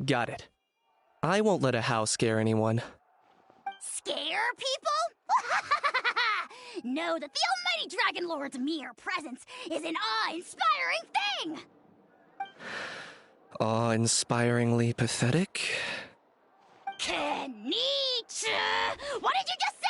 Got it. I won't let a house scare anyone. Scare people? Know that the almighty Dragon Lord's mere presence is an awe-inspiring thing! Awe-inspiringly pathetic? Kenichi! What did you just say?!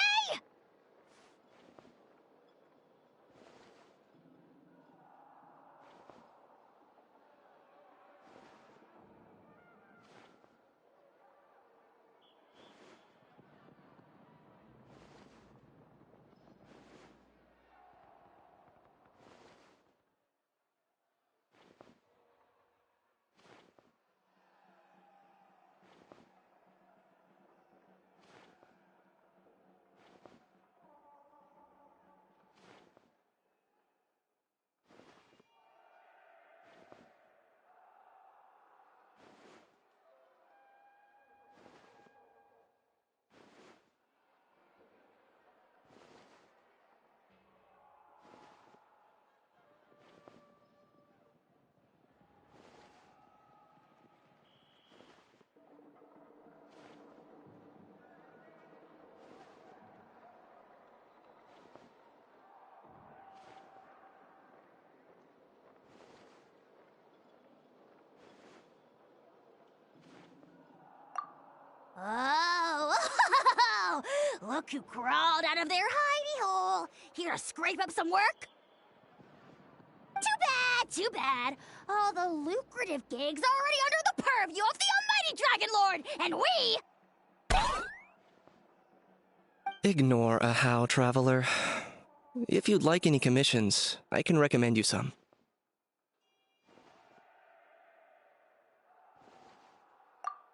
Oh, look who crawled out of their hidey hole. Here to scrape up some work? Too bad. All the lucrative gigs already under the purview of the almighty Dragon Lord, and we... Ignore a how, traveler. If you'd like any commissions, I can recommend you some.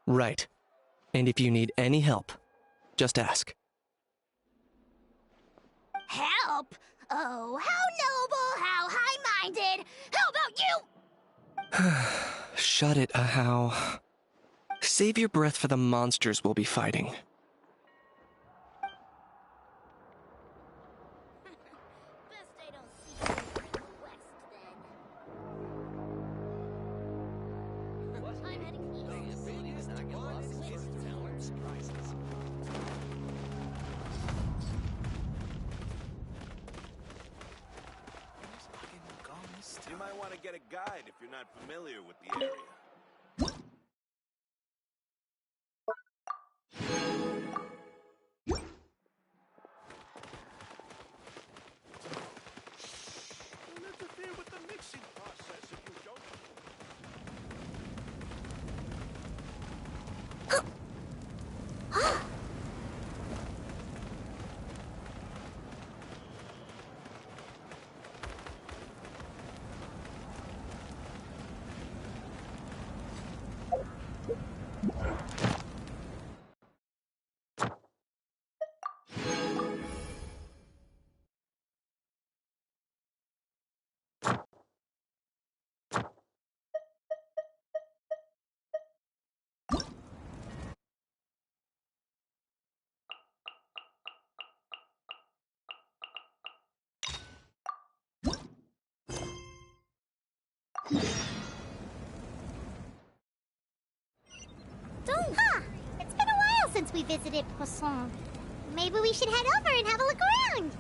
Right. And if you need any help, just ask. Help? Oh, how noble, how high-minded. How about you? Shut it, Ahau. Save your breath for the monsters we'll be fighting. Best I don't see you in the west, then. I'm heading east. You might want to get a guide if you're not familiar with the area. Don't interfere with the mixing process if you don't. It's been a while since we visited Poisson. Maybe we should head over and have a look around.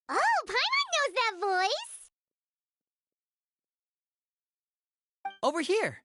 Oh, Paimon knows that voice! Over here!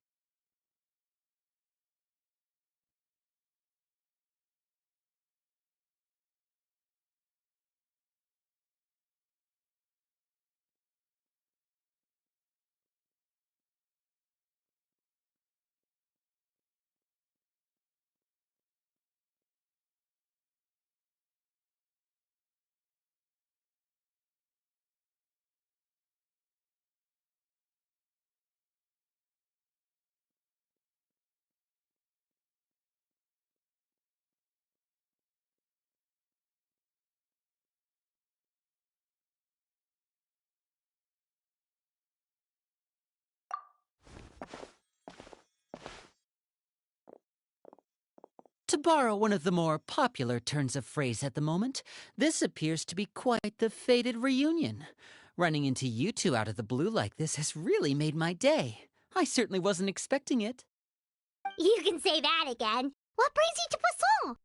borrow one of the more popular turns of phrase at the moment, this appears to be quite the fated reunion. Running into you two out of the blue like this has really made my day. I certainly wasn't expecting it. You can say that again. What brings you to Poisson?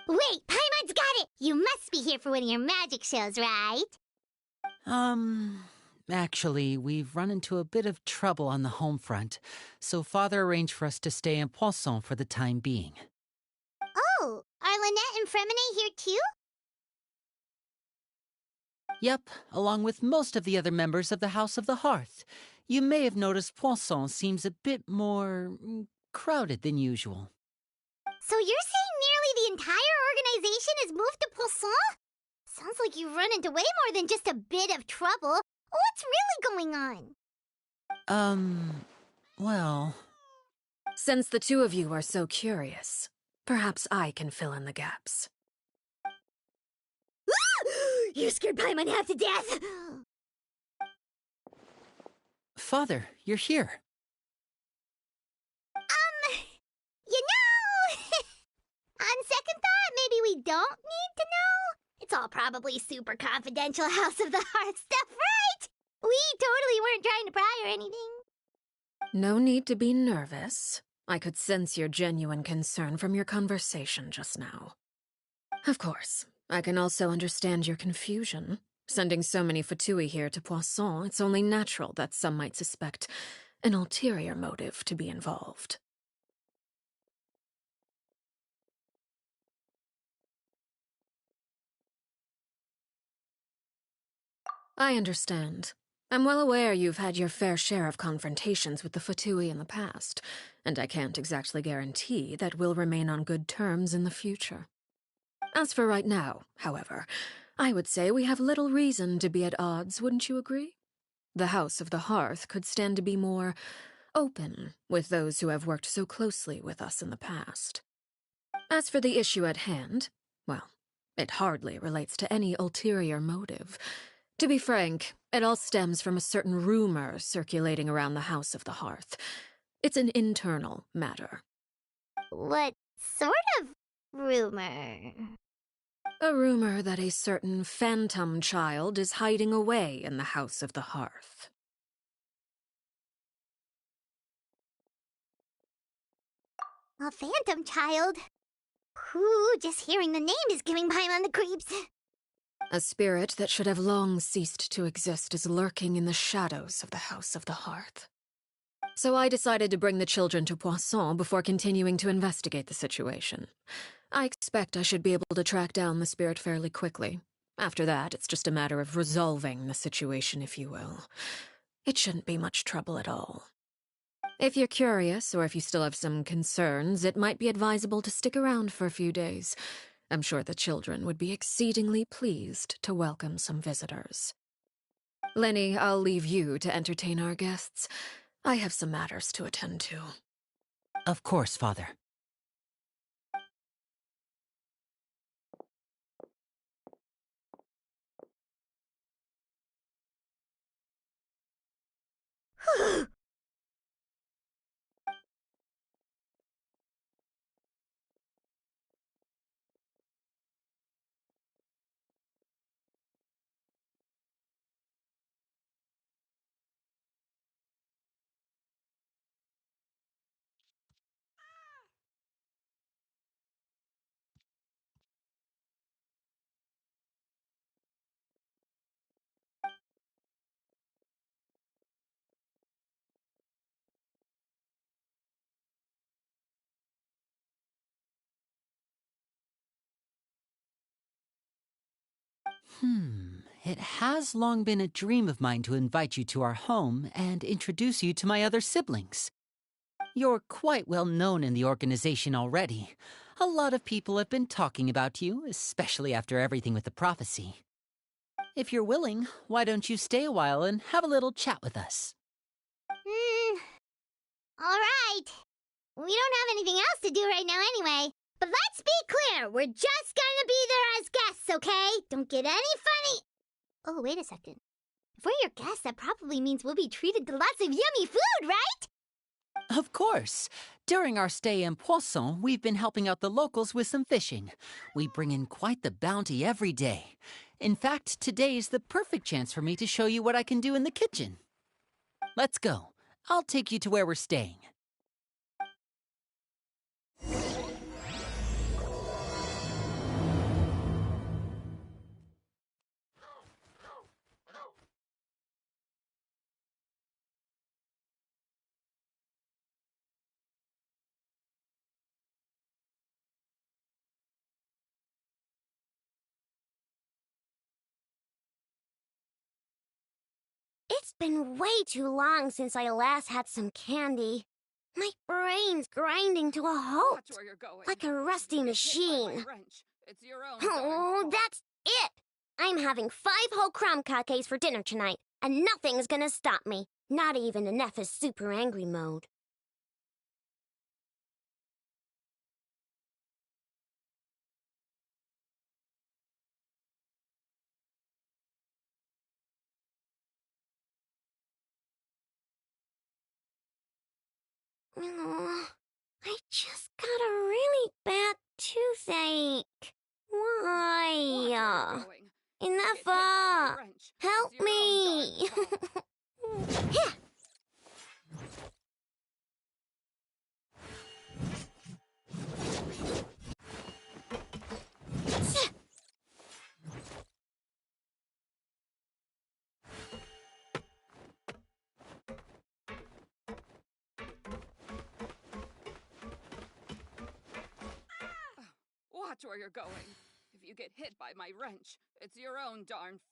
Wait, Paimon's got it! You must be here for one of your magic shows, right? Actually, we've run into a bit of trouble on the home front, so Father arranged for us to stay in Poisson for the time being. Oh, are Lynette and Fremine here too? Yep, along with most of the other members of the House of the Hearth. You may have noticed Poisson seems a bit more crowded than usual. So you're saying nearly the entire organization has moved to Poisson? Sounds like you've run into way more than just a bit of trouble. What's really going on? Well... Since the two of you are so curious, perhaps I can fill in the gaps. You scared Paimon half to death! Father, you're here. You know... On second thought, maybe we don't need to know? It's all probably super confidential House of the Hearth stuff, right? We totally weren't trying to pry or anything. No need to be nervous. I could sense your genuine concern from your conversation just now. Of course, I can also understand your confusion. Sending so many Fatui here to Poisson, it's only natural that some might suspect an ulterior motive to be involved. I understand. I'm well aware you've had your fair share of confrontations with the Fatui in the past, and I can't exactly guarantee that we'll remain on good terms in the future. As for right now, however, I would say we have little reason to be at odds, wouldn't you agree? The House of the Hearth could stand to be more open with those who have worked so closely with us in the past. As for the issue at hand, well, it hardly relates to any ulterior motive. To be frank, it all stems from a certain rumor circulating around the House of the Hearth. It's an internal matter. What sort of rumor? A rumor that a certain phantom child is hiding away in the House of the Hearth. A phantom child? Ooh, just hearing the name is giving Paimon the creeps. A spirit that should have long ceased to exist is lurking in the shadows of the House of the Hearth. So I decided to bring the children to Poisson before continuing to investigate the situation. I expect I should be able to track down the spirit fairly quickly. After that, it's just a matter of resolving the situation, if you will. It shouldn't be much trouble at all. If you're curious, or if you still have some concerns, it might be advisable to stick around for a few days. I'm sure the children would be exceedingly pleased to welcome some visitors. Lenny, I'll leave you to entertain our guests. I have some matters to attend to. Of course, Father. It has long been a dream of mine to invite you to our home and introduce you to my other siblings. You're quite well known in the organization already. A lot of people have been talking about you, especially after everything with the prophecy. If you're willing, why don't you stay a while and have a little chat with us? Alright. We don't have anything else to do right now anyway. But let's be clear, we're just gonna be there as guests, okay? Don't get any funny... Oh, wait a second. If we're your guests, that probably means we'll be treated to lots of yummy food, right? Of course. During our stay in Poisson, we've been helping out the locals with some fishing. We bring in quite the bounty every day. In fact, today is the perfect chance for me to show you what I can do in the kitchen. Let's go. I'll take you to where we're staying. It's been way too long since I last had some candy. My brain's grinding to a halt, Watch where you're going. like a rusty Get hit by my machine. wrench. It's your own Oh, darn fault. that's it! I'm having 5 whole crumb cakes for dinner tonight, and nothing's gonna stop me. Not even in Neff's super angry mode. Oh, I just got a really bad toothache. Watch where you're Why? going. Get hit Enough! by my wrench. Help It's your own me! darn fault. Yeah. Watch where you're going. If you get hit by my wrench, it's your own darn fault.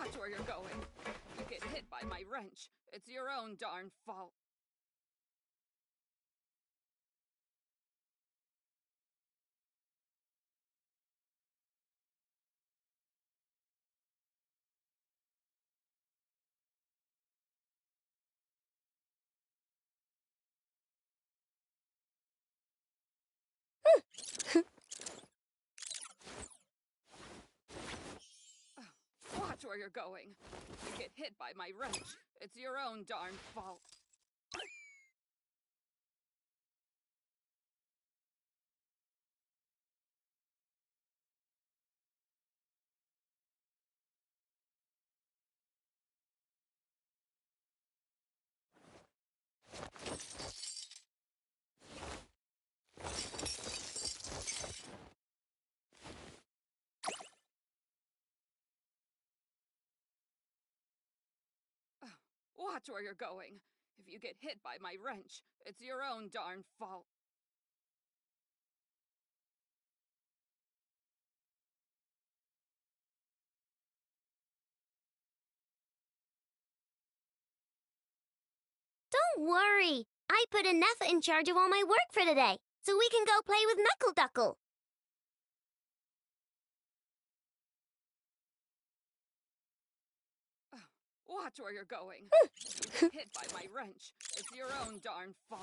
Watch where you're going. If you get hit by my wrench, it's your own darn fault. Watch where you're going. If you get hit by my wrench, it's your own darn fault. Watch where you're going. If you get hit by my wrench, it's your own darn fault. Don't worry. I put Neff in charge of all my work for today, so we can go play with Knuckle Duckle. Watch where you're going. If you get hit by my wrench, it's your own darn fault.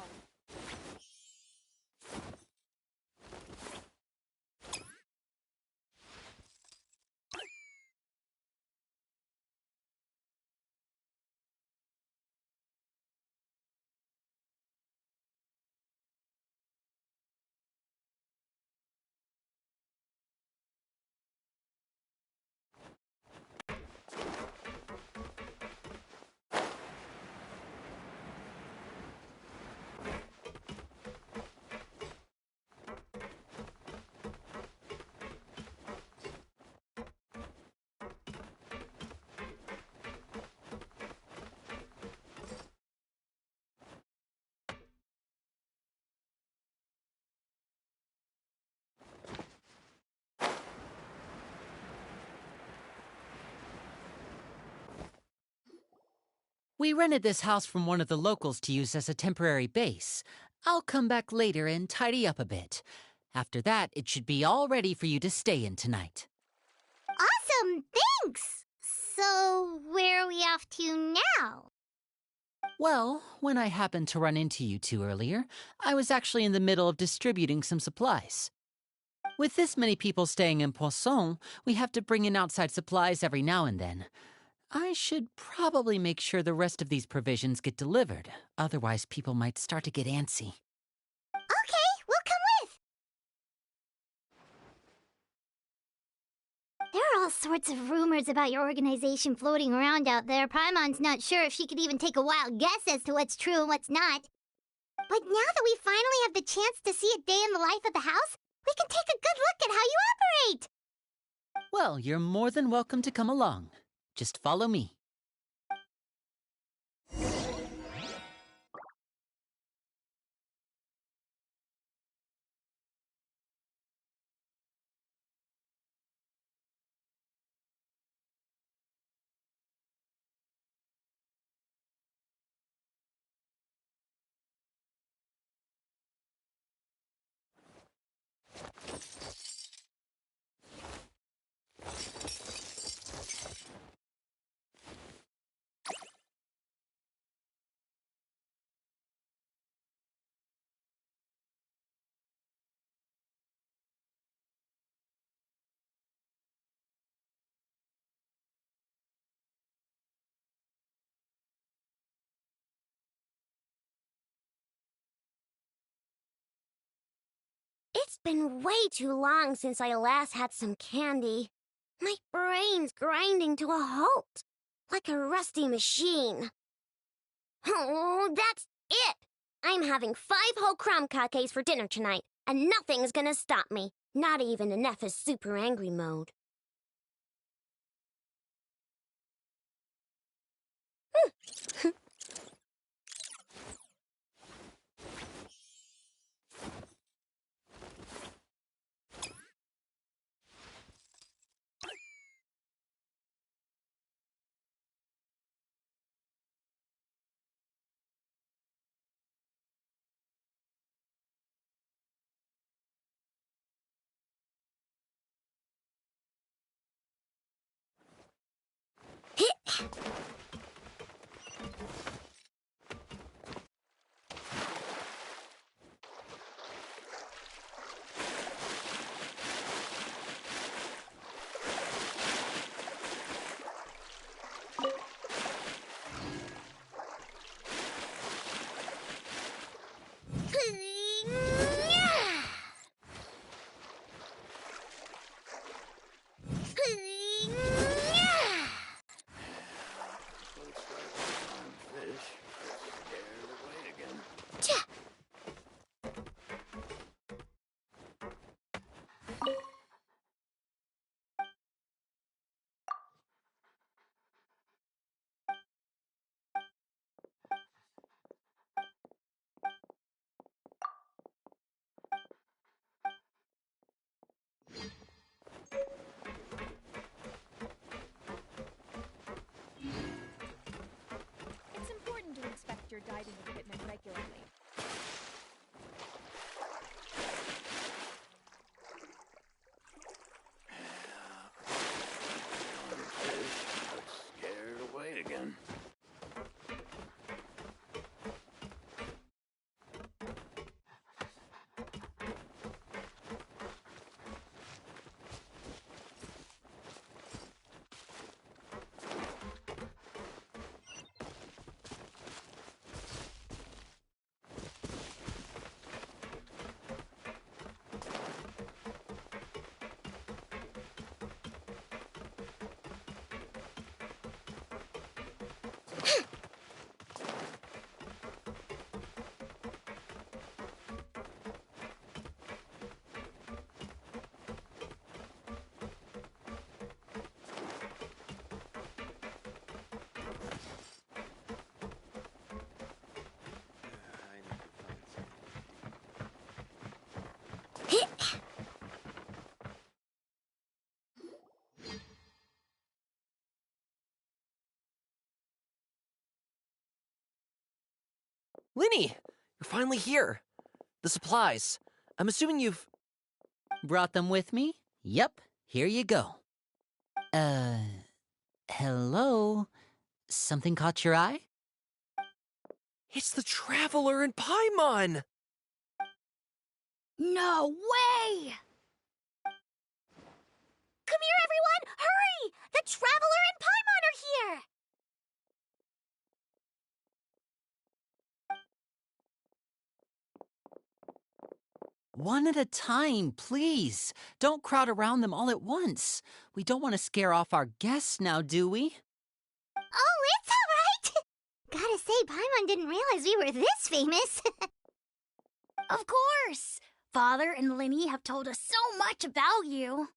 We rented this house from one of the locals to use as a temporary base. I'll come back later and tidy up a bit. After that, it should be all ready for you to stay in tonight. Awesome, thanks! So, where are we off to now? Well, when I happened to run into you two earlier, I was actually in the middle of distributing some supplies. With this many people staying in Poisson, we have to bring in outside supplies every now and then. I should probably make sure the rest of these provisions get delivered, otherwise people might start to get antsy. Okay, we'll come with! There are all sorts of rumors about your organization floating around out there. Paimon's not sure if she could even take a wild guess as to what's true and what's not. But now that we finally have the chance to see a day in the life of the house, we can take a good look at how you operate! Well, you're more than welcome to come along. Just follow me. It's been way too long since I last had some candy. My brain's grinding to a halt, like a rusty machine. Oh, that's it! I'm having 5 whole crumb cupcakes for dinner tonight, and nothing's gonna stop me, not even in Neffa's super angry mode. It's important to inspect your diving equipment regularly. Scared away again. Linny! You're finally here! The supplies. I'm assuming you've... Brought them with me? Yep, here you go. Hello? Something caught your eye? It's the Traveler in Paimon! No way! Come here, everyone! Hurry! The Traveler and Paimon are here! One at a time, please. Don't crowd around them all at once. We don't want to scare off our guests now, do we? Oh, it's all right! Gotta say, Paimon didn't realize we were this famous. Of course! Father and Linny have told us so much about you.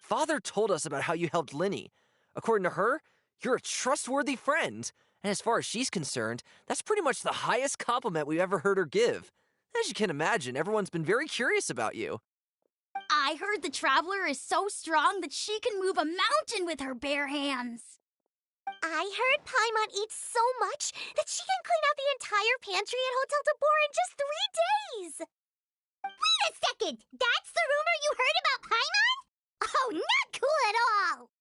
Father told us about how you helped Linny. According to her, you're a trustworthy friend. And as far as she's concerned, that's pretty much the highest compliment we've ever heard her give. As you can imagine, everyone's been very curious about you. I heard the Traveler is so strong that she can move a mountain with her bare hands. I heard Paimon eats so much that she can clean out the entire pantry at Hotel de Boer in just 3 days! Wait a second! That's the rumor you heard about Paimon? Oh, not cool at all!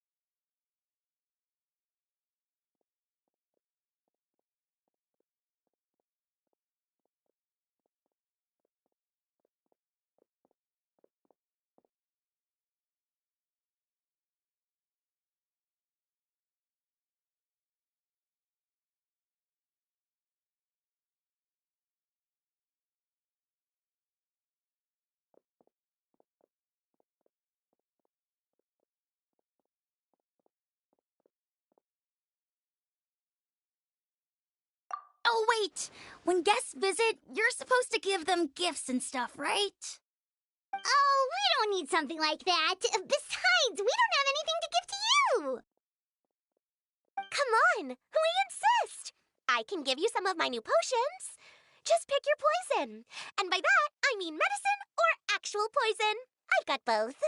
Oh, wait! When guests visit, you're supposed to give them gifts and stuff, right? Oh, we don't need something like that. Besides, we don't have anything to give to you. Come on, we insist. I can give you some of my new potions. Just pick your poison. And by that, I mean medicine or actual poison. I've got both.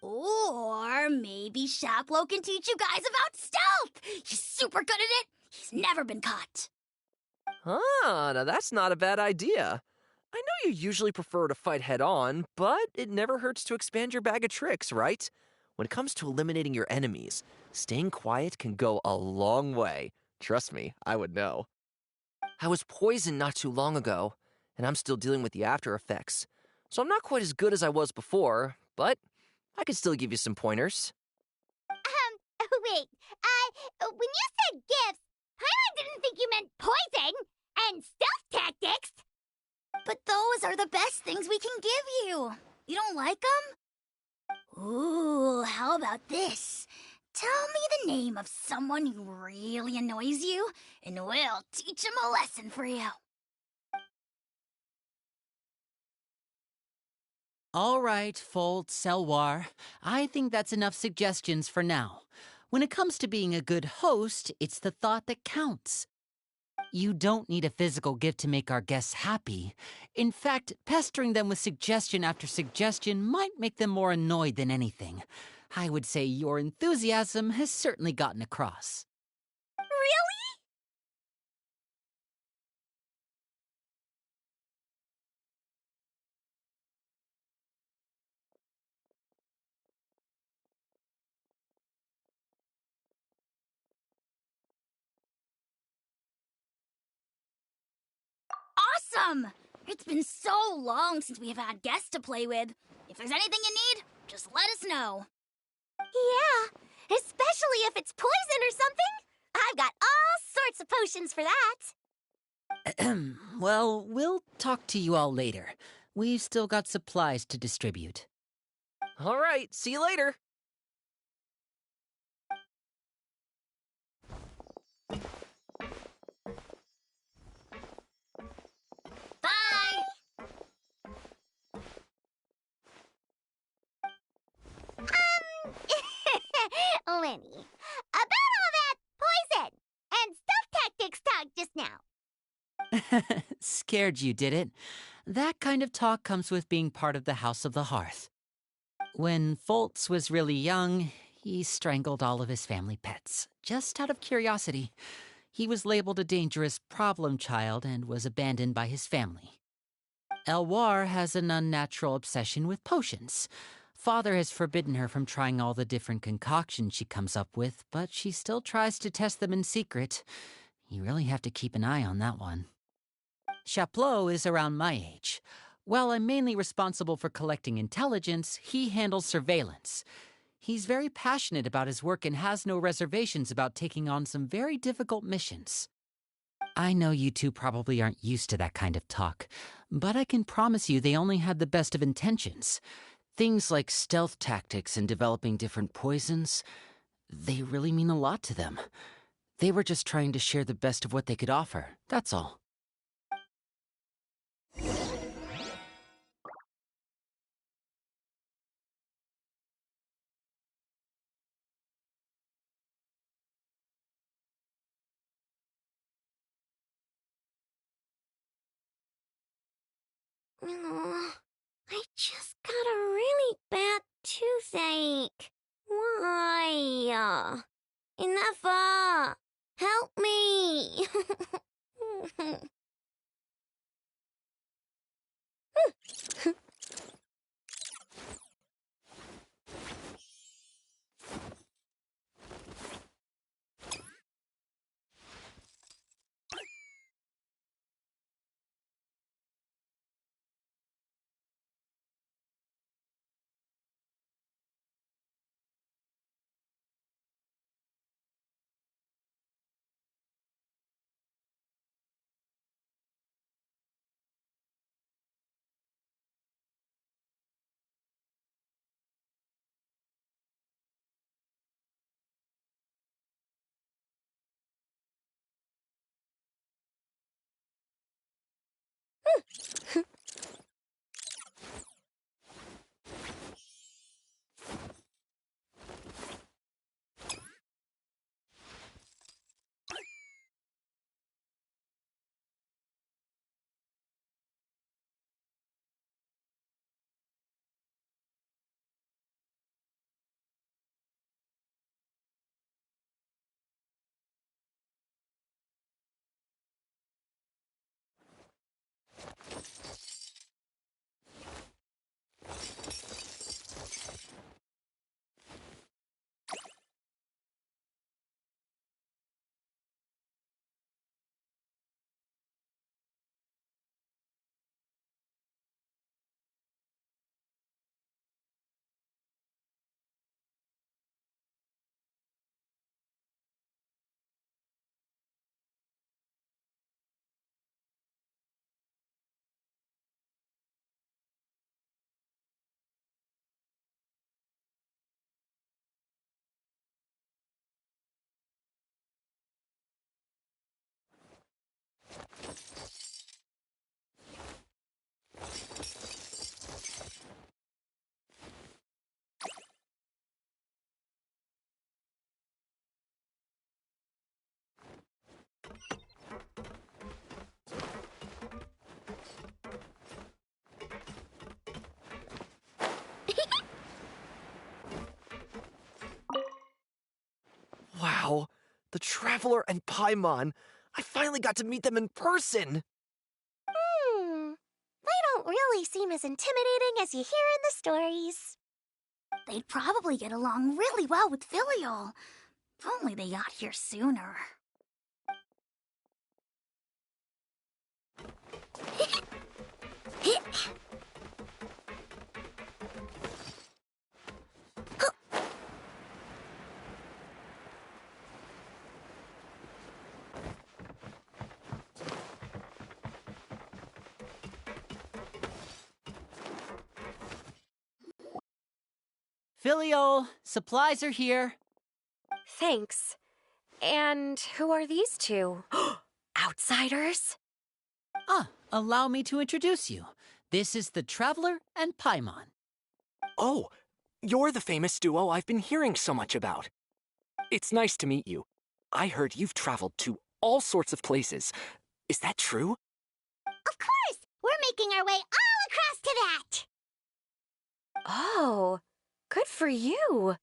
Or maybe Shaplo can teach you guys about stealth! He's super good at it! He's never been caught! Ah, now that's not a bad idea. I know you usually prefer to fight head-on, but it never hurts to expand your bag of tricks, right? When it comes to eliminating your enemies, staying quiet can go a long way. Trust me, I would know. I was poisoned not too long ago, and I'm still dealing with the after effects. So I'm not quite as good as I was before, but I can still give you some pointers. Wait, when you said gifts, Paimon didn't think you meant poison and stealth tactics. But those are the best things we can give you. You don't like them? Ooh, how about this? Tell me the name of someone who really annoys you, and we'll teach him a lesson for you. All right, Folt, Selwar. I think that's enough suggestions for now. When it comes to being a good host, it's the thought that counts. You don't need a physical gift to make our guests happy. In fact, pestering them with suggestion after suggestion might make them more annoyed than anything. I would say your enthusiasm has certainly gotten across. Really? Awesome! It's been so long since we have had guests to play with. If there's anything you need, just let us know. Yeah, especially if it's poison or something. I've got all sorts of potions for that. Well, we'll talk to you all later. We've still got supplies to distribute. All right, see you later. Bye! Lenny, about all that poison and stealth tactics talk just now. Scared you, did it? That kind of talk comes with being part of the House of the Hearth. When Foltz was really young, he strangled all of his family pets, just out of curiosity. He was labeled a dangerous problem child and was abandoned by his family. Elwar has an unnatural obsession with potions. Father has forbidden her from trying all the different concoctions she comes up with, but she still tries to test them in secret. You really have to keep an eye on that one. Chaplot is around my age. While I'm mainly responsible for collecting intelligence, he handles surveillance. He's very passionate about his work and has no reservations about taking on some very difficult missions. I know you two probably aren't used to that kind of talk, but I can promise you they only had the best of intentions. Things like stealth tactics and developing different poisons, they really mean a lot to them. They were just trying to share the best of what they could offer, that's all. Oh, I just got a really bad toothache. Why? Enough! Help me! Wow, the Traveler and Paimon. I finally got to meet them in person. They don't really seem as intimidating as you hear in the stories. They'd probably get along really well with Filial. If only they got here sooner. Filial, supplies are here. Thanks. And who are these two? Outsiders? Allow me to introduce you. This is the Traveler and Paimon. Oh, you're the famous duo I've been hearing so much about. It's nice to meet you. I heard you've traveled to all sorts of places. Is that true? Of course! We're making our way all across to that! Oh, good for you.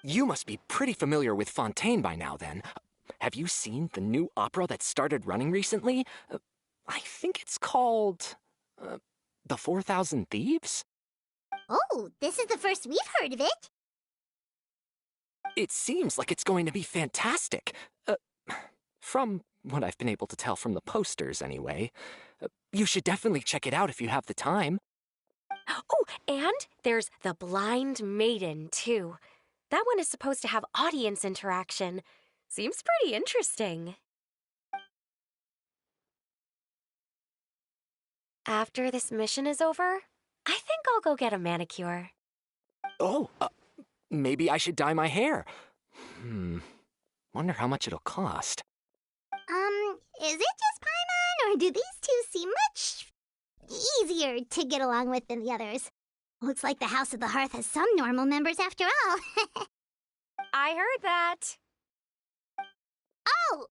You must be pretty familiar with Fontaine by now, then. Have you seen the new opera that started running recently? I think it's called... The 4,000 Thieves? Oh, this is the first we've heard of it. It seems like it's going to be fantastic. From what I've been able to tell from the posters, anyway. You should definitely check it out if you have the time. Oh, and there's the Blind Maiden, too. That one is supposed to have audience interaction. Seems pretty interesting. After this mission is over, I think I'll go get a manicure. Oh, maybe I should dye my hair. Wonder how much it'll cost. Is it just Paimon, or do these two seem much easier to get along with than the others? Looks like the House of the Hearth has some normal members after all. I heard that. Oh!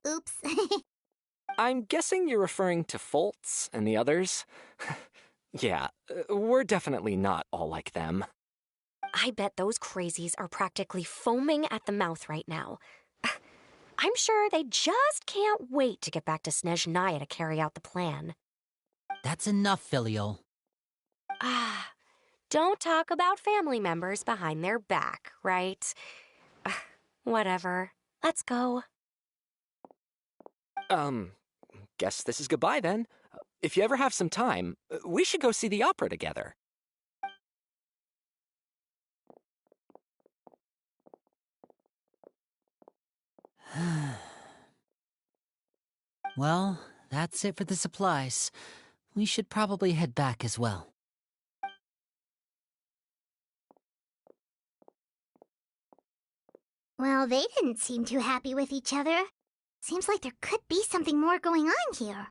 Oops. I'm guessing you're referring to Foltz and the others? Yeah, we're definitely not all like them. I bet those crazies are practically foaming at the mouth right now. I'm sure they just can't wait to get back to Snezhnaya to carry out the plan. That's enough, Filial. Don't talk about family members behind their back, right? Whatever. Let's go. Guess this is goodbye then. If you ever have some time, we should go see the opera together. Well, that's it for the supplies. We should probably head back as well. Well, they didn't seem too happy with each other. Seems like there could be something more going on here.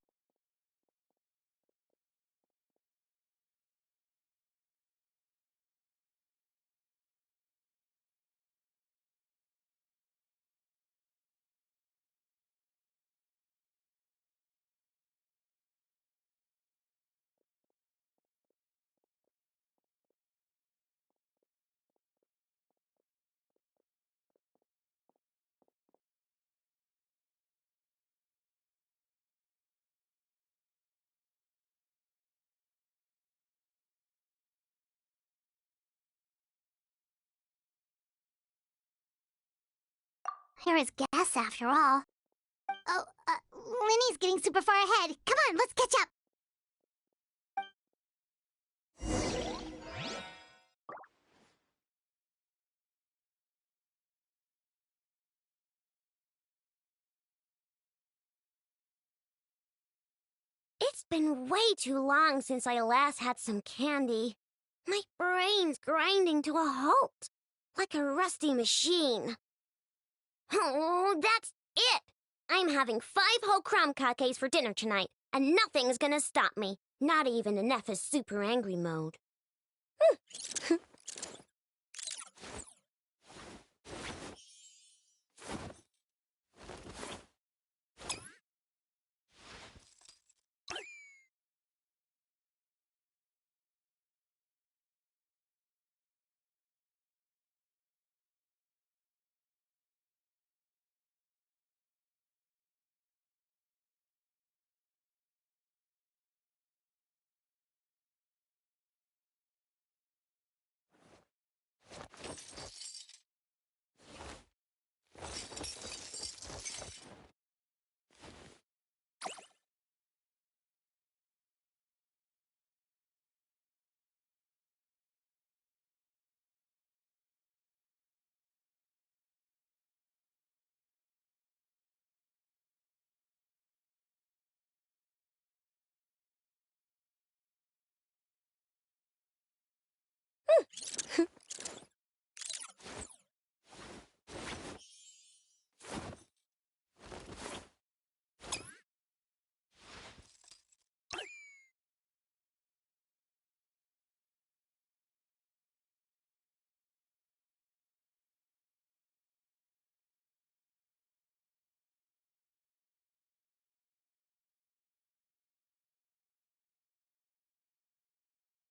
There is gas after all. Oh, Winnie's getting super far ahead. Come on, let's catch up. It's been way too long since I last had some candy. My brain's grinding to a halt, like a rusty machine. Oh, that's it! I'm having 5 whole crumb cupcakes for dinner tonight, and nothing's gonna stop me. Not even in Neffa's super angry mode.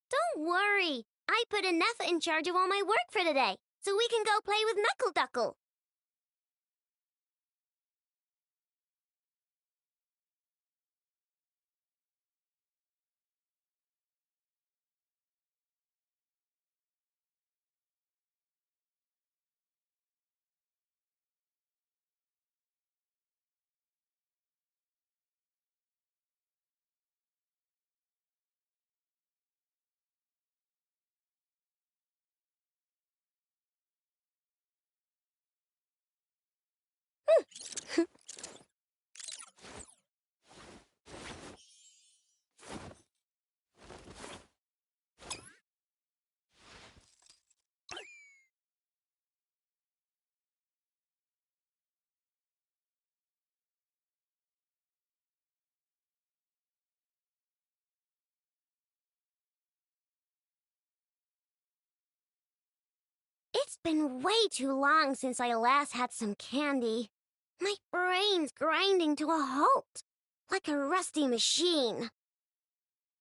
Don't worry. I put Neffa in charge of all my work for today, so we can go play with Knuckle Duckle. It's been way too long since I last had some candy. My brain's grinding to a halt, like a rusty machine.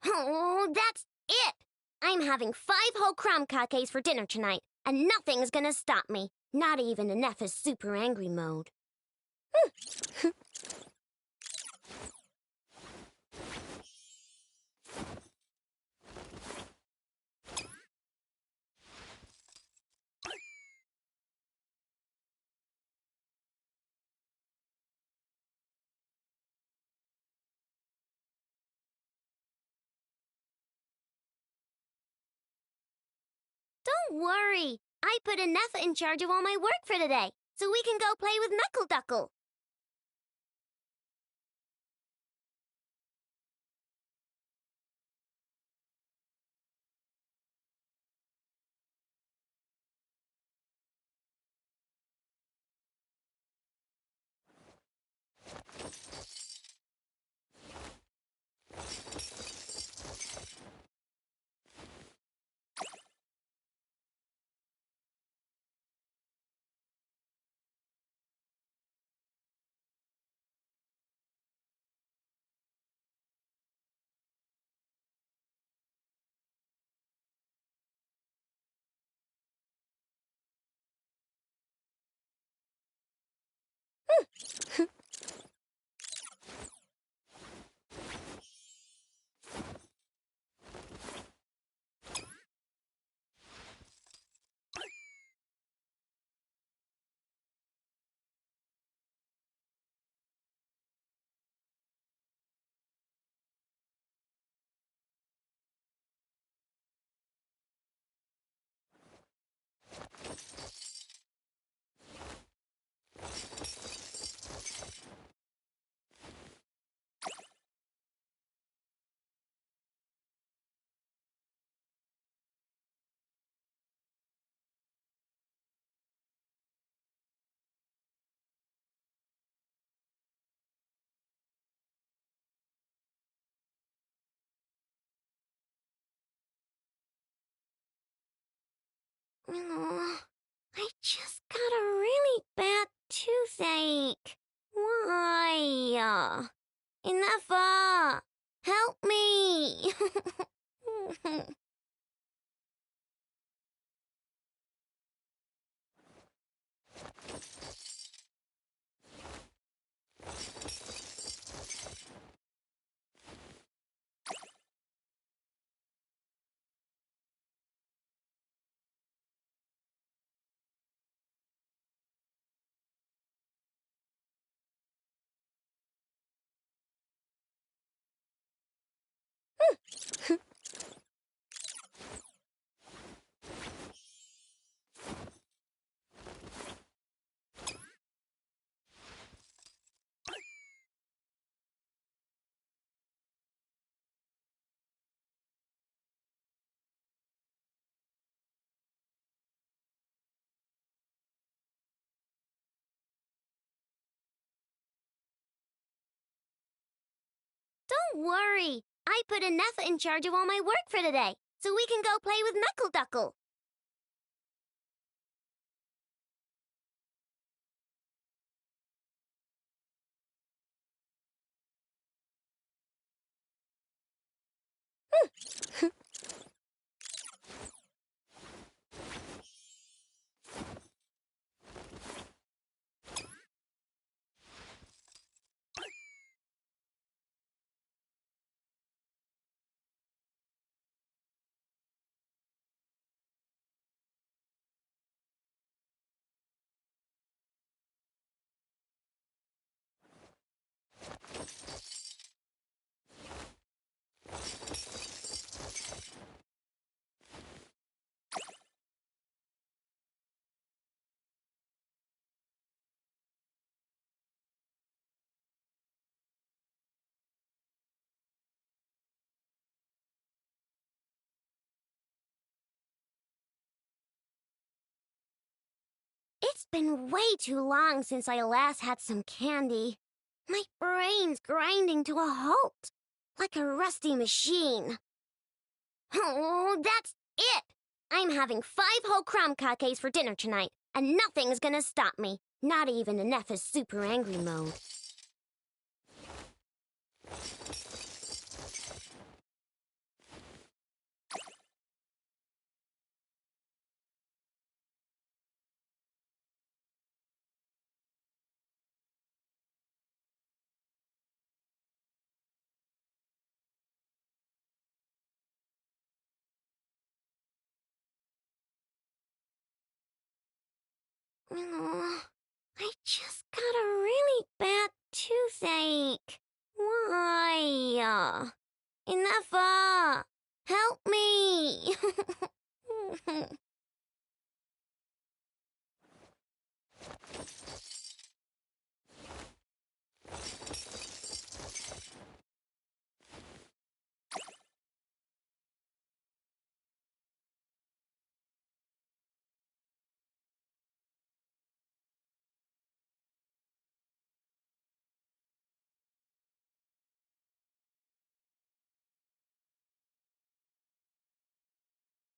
Oh, that's it! I'm having 5 whole crumb cupcakes for dinner tonight, and nothing's gonna stop me, not even in Neffa's super angry mode. Don't worry, I put Neffa in charge of all my work for today, so we can go play with Knuckle Duckle. Oh, I just got a really bad toothache. Why? Enough! Help me! Don't worry, I put Enough in charge of all my work for today, so we can go play with Knuckle Duckle. It's been way too long since I last had some candy. My brain's grinding to a halt, like a rusty machine. Oh, that's it! I'm having 5 whole crumb cupcakes for dinner tonight, and nothing's gonna stop me. Not even in Neffa's super angry mode. Oh, I just got a really bad toothache. Why? Enough! Help me!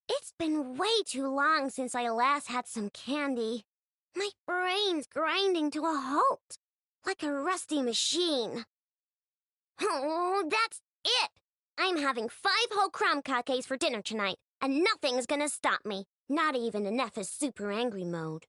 It's been way too long since I last had some candy. My brain's grinding to a halt, like a rusty machine. Oh, that's it! I'm having 5 whole crumb cupcakes for dinner tonight, and nothing's gonna stop me. Not even in Neffa's super angry mode.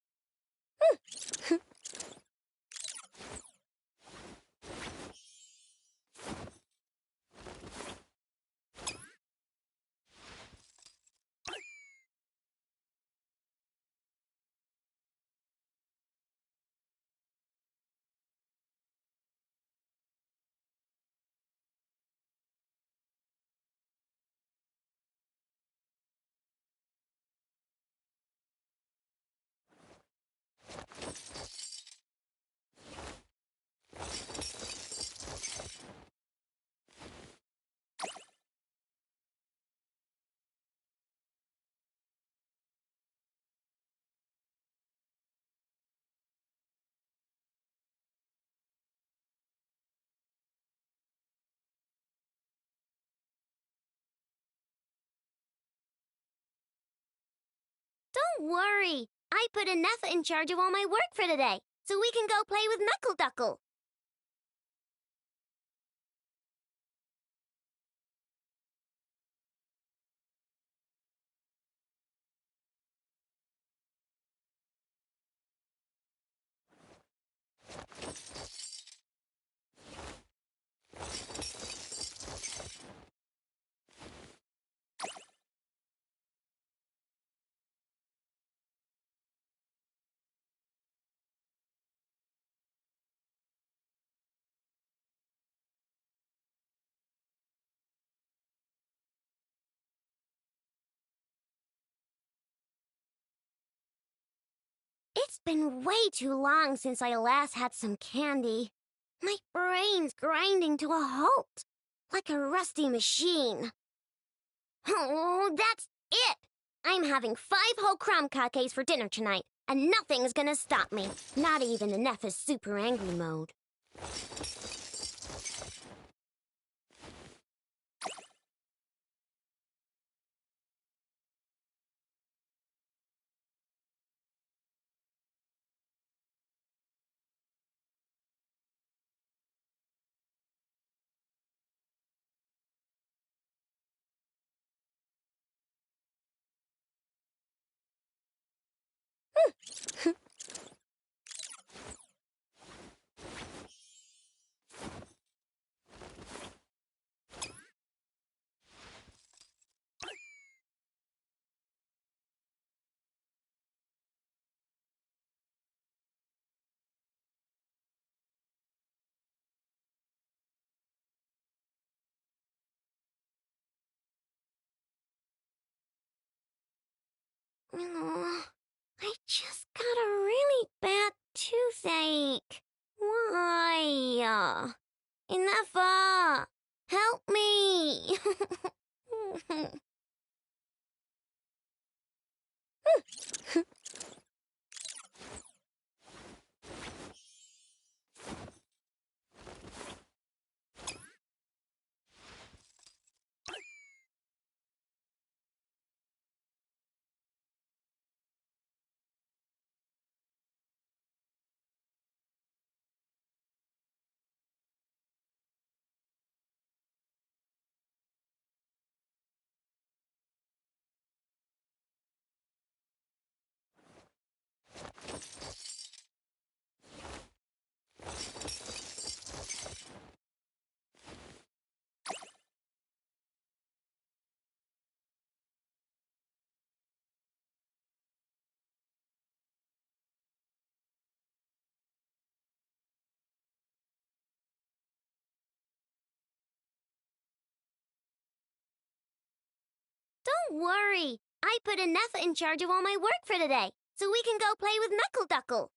Don't worry. I put Neffa in charge of all my work for today, so we can go play with Knuckle Duckle. It's been way too long since I last had some candy. My brain's grinding to a halt, like a rusty machine. Oh, that's it! I'm having 5 whole crumb cupcakes for dinner tonight, and nothing's gonna stop me. Not even in Neffa's super angry mode. Oh, I just got a really bad toothache. Why? Enough! Help me! Don't worry. I put Aneffa in charge of all my work for today, so we can go play with Knuckle Duckle.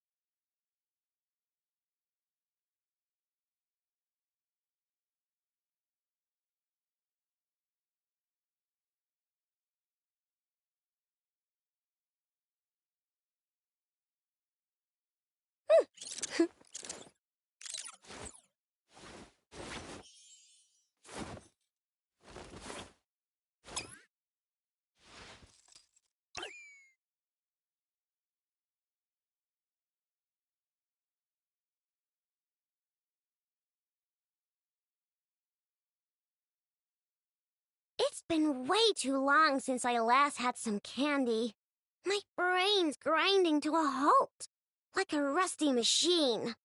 It's been way too long since I last had some candy. My brain's grinding to a halt, like a rusty machine.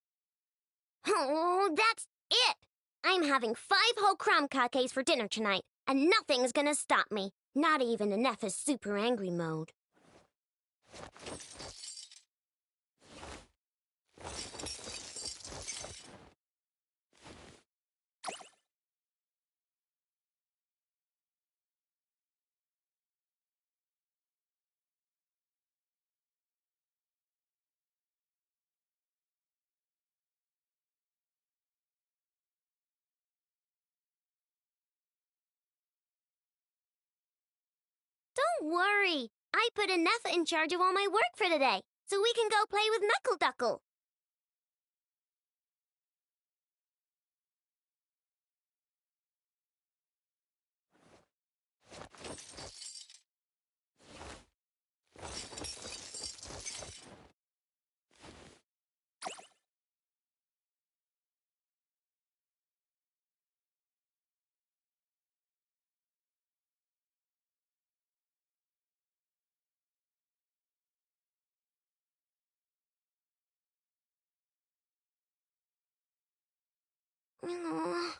Oh, that's it! I'm having 5 whole crumb cupcakes for dinner tonight, and nothing's gonna stop me, not even Aneffa's super angry mode. Don't worry. I put Aneffa in charge of all my work for today, so we can go play with Knuckle Duckle. Oh,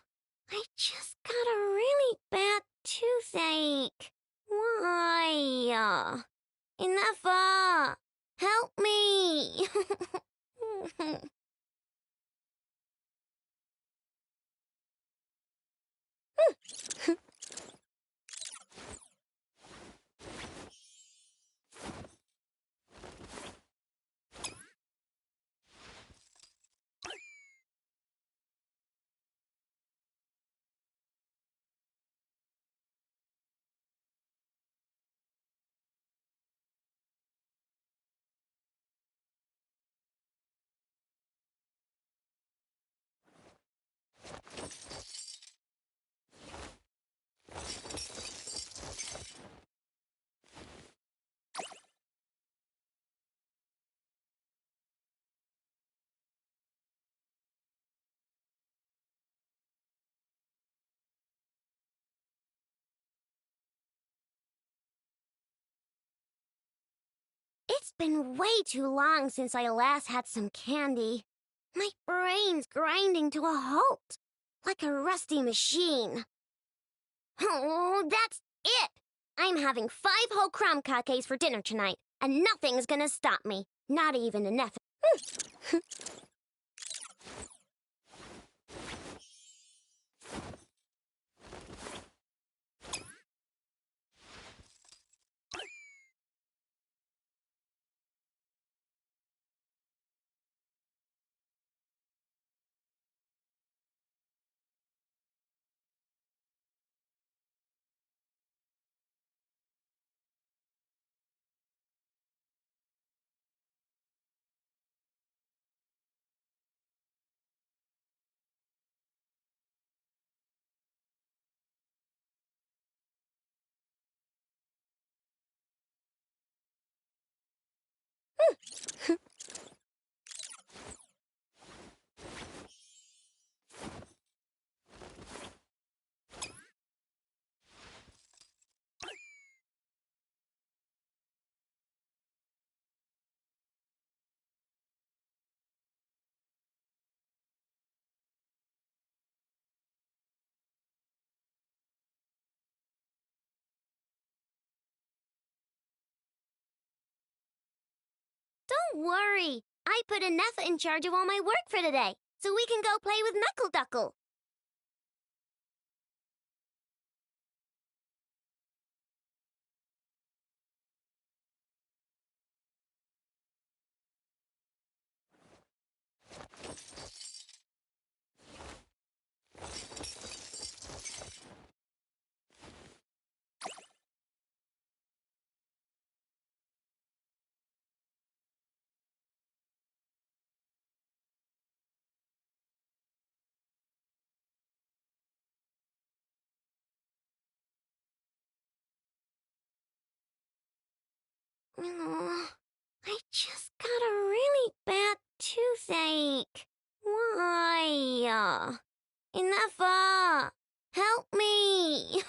I just got a really bad toothache. Why? Aneffa! Help me! It's been way too long since I last had some candy. My brain's grinding to a halt, like a rusty machine. Oh, that's it! I'm having 5 whole crumb cupcakes for dinner tonight, and nothing's gonna stop me, not even Aneffa. Don't worry. I put Aneffa in charge of all my work for today, so we can go play with Knuckle Duckle. I just got a really bad toothache. Why? Enough! Help me!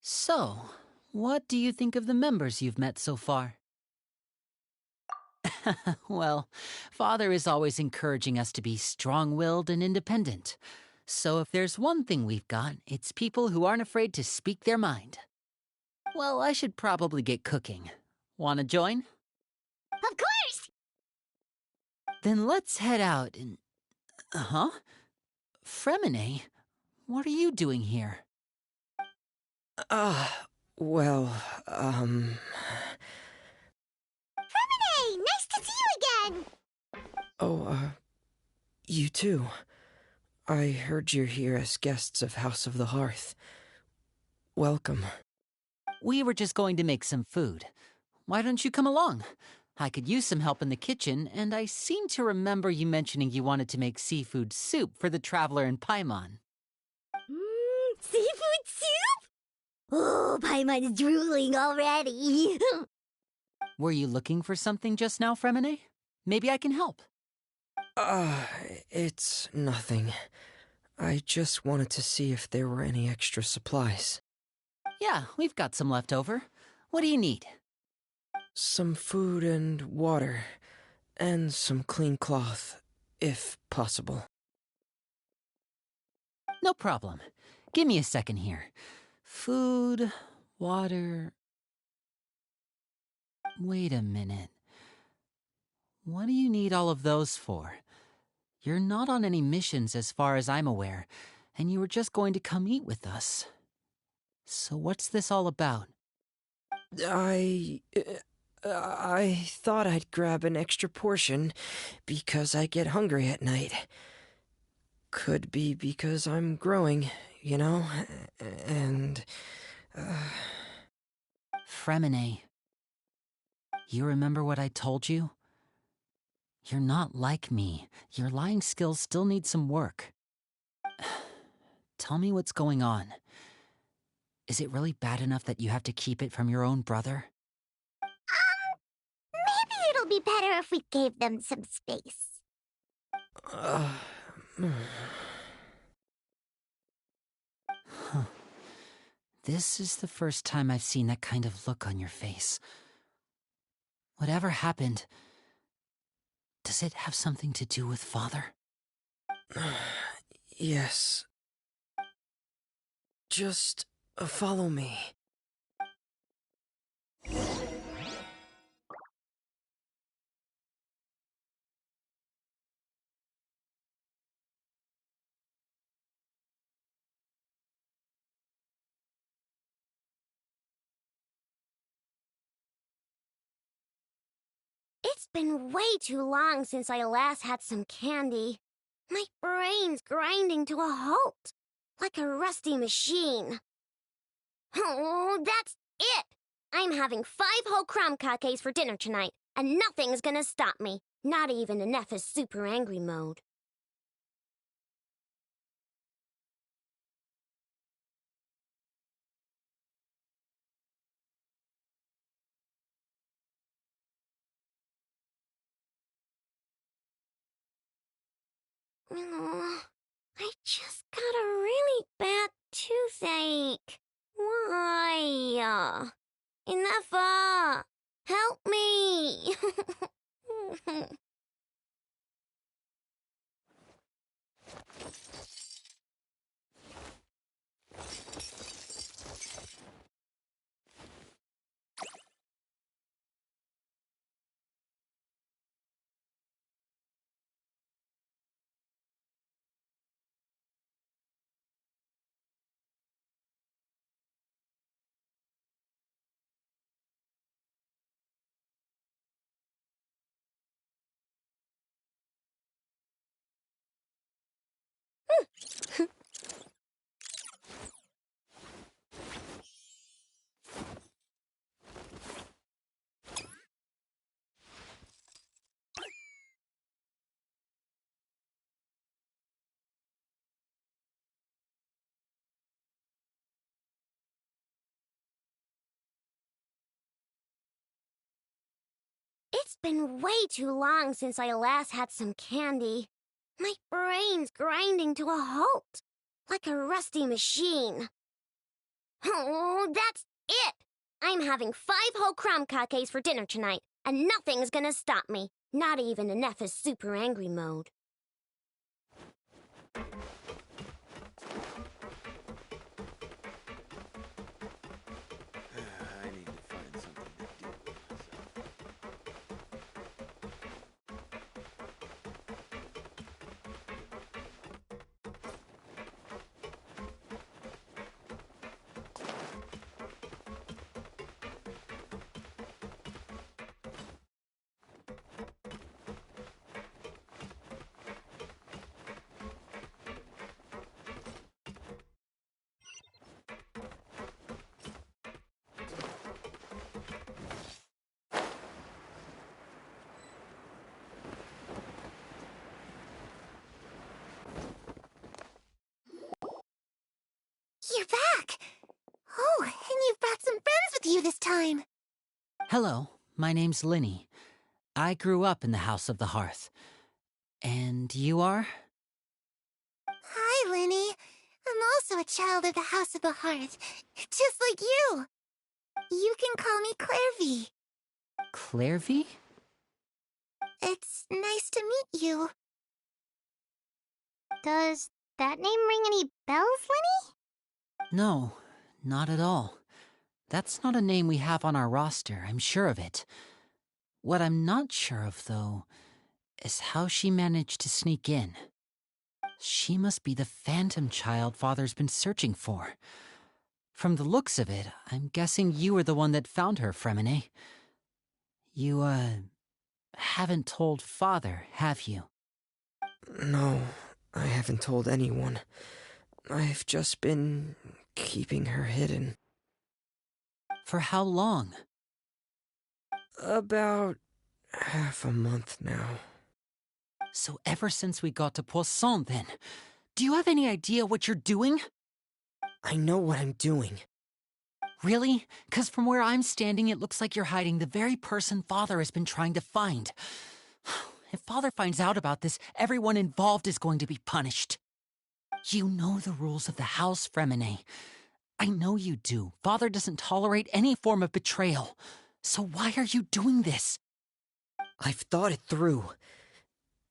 So, what do you think of the members you've met so far? Well, Father is always encouraging us to be strong-willed and independent. So if there's one thing we've got, it's people who aren't afraid to speak their mind. Well, I should probably get cooking. Wanna join? Of course! Then let's head out and... Huh? Fremine, what are you doing here? Well, Hey, nice to see you again! Oh, you too. I heard you're here as guests of House of the Hearth. Welcome. We were just going to make some food. Why don't you come along? I could use some help in the kitchen, and I seem to remember you mentioning you wanted to make seafood soup for the traveler in Paimon. Seafood soup? Oh, Paimon's drooling already. Were you looking for something just now, Fremine? Maybe I can help. It's nothing. I just wanted to see if there were any extra supplies. Yeah, we've got some left over. What do you need? Some food and water, and some clean cloth, if possible. No problem. Give me a second here. Food, water... Wait a minute. What do you need all of those for? You're not on any missions as far as I'm aware, and you were just going to come eat with us. So what's this all about? I thought I'd grab an extra portion because I get hungry at night. Could be because I'm growing, you know, and... Fremine, you remember what I told you? You're not like me. Your lying skills still need some work. Tell me what's going on. Is it really bad enough that you have to keep it from your own brother? Maybe it'll be better if we gave them some space. Huh. This is the first time I've seen that kind of look on your face. Whatever happened, does it have something to do with Father? Yes. Just follow me. It's been way too long since I last had some candy. My brain's grinding to a halt, like a rusty machine. Oh, that's it! I'm having 5 whole crumb cupcakes for dinner tonight, and nothing's gonna stop me, not even Neffa's super angry mode. Oh, I just got a really bad toothache. Why? Enough! Help me! It's been way too long since I last had some candy. My brain's grinding to a halt, like a rusty machine. Oh, that's it! I'm having 5 whole crumb cupcakes for dinner tonight, and nothing's gonna stop me. Not even in Neffa's super angry mode. I need to find something to do with myself. You're back! Oh, and you've brought some friends with you this time. Hello, my name's Linny. I grew up in the House of the Hearth. And you are? Hi, Linny. I'm also a child of the House of the Hearth, just like you. You can call me Clairvy. Clairvy? It's nice to meet you. Does that name ring any bells, Linny? No, not at all. That's not a name we have on our roster, I'm sure of it. What I'm not sure of, though, is how she managed to sneak in. She must be the phantom child Father's been searching for. From the looks of it, I'm guessing you were the one that found her, Fremine. You, haven't told Father, have you? No, I haven't told anyone. I've just been keeping her hidden. For how long? About half a month now. So ever since we got to Poisson, then. Do you have any idea what you're doing? I know what I'm doing. Really? 'Cause from where I'm standing, it looks like you're hiding the very person Father has been trying to find. If Father finds out about this, everyone involved is going to be punished. You know the rules of the house, Fremine. I know you do. Father doesn't tolerate any form of betrayal. So why are you doing this? I've thought it through.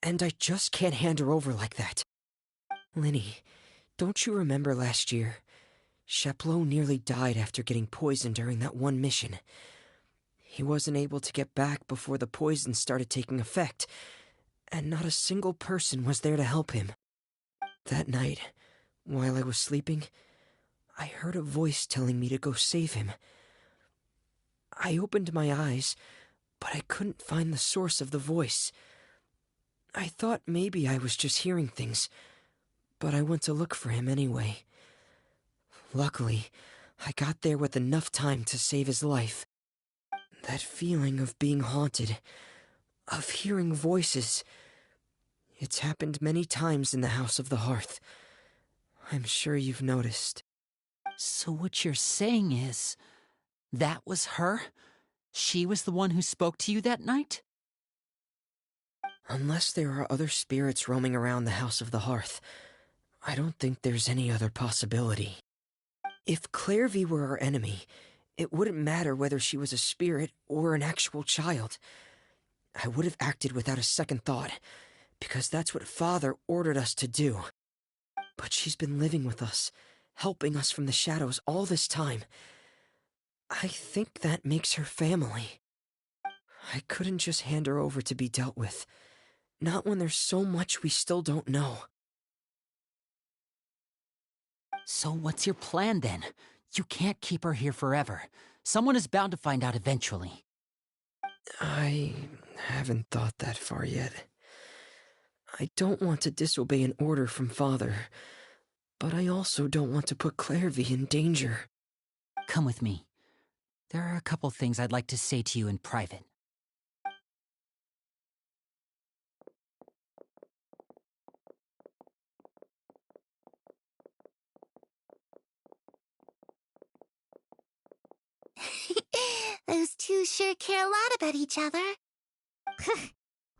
And I just can't hand her over like that. Linny, don't you remember last year? Chaplot nearly died after getting poisoned during that one mission. He wasn't able to get back before the poison started taking effect, and not a single person was there to help him. That night, while I was sleeping, I heard a voice telling me to go save him. I opened my eyes, but I couldn't find the source of the voice. I thought maybe I was just hearing things, but I went to look for him anyway. Luckily, I got there with enough time to save his life. That feeling of being haunted, of hearing voices, it's happened many times in the House of the Hearth. I'm sure you've noticed. So what you're saying is, that was her? She was the one who spoke to you that night? Unless there are other spirits roaming around the House of the Hearth, I don't think there's any other possibility. If Clairvy were our enemy, it wouldn't matter whether she was a spirit or an actual child. I would have acted without a second thought, because that's what Father ordered us to do. But she's been living with us, helping us from the shadows all this time. I think that makes her family. I couldn't just hand her over to be dealt with. Not when there's so much we still don't know. So what's your plan then? You can't keep her here forever. Someone is bound to find out eventually. I haven't thought that far yet. I don't want to disobey an order from Father, but I also don't want to put Clairvy in danger. Come with me. There are a couple things I'd like to say to you in private. Those two sure care a lot about each other.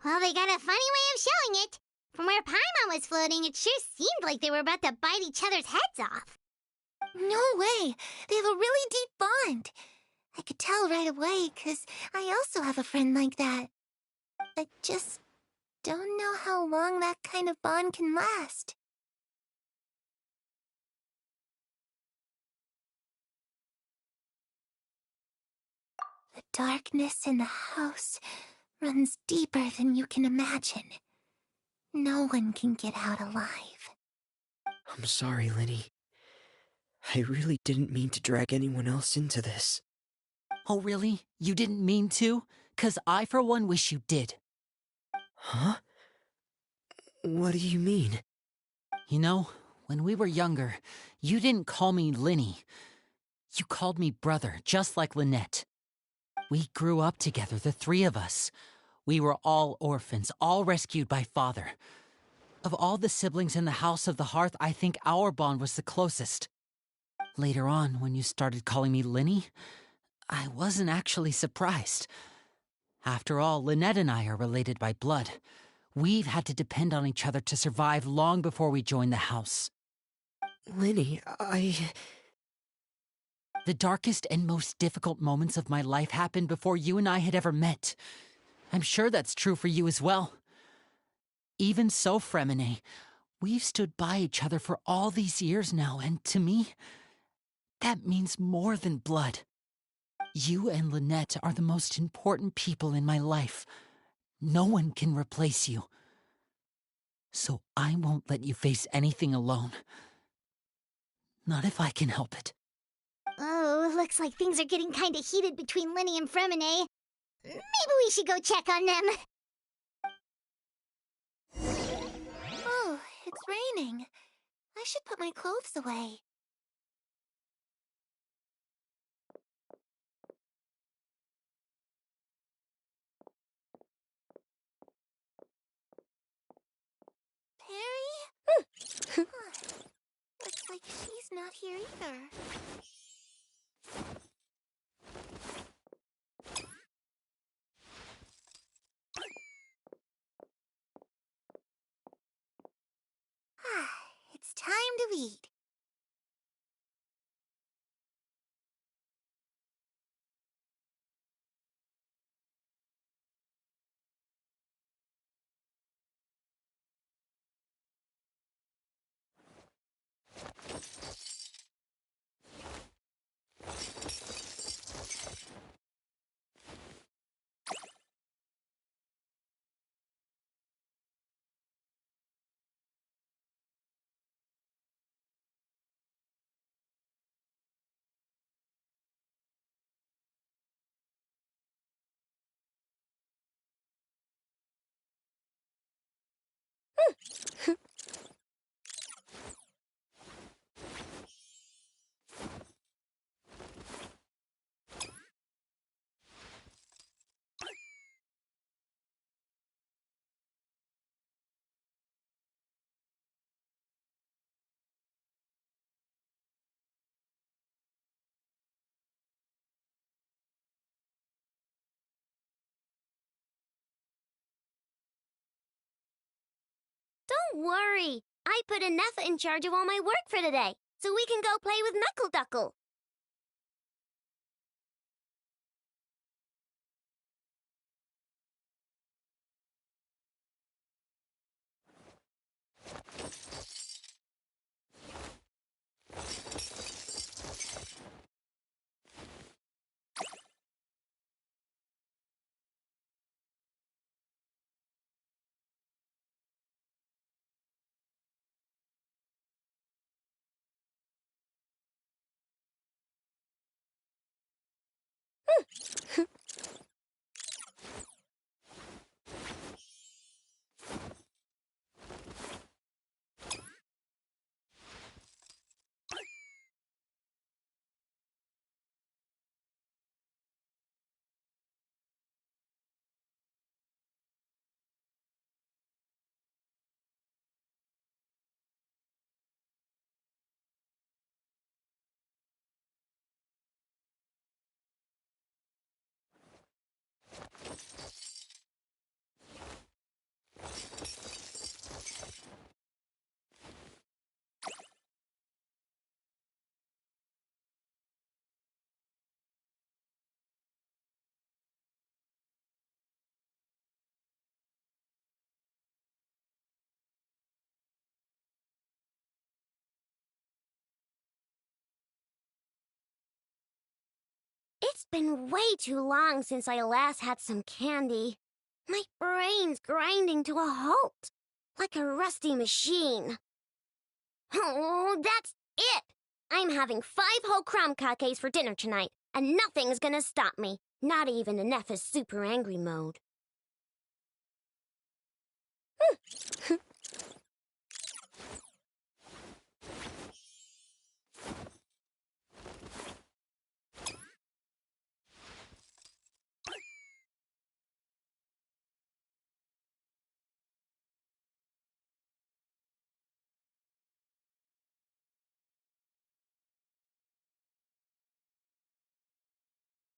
Well, they got a funny way of showing it. From where Paimon was floating, it sure seemed like they were about to bite each other's heads off. No way. They have a really deep bond. I could tell right away, 'cause I also have a friend like that. I just don't know how long that kind of bond can last. The darkness in the house runs deeper than you can imagine. No one can get out alive. I'm sorry, Lenny. I really didn't mean to drag anyone else into this. Oh, really? You didn't mean to? 'Cause I, for one, wish you did. Huh? What do you mean? You know, when we were younger, you didn't call me Linny. You called me brother, just like Lynette. We grew up together, the three of us. We were all orphans, all rescued by father. Of all the siblings in the House of the Hearth, I think our bond was the closest. Later on, when you started calling me Linny, I wasn't actually surprised. After all, Lynette and I are related by blood. We've had to depend on each other to survive long before we joined the house. Lenny, The darkest and most difficult moments of my life happened before you and I had ever met. I'm sure that's true for you as well. Even so, Fremine, we've stood by each other for all these years now, and to me, that means more than blood. You and Lynette are the most important people in my life. No one can replace you. So I won't let you face anything alone. Not if I can help it. Oh, looks like things are getting kinda heated between Linny and Fremine. Maybe we should go check on them. Oh, it's raining. I should put my clothes away. Perry? Huh. Looks like she's not here either. It's time to read. Don't worry. I put Anetha in charge of all my work for today, so we can go play with Knuckle Duckle. It's been way too long since I last had some candy. My brain's grinding to a halt, like a rusty machine. Oh, that's it! I'm having 5 whole crumb cupcakes for dinner tonight, and nothing's gonna stop me. Not even in Neffa's super angry mode.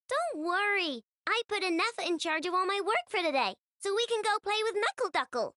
Don't worry. I put Neffa in charge of all my work for today, so we can go play with Knuckle Duckle.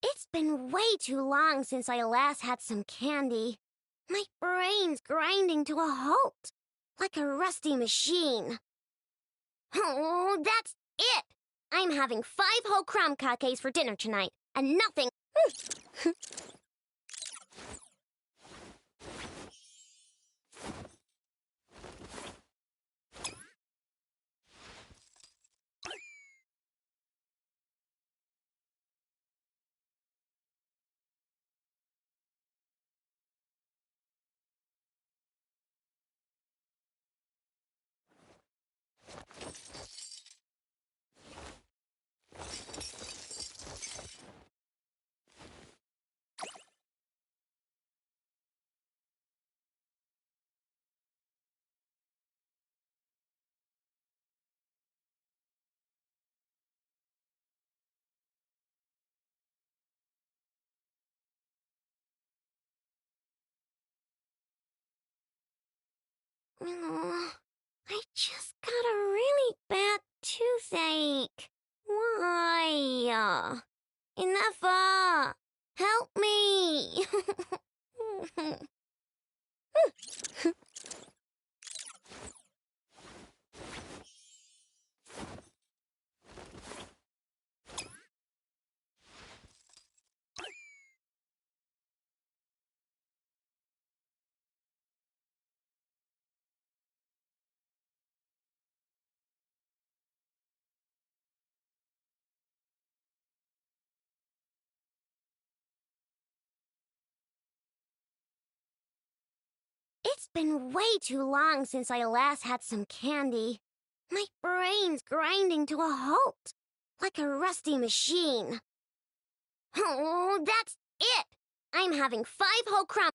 It's been way too long since I last had some candy. My brain's grinding to a halt, like a rusty machine. Oh, that's it! I'm having 5 whole crumb cupcakes for dinner tonight, and nothing... Oh, I just got a really bad toothache. Why? Enough! Help me! It's been way too long since I last had some candy. My brain's grinding to a halt, like a rusty machine. Oh, that's it! I'm having 5 whole crumb...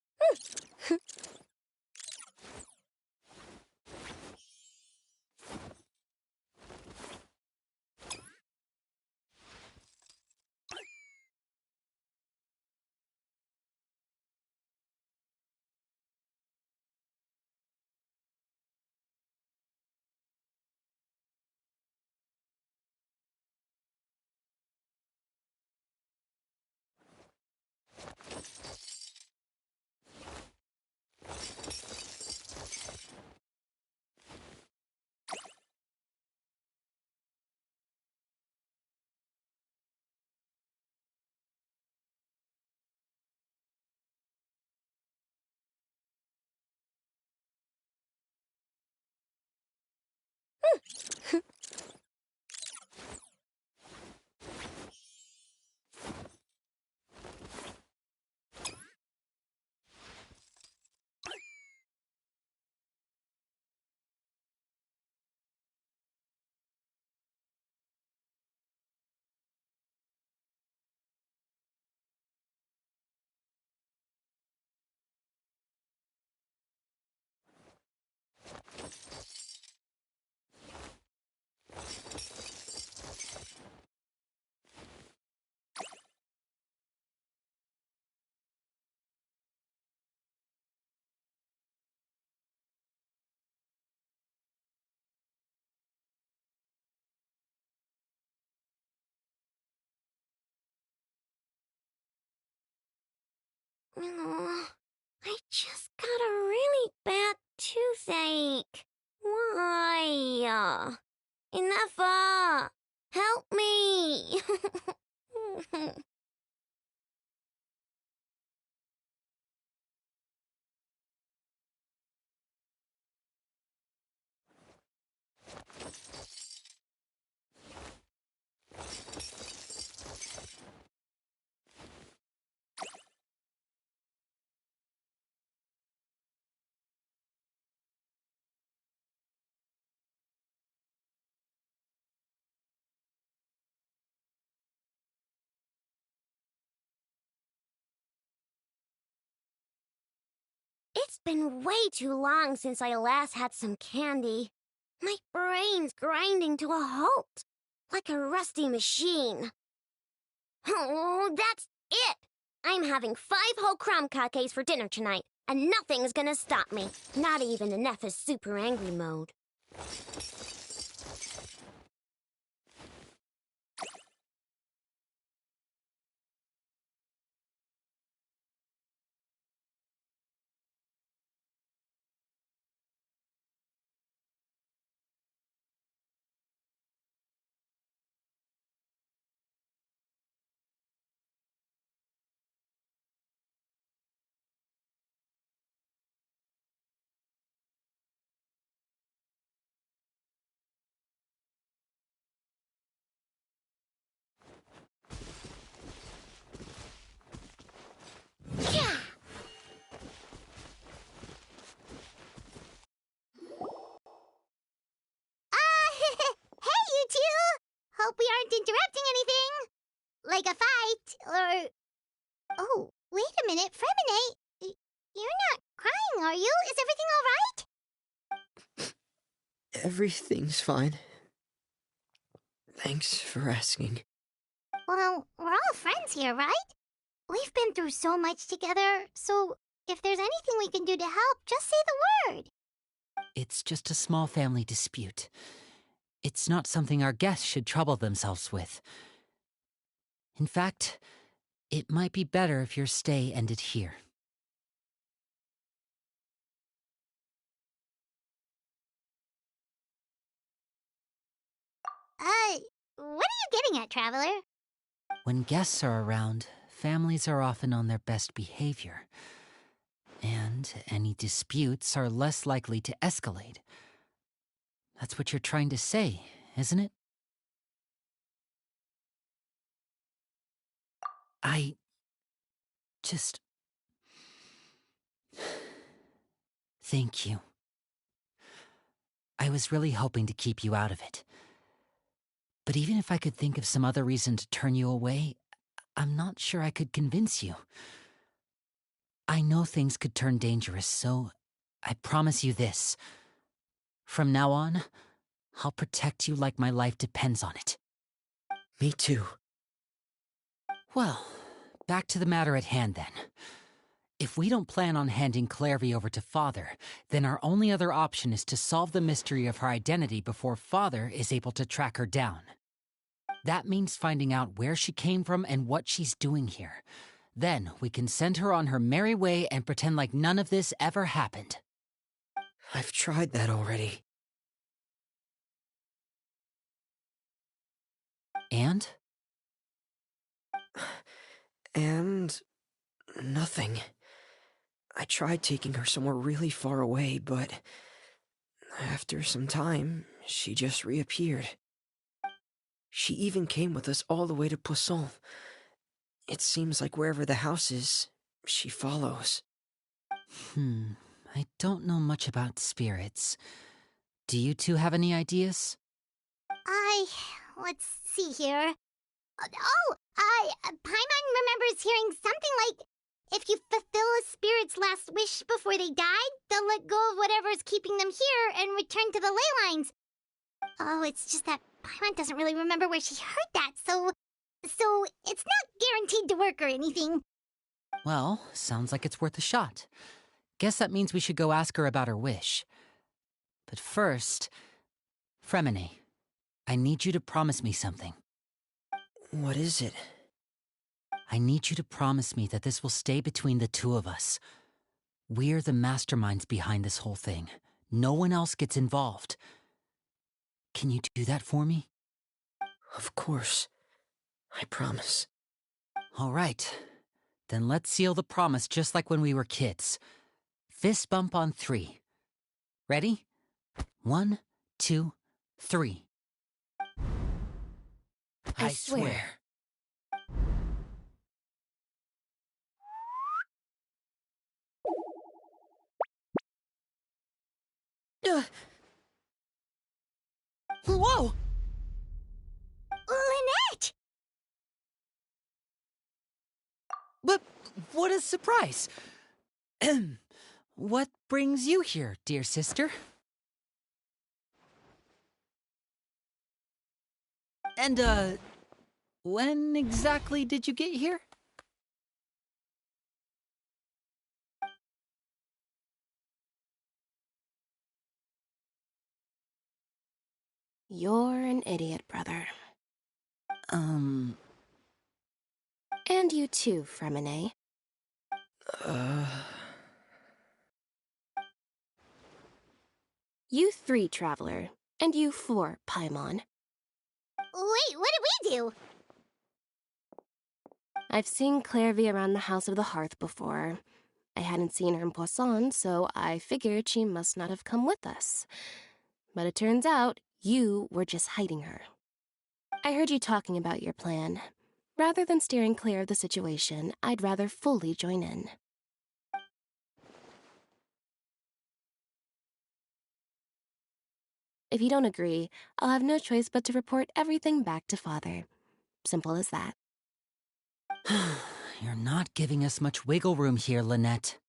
Oh, I just got a really bad toothache. Why? Enough! Help me! It's been way too long since I last had some candy. My brain's grinding to a halt, like a rusty machine. Oh, that's it! I'm having 5 whole crumb cupcakes for dinner tonight, and nothing's gonna stop me. Not even in Neffa's super angry mode. Yeah! Hey, you two! Hope we aren't interrupting anything. Like a fight, or... Oh, wait a minute, Fremine. You're not crying, are you? Is everything all right? Everything's fine. Thanks for asking. Well, we're all friends here, right? We've been through so much together, so if there's anything we can do to help, just say the word. It's just a small family dispute. It's not something our guests should trouble themselves with. In fact, it might be better if your stay ended here. What are you getting at, Traveler? When guests are around, families are often on their best behavior. And any disputes are less likely to escalate. That's what you're trying to say, isn't it? I just... Thank you. I was really hoping to keep you out of it. But even if I could think of some other reason to turn you away, I'm not sure I could convince you. I know things could turn dangerous, so I promise you this. From now on, I'll protect you like my life depends on it. Me too. Well, back to the matter at hand then. If we don't plan on handing Clairvy over to Father, then our only other option is to solve the mystery of her identity before Father is able to track her down. That means finding out where she came from and what she's doing here. Then we can send her on her merry way and pretend like none of this ever happened. I've tried that already. And? And... nothing. I tried taking her somewhere really far away, but... after some time, she just reappeared. She even came with us all the way to Poisson. It seems like wherever the house is, she follows. I don't know much about spirits. Do you two have any ideas? Let's see here. Paimon remembers hearing something like, if you fulfill a spirit's last wish before they died, they'll let go of whatever's keeping them here and return to the ley lines. Oh, it's just that Paimon doesn't really remember where she heard that, so it's not guaranteed to work or anything. Well, sounds like it's worth a shot. Guess that means we should go ask her about her wish. But first, Fremine, I need you to promise me something. What is it? I need you to promise me that this will stay between the two of us. We're the masterminds behind this whole thing. No one else gets involved. Can you do that for me? Of course. I promise. All right. Then let's seal the promise just like when we were kids. Fist bump on 3. Ready? 1, 2, 3. I swear. Whoa! Lynette! But what a surprise! What brings you here, dear sister? And, when exactly did you get here? You're an idiot, brother. Um... And you too, Fremine. You 3, Traveler. And you 4, Paimon. Wait, what did we do? I've seen Clairvy around the House of the Hearth before. I hadn't seen her in Poisson, so I figured she must not have come with us. But it turns out you were just hiding her. I heard you talking about your plan. Rather than steering clear of the situation, I'd rather fully join in. If you don't agree, I'll have no choice but to report everything back to Father. Simple as that. You're not giving us much wiggle room here, Lynette.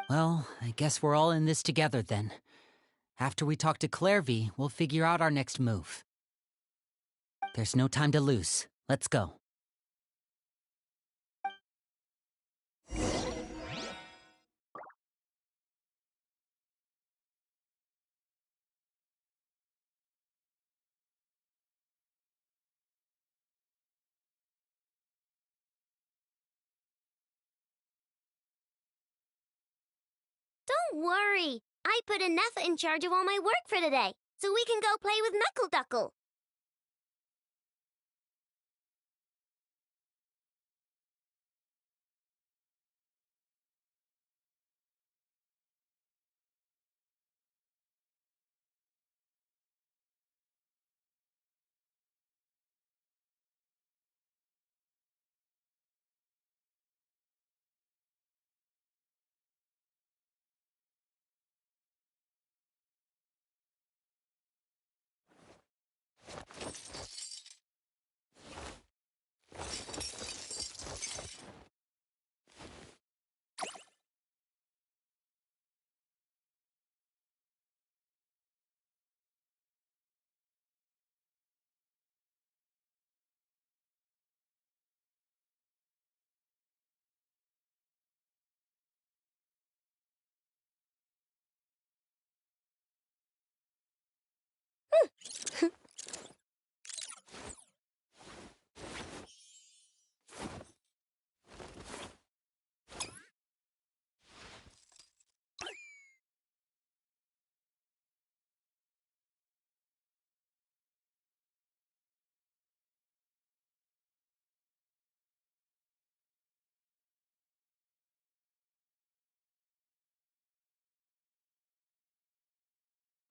Well, I guess we're all in this together then. After we talk to Clairvy, we'll figure out our next move. There's no time to lose. Let's go. Don't worry. I put Anetha in charge of all my work for today, so we can go play with Knuckle Duckle.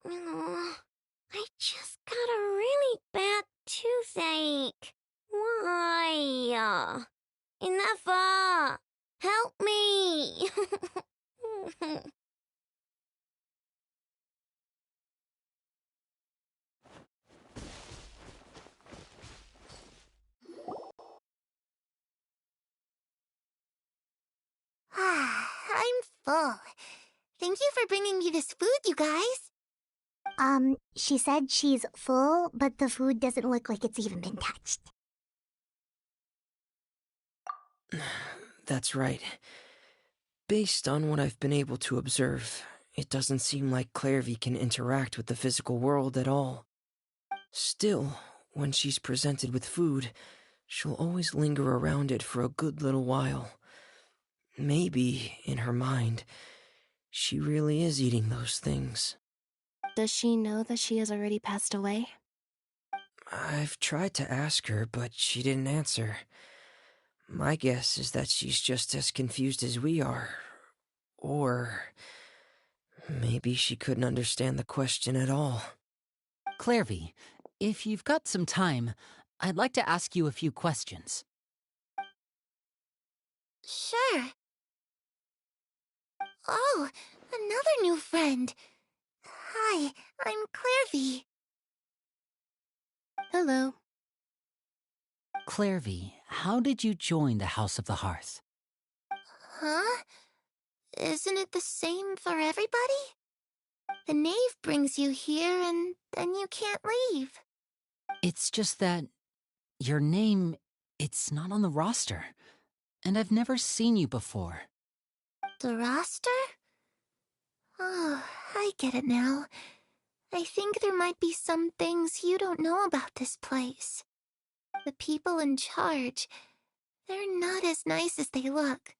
I just got a really bad toothache. Why? Enough! Help me! I'm full. Thank you for bringing me this food, you guys. She said she's full, but the food doesn't look like it's even been touched. That's right. Based on what I've been able to observe, it doesn't seem like Clairvy can interact with the physical world at all. Still, when she's presented with food, she'll always linger around it for a good little while. Maybe, in her mind, she really is eating those things. Does she know that she has already passed away? I've tried to ask her, but she didn't answer. My guess is that she's just as confused as we are. Or maybe she couldn't understand the question at all. Clairvy, if you've got some time, I'd like to ask you a few questions. Sure. Oh, another new friend. Hi, I'm Clairvy. Hello. Clairvy, how did you join the House of the Hearth? Huh? Isn't it the same for everybody? The knave brings you here and then you can't leave. It's just that your name, it's not on the roster, and I've never seen you before. The roster? Oh, I get it now. I think there might be some things you don't know about this place. The people in charge, they're not as nice as they look.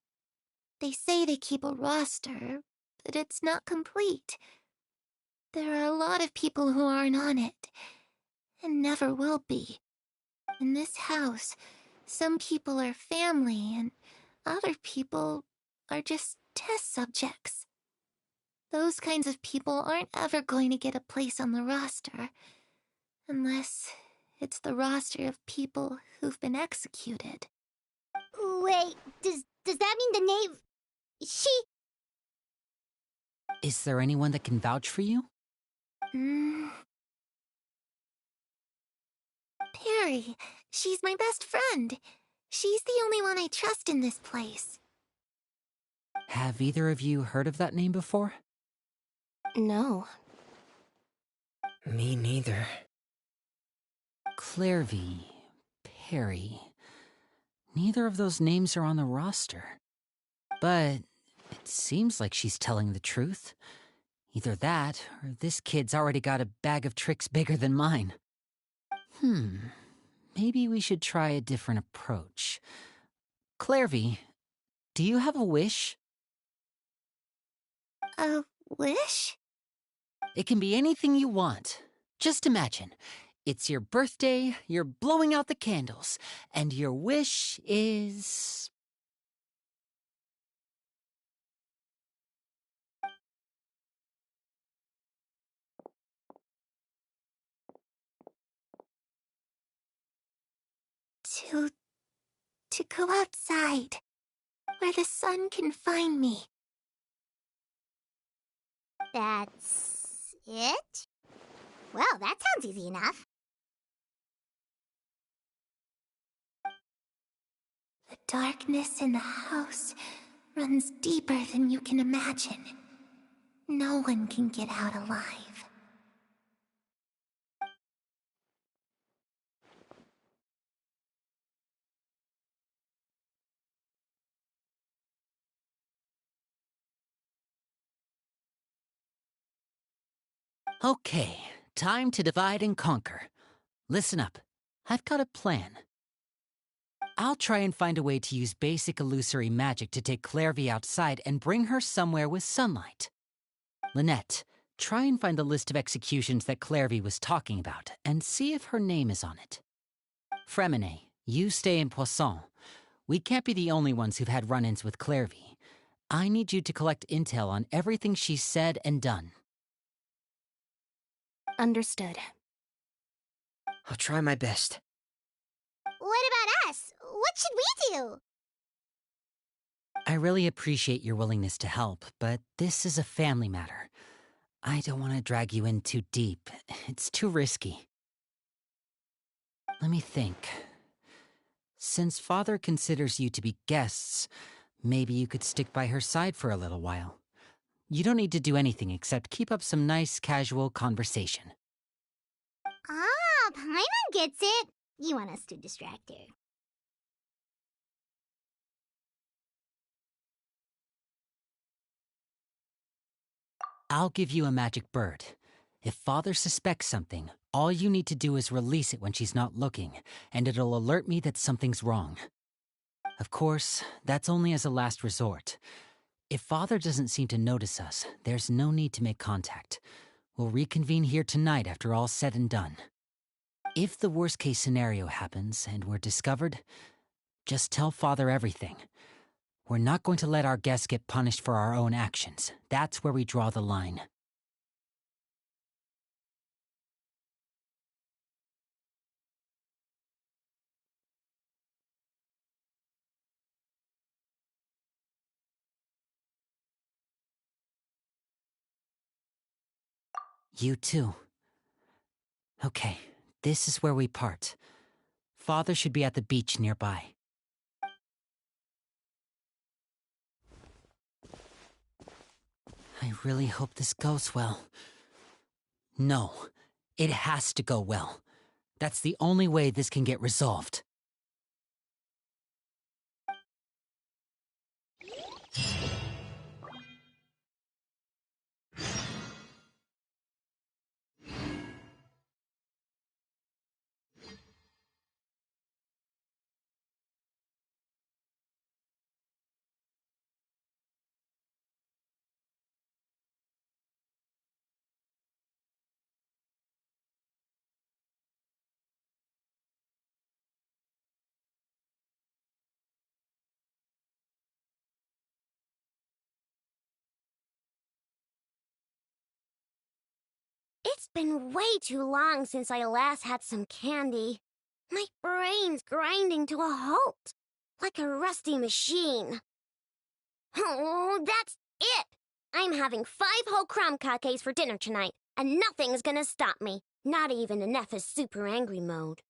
They say they keep a roster, but it's not complete. There are a lot of people who aren't on it, and never will be. In this house, some people are family, and other people are just test subjects. Those kinds of people aren't ever going to get a place on the roster, unless it's the roster of people who've been executed. Wait, does that mean the knave... She... Is there anyone that can vouch for you? Perry. She's my best friend. She's the only one I trust in this place. Have either of you heard of that name before? No. Me neither. Clairvy, Perry. Neither of those names are on the roster. But it seems like she's telling the truth. Either that, or this kid's already got a bag of tricks bigger than mine. Maybe we should try a different approach. Clairvy, do you have a wish? A wish? It can be anything you want. Just imagine. It's your birthday, you're blowing out the candles, and your wish is... To go outside, where the sun can find me. That's it? Well, that sounds easy enough. The darkness in the house runs deeper than you can imagine. No one can get out alive. Okay, time to divide and conquer. Listen up. I've got a plan. I'll try and find a way to use basic illusory magic to take Clairvy outside and bring her somewhere with sunlight. Lynette, try and find the list of executions that Clairvy was talking about and see if her name is on it. Fremine, you stay in Poisson. We can't be the only ones who've had run-ins with Clairvy. I need you to collect intel on everything she's said and done. Understood. I'll try my best. What about us? What should we do? I really appreciate your willingness to help, but this is a family matter. I don't want to drag you in too deep. It's too risky. Let me think. Since Father considers you to be guests, maybe you could stick by her side for a little while. You don't need to do anything except keep up some nice, casual conversation. Ah, Paimon gets it. You want us to distract her. I'll give you a magic bird. If Father suspects something, All you need to do is release it when she's not looking, and it'll alert me that something's wrong. Of course, that's only as a last resort. If Father doesn't seem to notice us, there's no need to make contact. We'll reconvene here tonight after all's said and done. If the worst-case scenario happens and we're discovered, just tell Father everything. We're not going to let our guests get punished for our own actions. That's where we draw the line. You too. Okay, this is where we part. Father should be at the beach nearby. I really hope this goes well. No, it has to go well. That's the only way this can get resolved. It's been way too long since I last had some candy. My brain's grinding to a halt, like a rusty machine. Oh, that's it! I'm having 5 whole crumb cupcakes for dinner tonight, and nothing's gonna stop me. Not even in Neffa's super angry mode.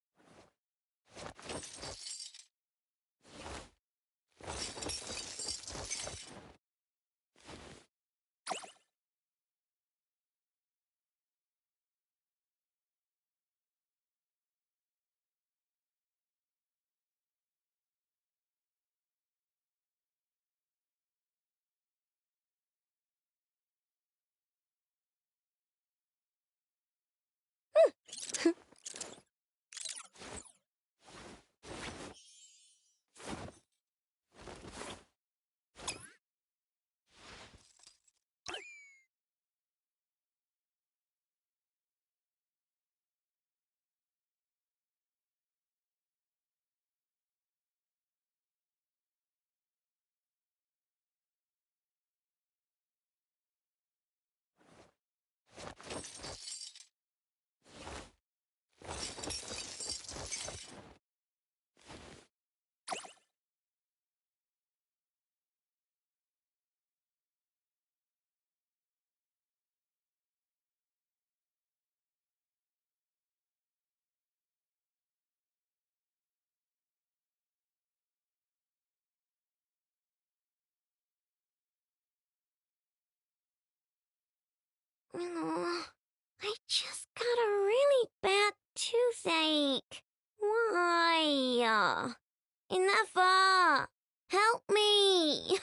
Oh, I just got a really bad toothache. Why? Enough! Help me!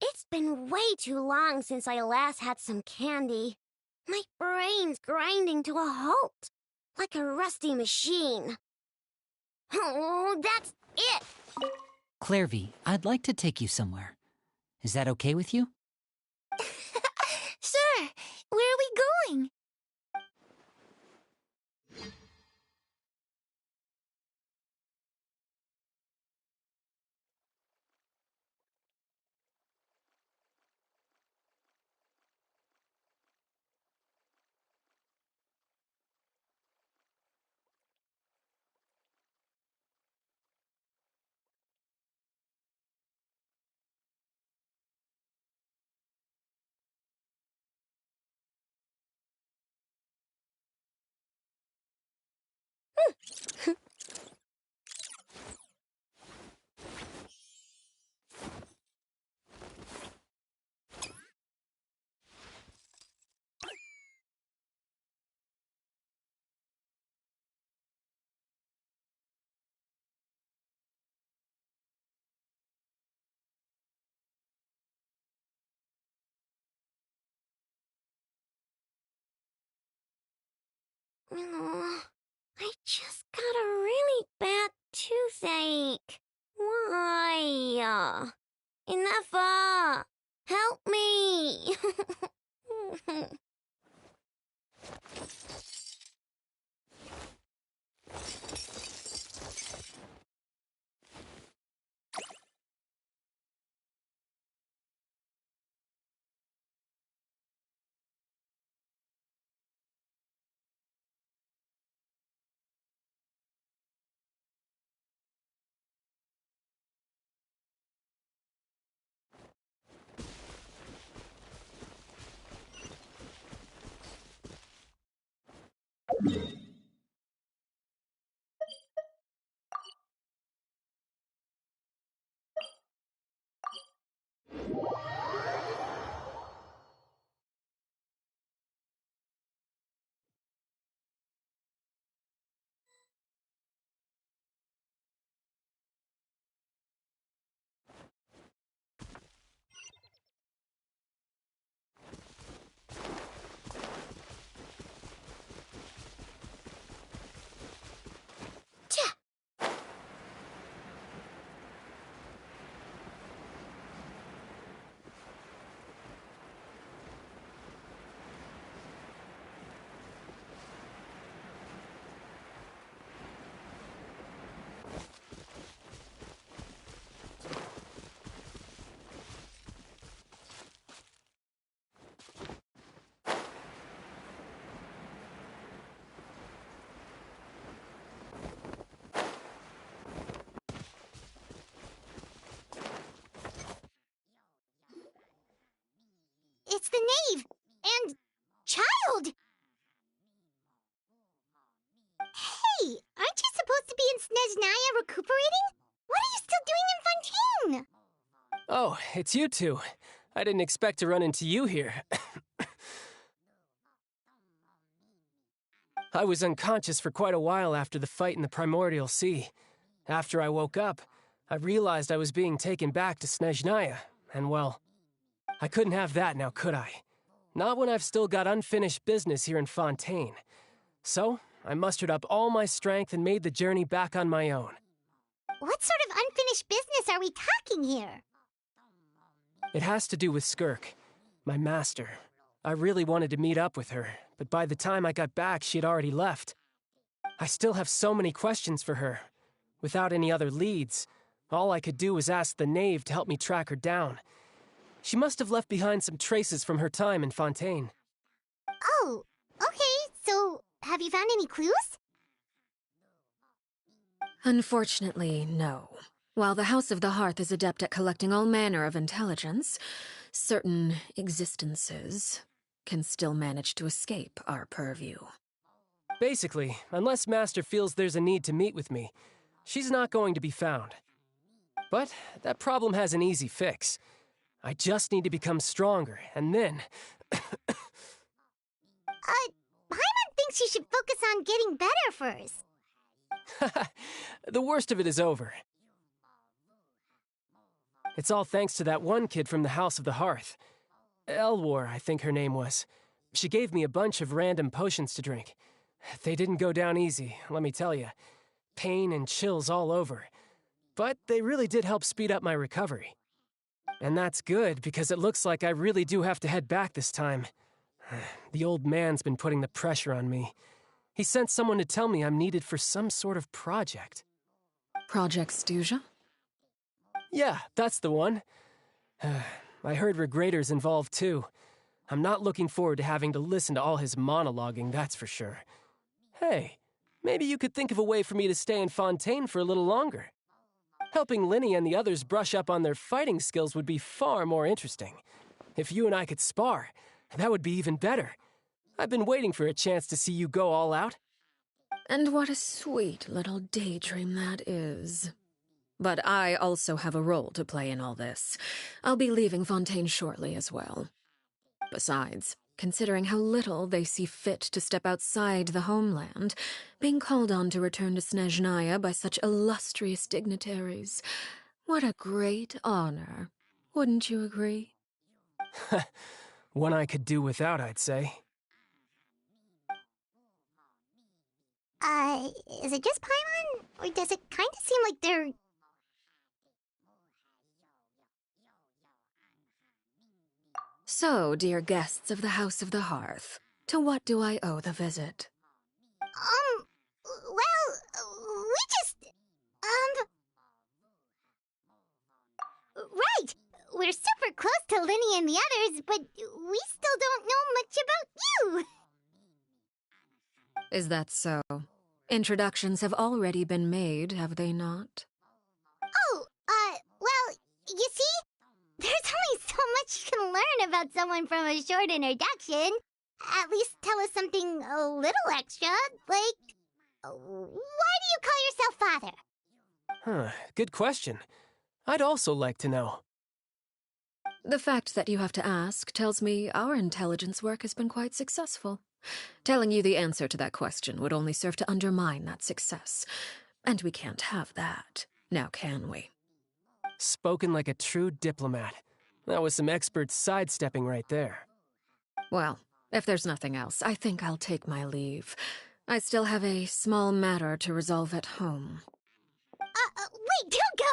It's been way too long since I last had some candy. My brain's grinding to a halt, like a rusty machine. Oh, that's it! Clairvy, I'd like to take you somewhere. Is that okay with you? Sure. Where are we going? I just got a really bad toothache. Why? Enough! Help me! It's the knave! And child! Hey, aren't you supposed to be in Snezhnaya recuperating? What are you still doing in Fontaine? Oh, it's you two. I didn't expect to run into you here. I was unconscious for quite a while after the fight in the Primordial Sea. After I woke up, I realized I was being taken back to Snezhnaya, and well, I couldn't have that now, could I? Not when I've still got unfinished business here in Fontaine. So, I mustered up all my strength and made the journey back on my own. What sort of unfinished business are we talking here? It has to do with Skirk, my master. I really wanted to meet up with her, but by the time I got back, she had already left. I still have so many questions for her. Without any other leads, all I could do was ask the knave to help me track her down. She must have left behind some traces from her time in Fontaine. Oh, okay, so have you found any clues? Unfortunately, no. While the House of the Hearth is adept at collecting all manner of intelligence, certain existences can still manage to escape our purview. Basically, unless Master feels there's a need to meet with me, she's not going to be found. But that problem has an easy fix. I just need to become stronger, and then... Paimon thinks you should focus on getting better first. The worst of it is over. It's all thanks to that one kid from the House of the Hearth. Elwar, I think her name was. She gave me a bunch of random potions to drink. They didn't go down easy, let me tell you. Pain and chills all over. But they really did help speed up my recovery. And that's good, because it looks like I really do have to head back this time. The old man's been putting the pressure on me. He sent someone to tell me I'm needed for some sort of project. Project Stuja? Yeah, that's the one. I heard Regrader's involved too. I'm not looking forward to having to listen to all his monologuing, that's for sure. Hey, maybe you could think of a way for me to stay in Fontaine for a little longer. Helping Linny and the others brush up on their fighting skills would be far more interesting. If you and I could spar, that would be even better. I've been waiting for a chance to see you go all out. And what a sweet little daydream that is. But I also have a role to play in all this. I'll be leaving Fontaine shortly as well. Besides, considering how little they see fit to step outside the homeland, being called on to return to Snezhnaya by such illustrious dignitaries, what a great honor. Wouldn't you agree? One I could do without, I'd say. Is it just Paimon? Or does it kind of seem like they're... So, dear guests of the House of the Hearth, to what do I owe the visit? We just... Right! We're super close to Linny and the others, but we still don't know much about you! Is that so? Introductions have already been made, have they not? Oh, well, you see? There's only so much you can learn about someone from a short introduction. At least tell us something a little extra, like... Why do you call yourself father? Huh, good question. I'd also like to know. The fact that you have to ask tells me our intelligence work has been quite successful. Telling you the answer to that question would only serve to undermine that success. And we can't have that, now can we? Spoken like a true diplomat. That was some expert sidestepping right there. Well, if there's nothing else, I think I'll take my leave. I still have a small matter to resolve at home. Wait, don't go!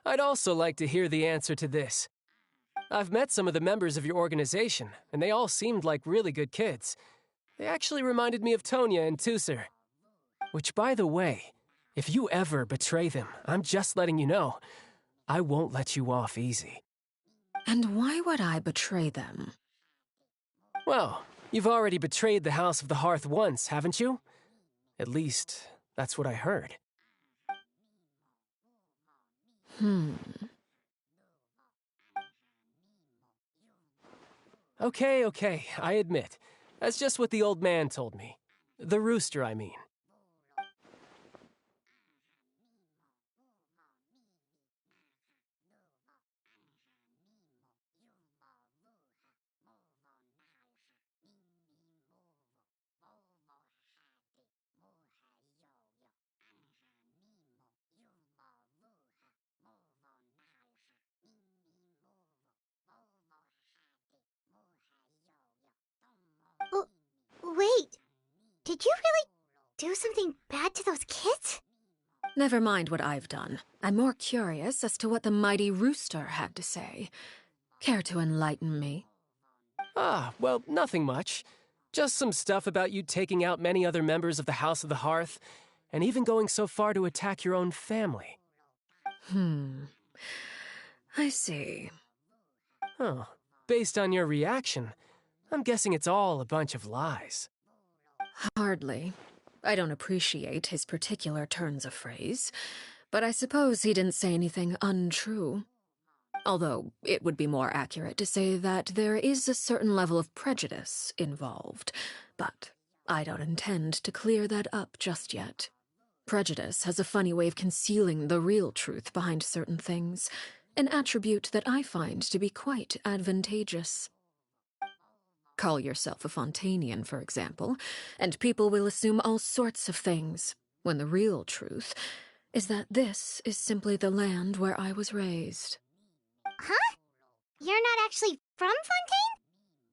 I'd also like to hear the answer to this. I've met some of the members of your organization, and they all seemed like really good kids. They actually reminded me of Tonya and Tusser. Which, by the way, if you ever betray them, I'm just letting you know, I won't let you off easy. And why would I betray them? Well, you've already betrayed the House of the Hearth once, haven't you? At least, that's what I heard. Okay, I admit. That's just what the old man told me. The rooster, I mean. Wait, did you really do something bad to those kids? Never mind what I've done. I'm more curious as to what the mighty rooster had to say. Care to enlighten me? Well, nothing much. Just some stuff about you taking out many other members of the House of the Hearth, and even going so far to attack your own family. I see. Oh, based on your reaction, I'm guessing it's all a bunch of lies. Hardly. I don't appreciate his particular turns of phrase, but I suppose he didn't say anything untrue. Although it would be more accurate to say that there is a certain level of prejudice involved, but I don't intend to clear that up just yet. Prejudice has a funny way of concealing the real truth behind certain things, an attribute that I find to be quite advantageous. Call yourself a Fontainian, for example, and people will assume all sorts of things, when the real truth is that this is simply the land where I was raised. Huh? You're not actually from Fontaine?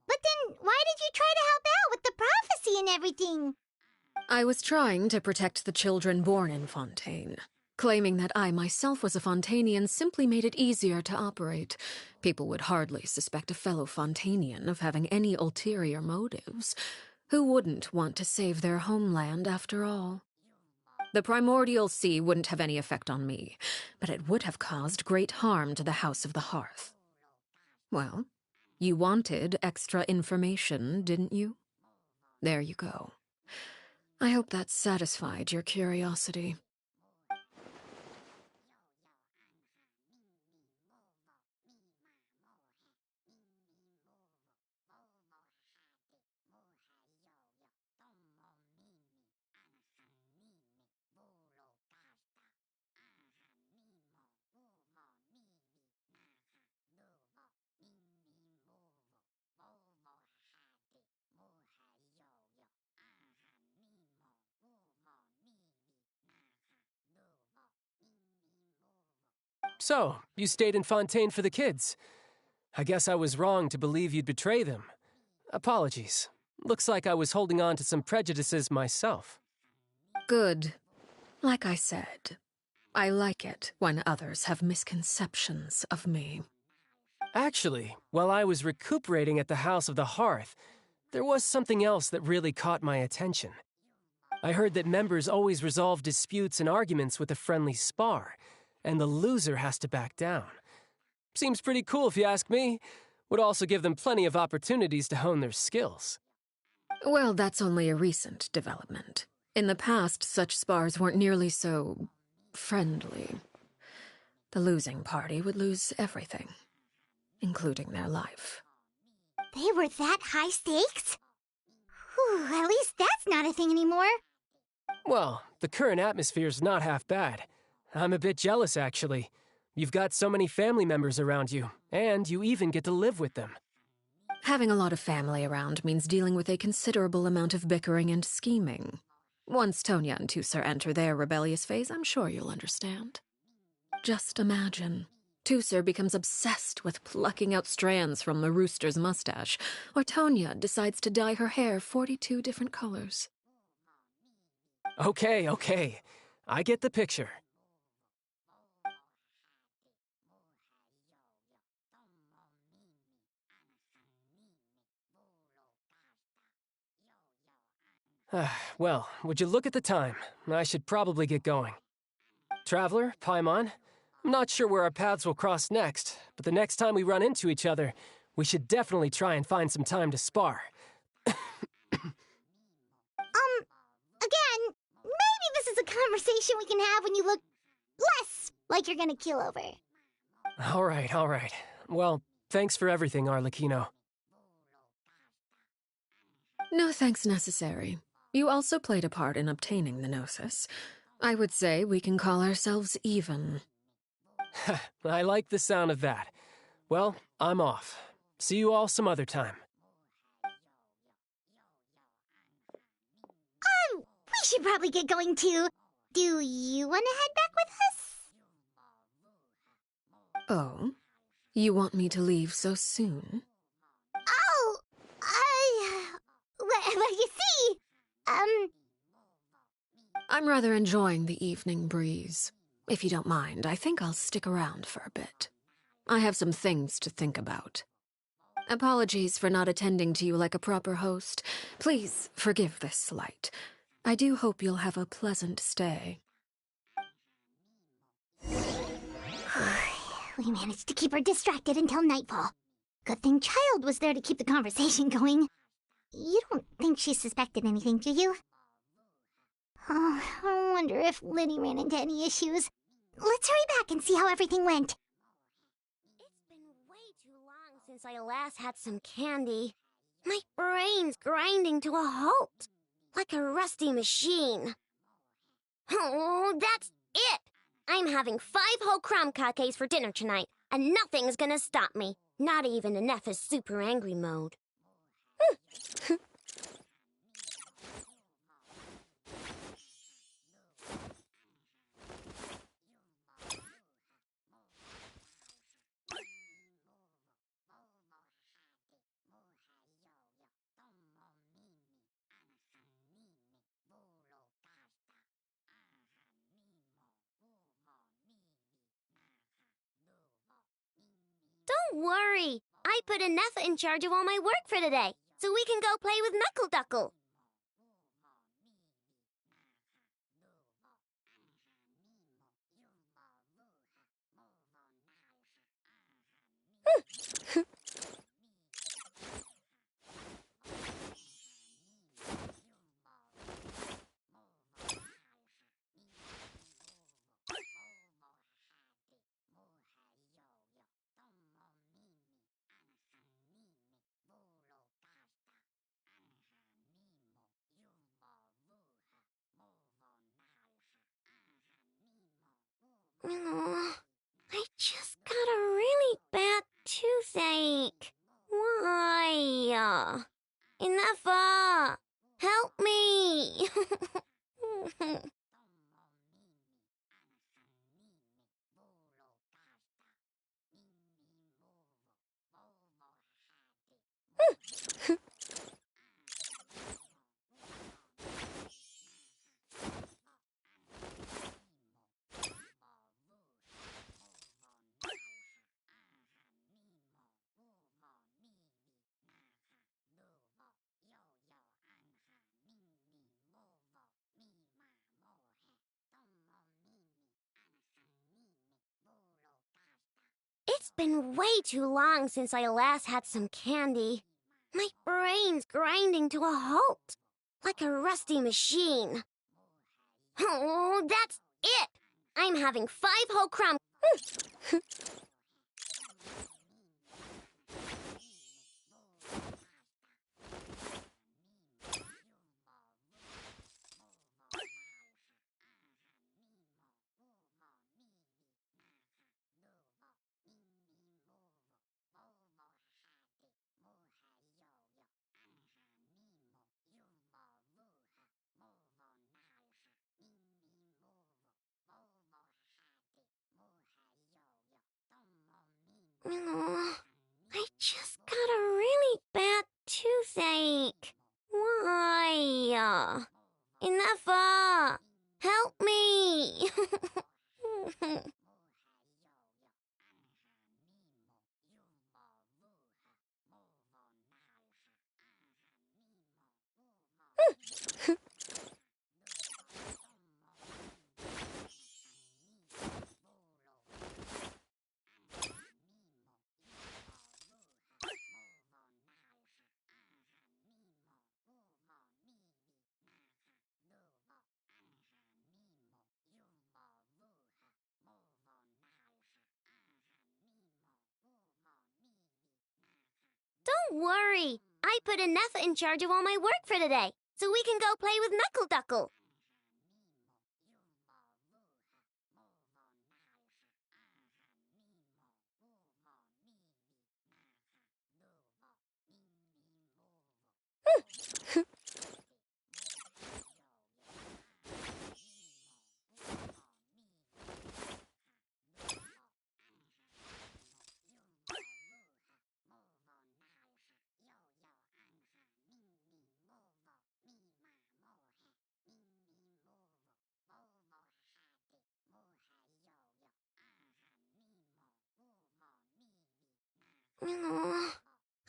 But then why did you try to help out with the prophecy and everything? I was trying to protect the children born in Fontaine. Claiming that I myself was a Fontanian simply made it easier to operate. People would hardly suspect a fellow Fontanian of having any ulterior motives. Who wouldn't want to save their homeland, after all? The primordial sea wouldn't have any effect on me, but it would have caused great harm to the House of the Hearth. Well, you wanted extra information, didn't you? There you go. I hope that satisfied your curiosity. So, you stayed in Fontaine for the kids. I guess I was wrong to believe you'd betray them. Apologies. Looks like I was holding on to some prejudices myself. Good. Like I said, I like it when others have misconceptions of me. Actually, while I was recuperating at the House of the Hearth, there was something else that really caught my attention. I heard that members always resolve disputes and arguments with a friendly spar, and the loser has to back down. Seems pretty cool if you ask me. Would also give them plenty of opportunities to hone their skills. Well, that's only a recent development. In the past, such spars weren't nearly so friendly. The losing party would lose everything, including their life. They were that high stakes? Whew, at least that's not a thing anymore. Well, the current atmosphere's not half bad. I'm a bit jealous, actually. You've got so many family members around you, and you even get to live with them. Having a lot of family around means dealing with a considerable amount of bickering and scheming. Once Tonya and Tusser enter their rebellious phase, I'm sure you'll understand. Just imagine. Tusser becomes obsessed with plucking out strands from the rooster's mustache, or Tonya decides to dye her hair 42 different colors. Okay. I get the picture. Well, would you look at the time? I should probably get going. Traveler, Paimon, I'm not sure where our paths will cross next, but the next time we run into each other, we should definitely try and find some time to spar. Again, maybe this is a conversation we can have when you look less like you're gonna keel over. All right. Well, thanks for everything, Arlecchino. No thanks necessary. You also played a part in obtaining the Gnosis. I would say we can call ourselves even. I like the sound of that. Well, I'm off. See you all some other time. We should probably get going too. Do you want to head back with us? Oh? You want me to leave so soon? Oh, well, you see, I'm rather enjoying the evening breeze. If you don't mind, I think I'll stick around for a bit. I have some things to think about. Apologies for not attending to you like a proper host. Please forgive this slight. I do hope you'll have a pleasant stay. We managed to keep her distracted until nightfall. Good thing Child was there to keep the conversation going. You don't think she suspected anything, do you? Oh, I wonder if Liddy ran into any issues. Let's hurry back and see how everything went. It's been way too long since I last had some candy. My brain's grinding to a halt, like a rusty machine. Oh, that's it! I'm having 5 whole crumb cupcakes for dinner tonight, and nothing's gonna stop me. Not even Neffa's super angry mode. Don't worry. I put Anetha in charge of all my work for today, so we can go play with Knuckle Duckle. I just got a really bad toothache. Why? Enough! Help me! It's been way too long since I last had some candy. My brain's grinding to a halt, like a rusty machine. Oh, that's it! I'm having 5 whole crumbs. I just got a really bad toothache. Why? Enough! Help me! Don't worry. I put Anetha in charge of all my work for today, so we can go play with Knuckle Duckle.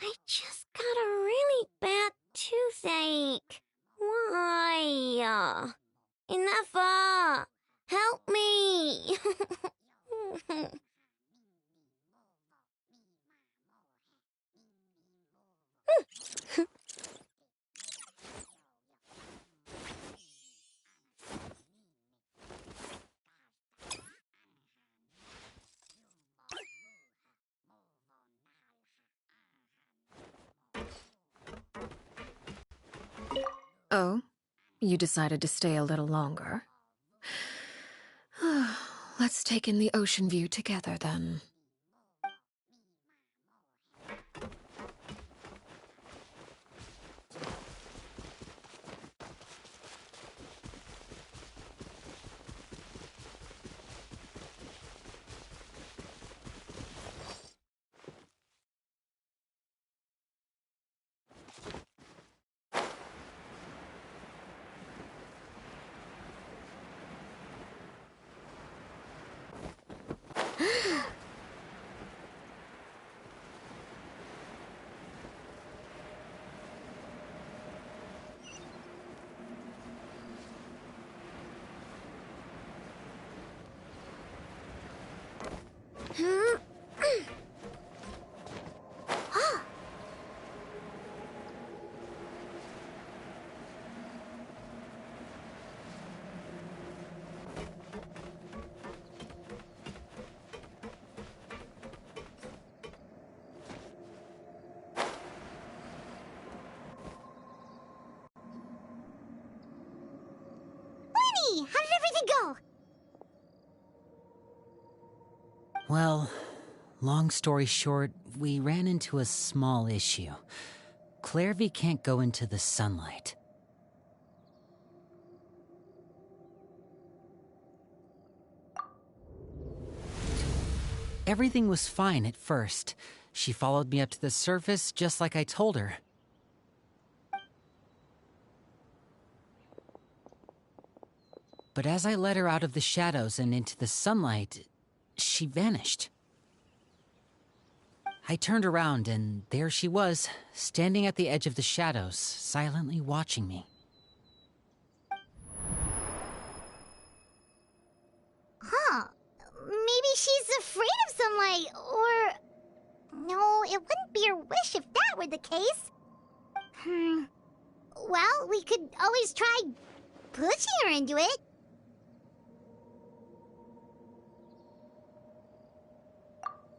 I just got a really bad toothache. Why? Enough! Help me! Oh? You decided to stay a little longer? Let's take in the ocean view together, then. yo! Well, long story short, we ran into a small issue. Clairvy can't go into the sunlight. Everything was fine at first. She followed me up to the surface just like I told her. But as I led her out of the shadows and into the sunlight, she vanished. I turned around and there she was, standing at the edge of the shadows, silently watching me. Huh. Maybe she's afraid of sunlight, or... No, it wouldn't be her wish if that were the case. Well, we could always try pushing her into it.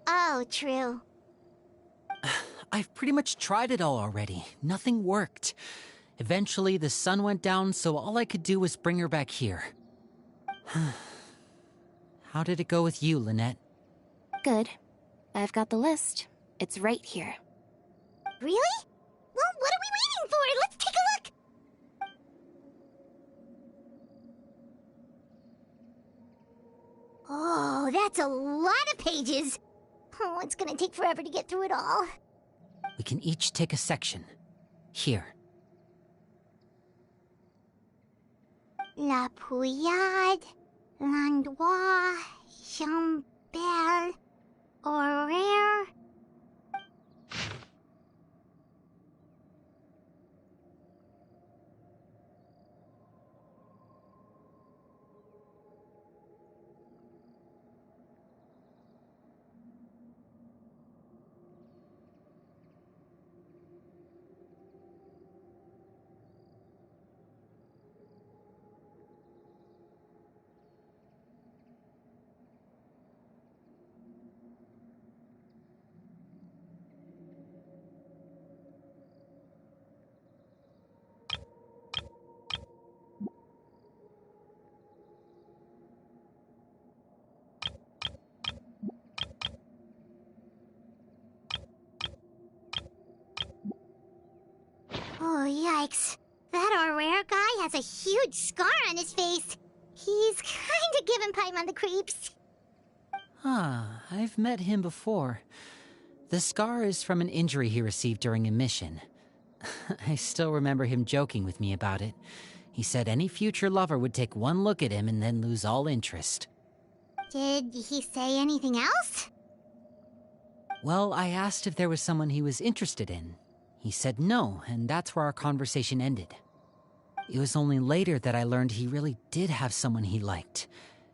Oh, true. I've pretty much tried it all already. Nothing worked. Eventually, the sun went down, so all I could do was bring her back here. How did it go with you, Lynette? Good. I've got the list. It's right here. Really? Well, what are we waiting for? Let's take a look! Oh, that's a lot of pages. Oh, it's gonna take forever to get through it all. We can each take a section. Here. La Pouillade, L'Endroit, Chambel, Horaire. Oh, yikes. That Aurore guy has a huge scar on his face. He's kinda giving Paimon the creeps. I've met him before. The scar is from an injury he received during a mission. I still remember him joking with me about it. He said any future lover would take one look at him and then lose all interest. Did he say anything else? Well, I asked if there was someone he was interested in. He said no, and that's where our conversation ended. It was only later that I learned he really did have someone he liked.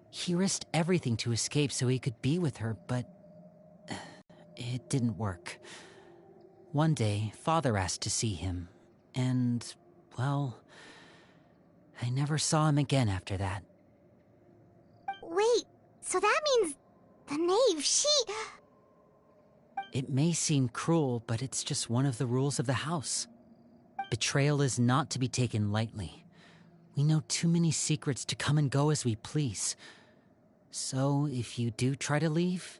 He risked everything to escape so he could be with her, but it didn't work. One day, Father asked to see him, and, well, I never saw him again after that. Wait, so that means the knave, she... It may seem cruel, but it's just one of the rules of the house. Betrayal is not to be taken lightly. We know too many secrets to come and go as we please. So, if you do try to leave,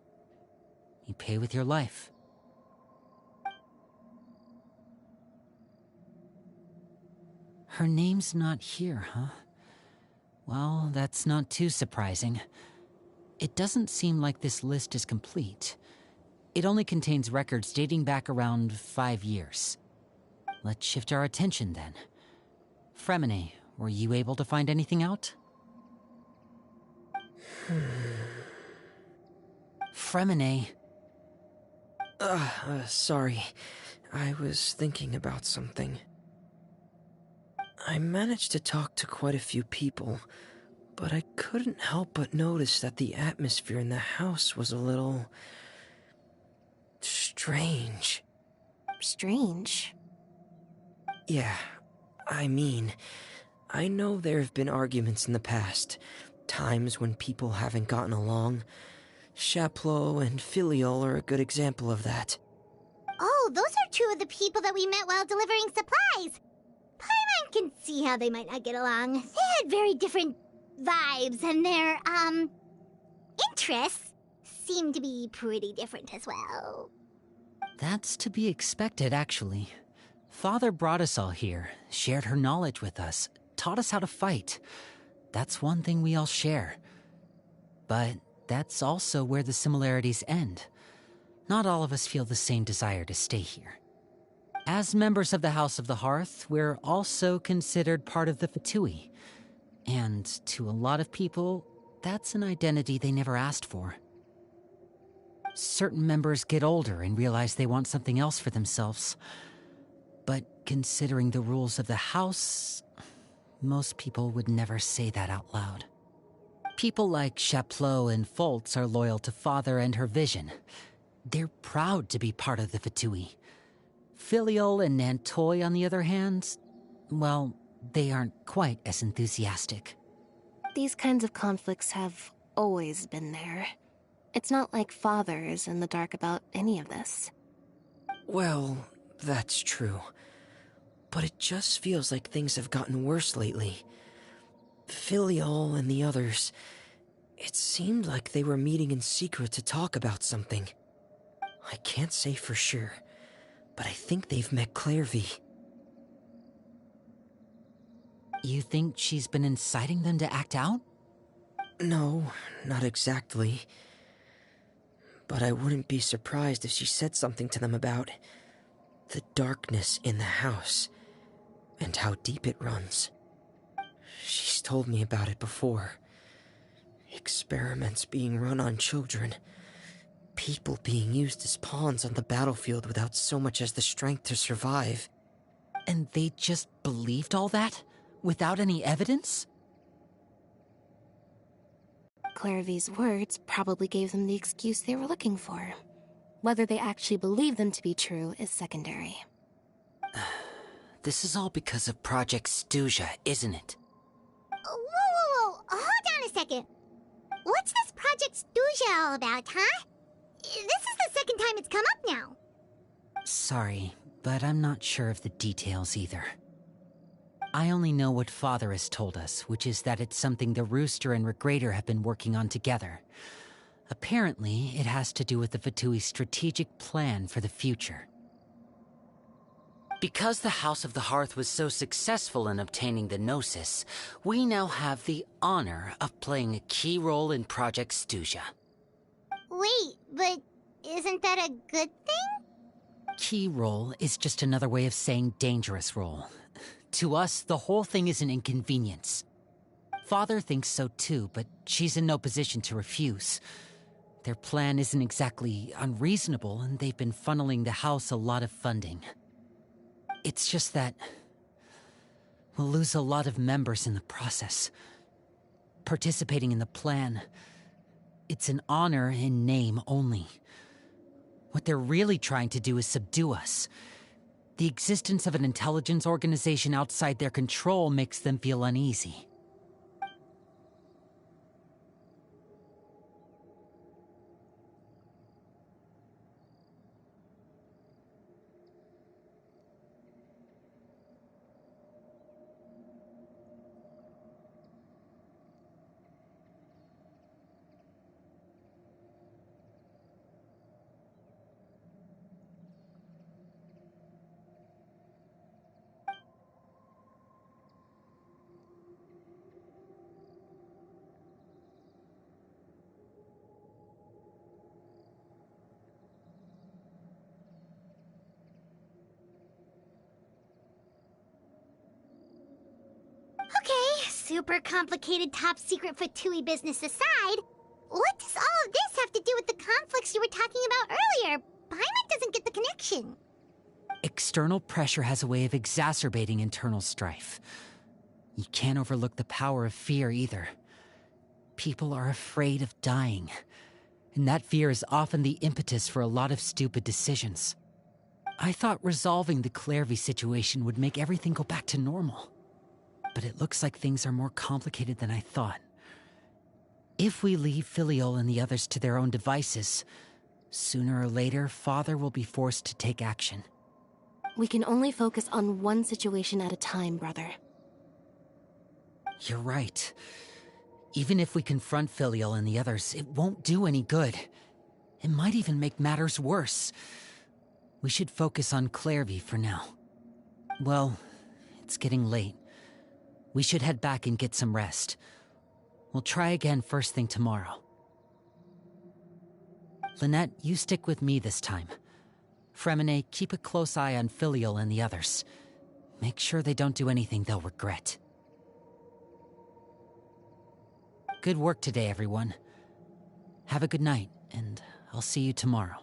you pay with your life. Her name's not here, huh? Well, that's not too surprising. It doesn't seem like this list is complete. It only contains records dating back around 5 years. Let's shift our attention then. Fremine, were you able to find anything out? Fremine. Sorry. I was thinking about something. I managed to talk to quite a few people, but I couldn't help but notice that the atmosphere in the house was a little... strange. Strange? Yeah, I mean, I know there have been arguments in the past, times when people haven't gotten along. Chaplot and Filiol are a good example of that. Oh, those are two of the people that we met while delivering supplies. Paimon can see how they might not get along. They had very different vibes and their, interests seem to be pretty different as well. That's to be expected, actually. Father brought us all here, shared her knowledge with us, taught us how to fight. That's one thing we all share. But that's also where the similarities end. Not all of us feel the same desire to stay here. As members of the House of the Hearth, we're also considered part of the Fatui. And to a lot of people, that's an identity they never asked for. Certain members get older and realize they want something else for themselves. But considering the rules of the House, most people would never say that out loud. People like Chaplot and Foltz are loyal to Father and her vision. They're proud to be part of the Fatui. Filial and Nantoy, on the other hand, well, they aren't quite as enthusiastic. These kinds of conflicts have always been there. It's not like Father is in the dark about any of this. Well, that's true. But it just feels like things have gotten worse lately. Filial and the others, it seemed like they were meeting in secret to talk about something. I can't say for sure, but I think they've met Clairvy. You think she's been inciting them to act out? No, not exactly. But I wouldn't be surprised if she said something to them about the darkness in the house and how deep it runs. She's told me about it before. Experiments being run on children. People being used as pawns on the battlefield without so much as the strength to survive. And they just believed all that? Without any evidence? Clairvy's words probably gave them the excuse they were looking for. Whether they actually believe them to be true is secondary. This is all because of Project Stuja, isn't it? Whoa. Hold on a second. What's this Project Stuja all about, huh? This is the second time it's come up now. Sorry, but I'm not sure of the details either. I only know what Father has told us, which is that it's something the Rooster and Regrader have been working on together. Apparently, it has to do with the Fatui's strategic plan for the future. Because the House of the Hearth was so successful in obtaining the Gnosis, we now have the honor of playing a key role in Project Stuja. Wait, but isn't that a good thing? Key role is just another way of saying dangerous role. To us, the whole thing is an inconvenience. Father thinks so too, but she's in no position to refuse. Their plan isn't exactly unreasonable, and they've been funneling the house a lot of funding. It's just that we'll lose a lot of members in the process. Participating in the plan, it's an honor in name only. What they're really trying to do is subdue us. The existence of an intelligence organization outside their control makes them feel uneasy. Okay, super complicated top secret Fatui business aside, what does all of this have to do with the conflicts you were talking about earlier? Paimon doesn't get the connection. External pressure has a way of exacerbating internal strife. You can't overlook the power of fear either. People are afraid of dying, and that fear is often the impetus for a lot of stupid decisions. I thought resolving the Clairvy situation would make everything go back to normal. But it looks like things are more complicated than I thought. If we leave Filial and the others to their own devices, sooner or later, Father will be forced to take action. We can only focus on one situation at a time, brother. You're right. Even if we confront Filial and the others, it won't do any good. It might even make matters worse. We should focus on Clairvy for now. Well, it's getting late. We should head back and get some rest. We'll try again first thing tomorrow. Lynette, you stick with me this time. Fremine, keep a close eye on Filial and the others. Make sure they don't do anything they'll regret. Good work today, everyone. Have a good night, and I'll see you tomorrow.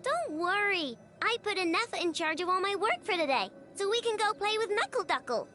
Don't worry. I put Anetha in charge of all my work for today, so we can go play with Knuckle Duckle.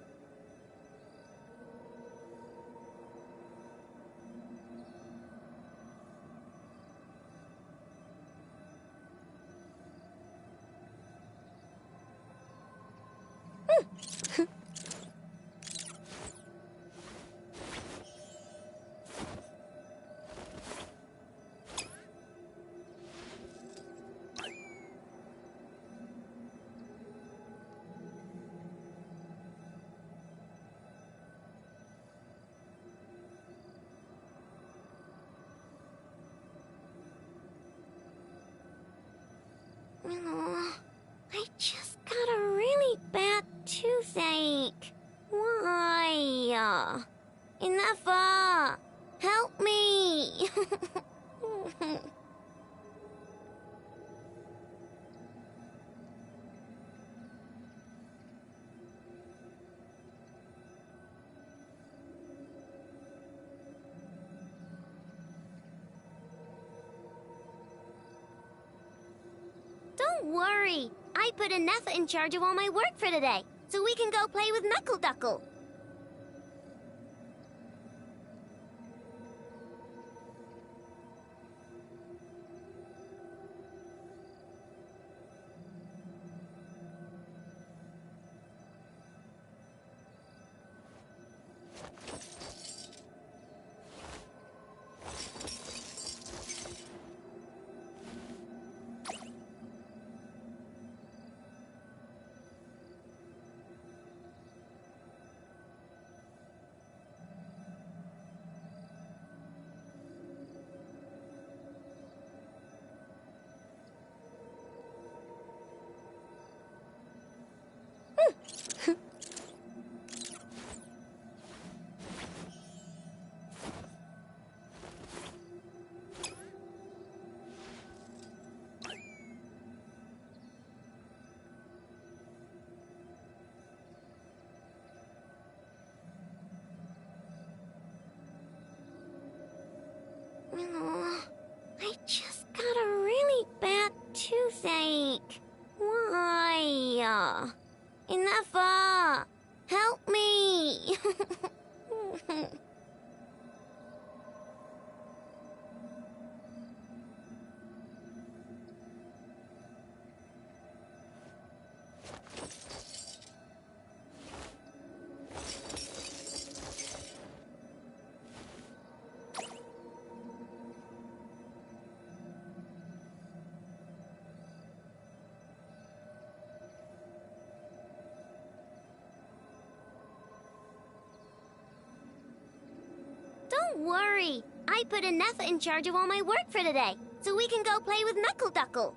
I just got a really bad toothache. Why? Enough! Help me! Don't worry. I put Anetha in charge of all my work for today, so we can go play with Knuckle Duckle. I just got a really bad toothache. Why? Enough! Help me! Don't worry. I put Anetha in charge of all my work for today, so we can go play with Knuckle Duckle.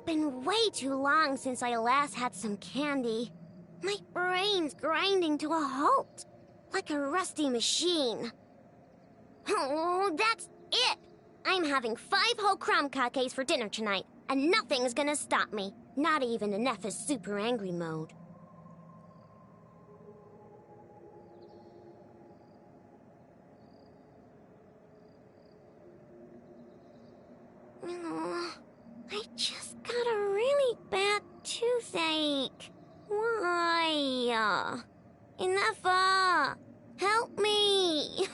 been way too long since I last had some candy. My brain's grinding to a halt, like a rusty machine. Oh, that's it! I'm having 5 whole crumb cupcakes for dinner tonight, and nothing's gonna stop me. Not even Ineffa's super angry mode. Oh, I just got a really bad toothache. Why? Ineffa! Help me!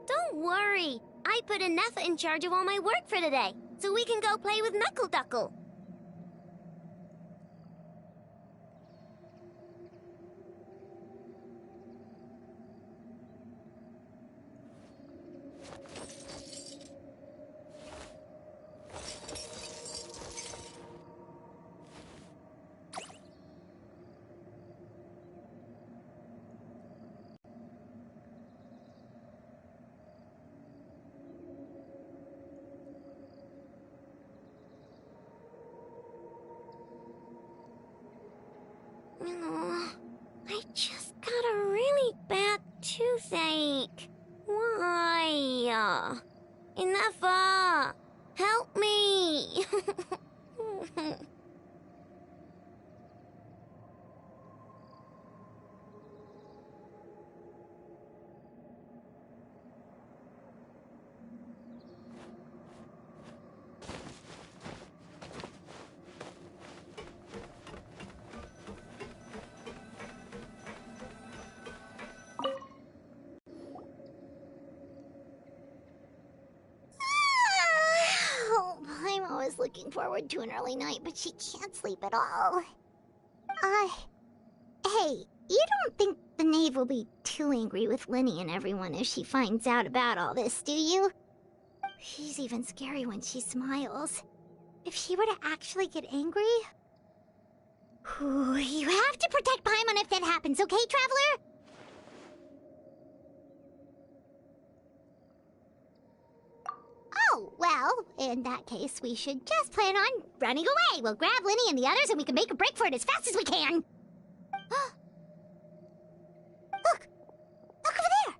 Don't worry. I put Ineffa in charge of all my work for today, so we can go play with Knuckle Duckle. Oh, I just got a really bad toothache. Why? Ineffa! Help me! Oh, I'm always looking forward to an early night, but she can't sleep at all. Hey, you don't think the knave will be too angry with Linny and everyone if she finds out about all this, do you? She's even scary when she smiles. If she were to actually get angry... Ooh, you have to protect Paimon if that happens, okay, Traveler? Oh, well, in that case, we should just plan on running away. We'll grab Linny and the others and we can make a break for it as fast as we can. Look! Look over there!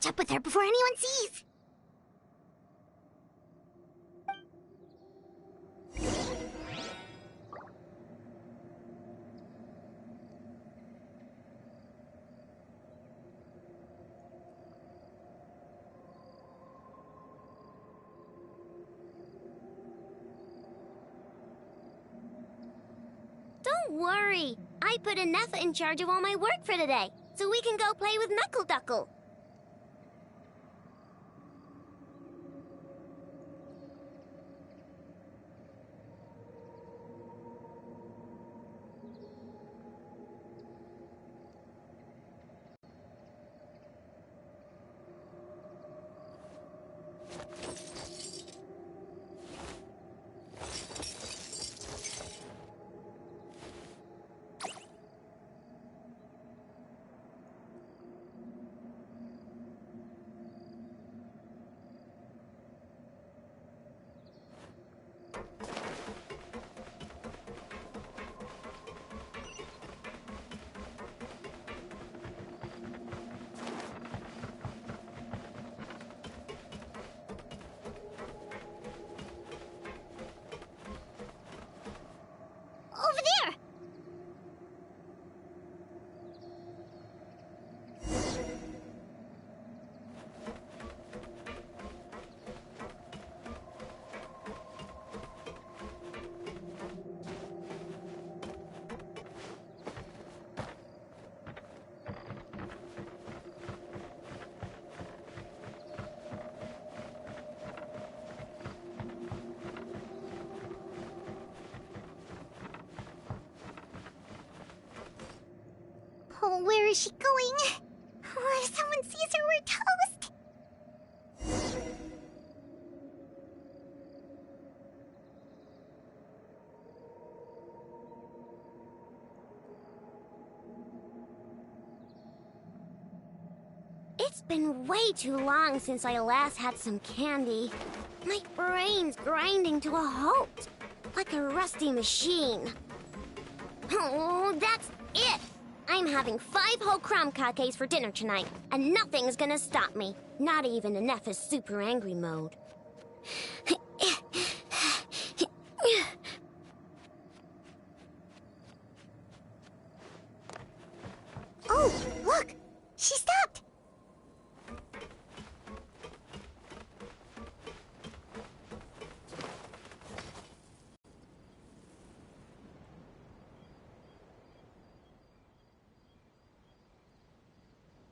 catch up with her before anyone sees. Don't worry. I put Anetha in charge of all my work for today, so we can go play with Knuckle Duckle. Over there! Oh, where is she going? Oh, if someone sees her, we're toast! It's been way too long since I last had some candy. My brain's grinding to a halt, like a rusty machine. Oh, that's it! I'm having 5 whole crumb cupcakes for dinner tonight, and nothing's gonna stop me. Not even Anetha's super angry mode. Oh, look! She stopped!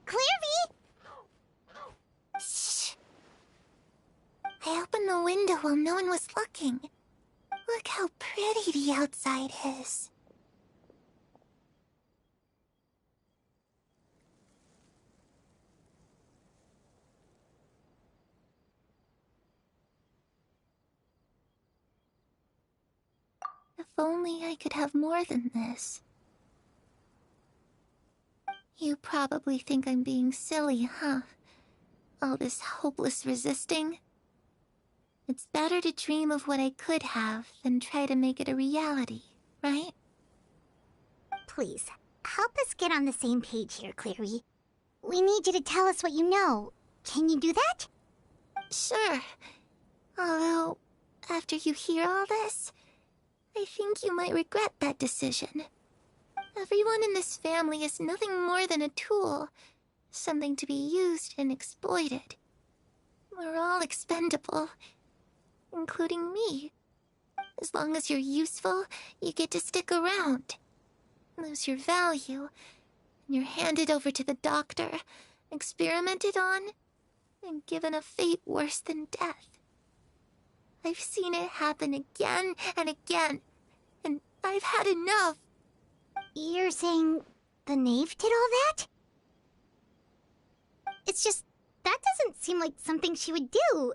Clairvy! Shh! I opened the window while no one was looking. Look how pretty the outside is. If only I could have more than this. You probably think I'm being silly, huh? All this hopeless resisting? It's better to dream of what I could have than try to make it a reality, right? Please, help us get on the same page here, Clary. We need you to tell us what you know. Can you do that? Sure. Although, after you hear all this, I think you might regret that decision. Everyone in this family is nothing more than a tool, something to be used and exploited. We're all expendable, including me. As long as you're useful, you get to stick around. Lose your value, and you're handed over to the doctor, experimented on, and given a fate worse than death. I've seen it happen again and again, and I've had enough. You're saying the knave did all that? It's just, that doesn't seem like something she would do.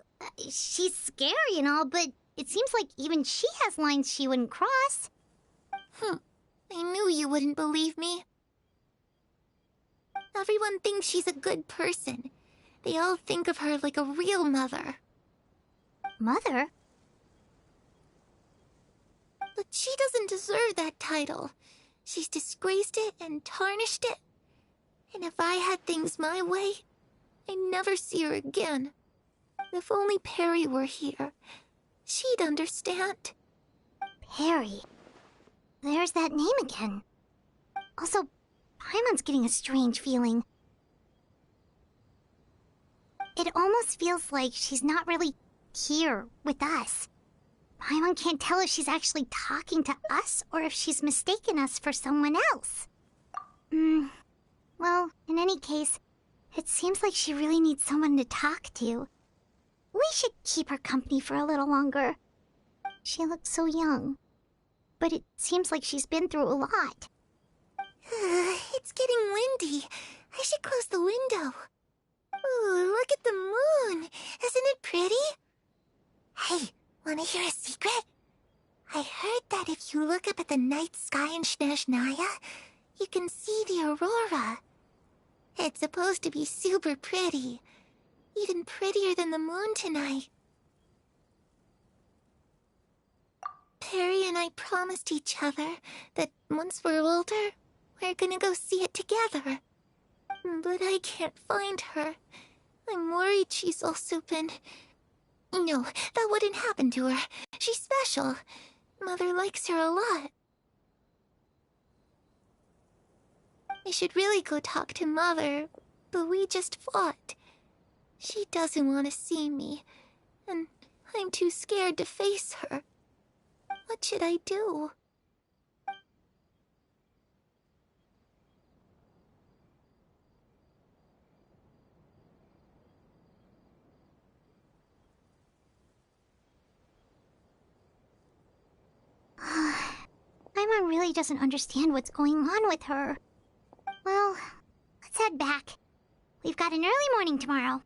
She's scary and all, but it seems like even she has lines she wouldn't cross. I knew you wouldn't believe me. Everyone thinks she's a good person. They all think of her like a real mother. Mother? But she doesn't deserve that title. She's disgraced it and tarnished it. And if I had things my way, I'd never see her again. If only Perry were here, she'd understand. Perry? There's that name again. Also, Paimon's getting a strange feeling. It almost feels like she's not really here with us. Paimon can't tell if she's actually talking to us or if she's mistaken us for someone else. Well, in any case, it seems like she really needs someone to talk to. We should keep her company for a little longer. She looks so young, but it seems like she's been through a lot. It's getting windy. I should close the window. Ooh, look at the moon. Isn't it pretty? Hey, wanna hear a secret? I heard that if you look up at the night sky in Snezhnaya, you can see the aurora. It's supposed to be super pretty. Even prettier than the moon tonight. Perry and I promised each other that once we're older, we're gonna go see it together. But I can't find her. I'm worried she's also been... No, that wouldn't happen to her. She's special. Mother likes her a lot. I should really go talk to Mother, but we just fought. She doesn't want to see me, and I'm too scared to face her. What should I do? Paimon really doesn't understand what's going on with her. Well, let's head back. We've got an early morning tomorrow.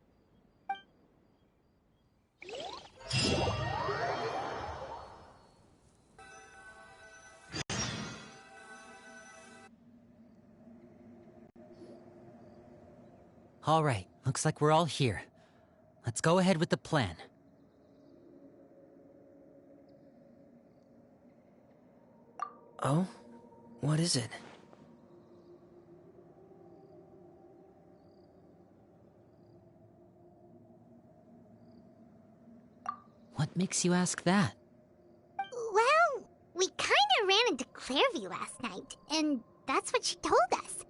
All right, looks like we're all here. Let's go ahead with the plan. Oh? What is it? What makes you ask that? Well, we kinda ran into Clairvy last night, and that's what she told us.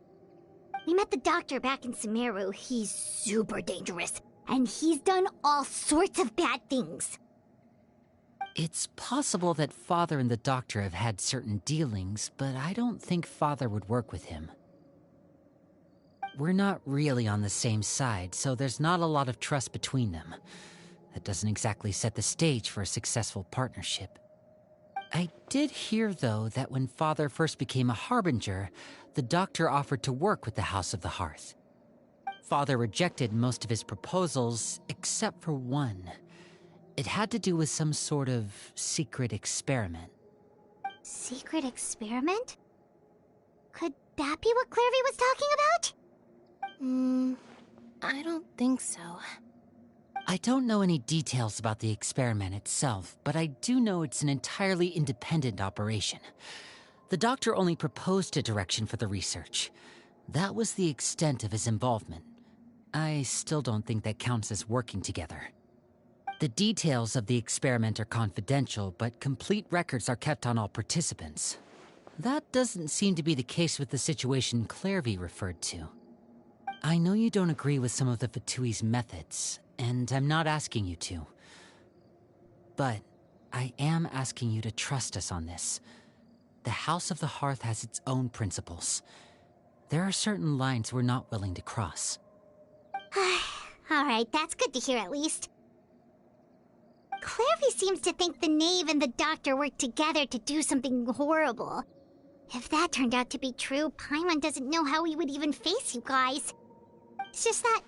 We met the doctor back in Sumeru. He's super dangerous, and he's done all sorts of bad things. It's possible that Father and the Doctor have had certain dealings, but I don't think Father would work with him. We're not really on the same side, so there's not a lot of trust between them. That doesn't exactly set the stage for a successful partnership. I did hear, though, that when Father first became a Harbinger, the Doctor offered to work with the House of the Hearth. Father rejected most of his proposals, except for one. It had to do with some sort of secret experiment. Secret experiment? Could that be what Clairvy was talking about? I don't think so. I don't know any details about the experiment itself, but I do know it's an entirely independent operation. The Doctor only proposed a direction for the research. That was the extent of his involvement. I still don't think that counts as working together. The details of the experiment are confidential, but complete records are kept on all participants. That doesn't seem to be the case with the situation Clairvy referred to. I know you don't agree with some of the Fatui's methods, and I'm not asking you to. But I am asking you to trust us on this. The House of the Hearth has its own principles. There are certain lines we're not willing to cross. Alright, that's good to hear at least. Clairvy seems to think the Knave and the Doctor worked together to do something horrible. If that turned out to be true, Paimon doesn't know how he would even face you guys. It's just that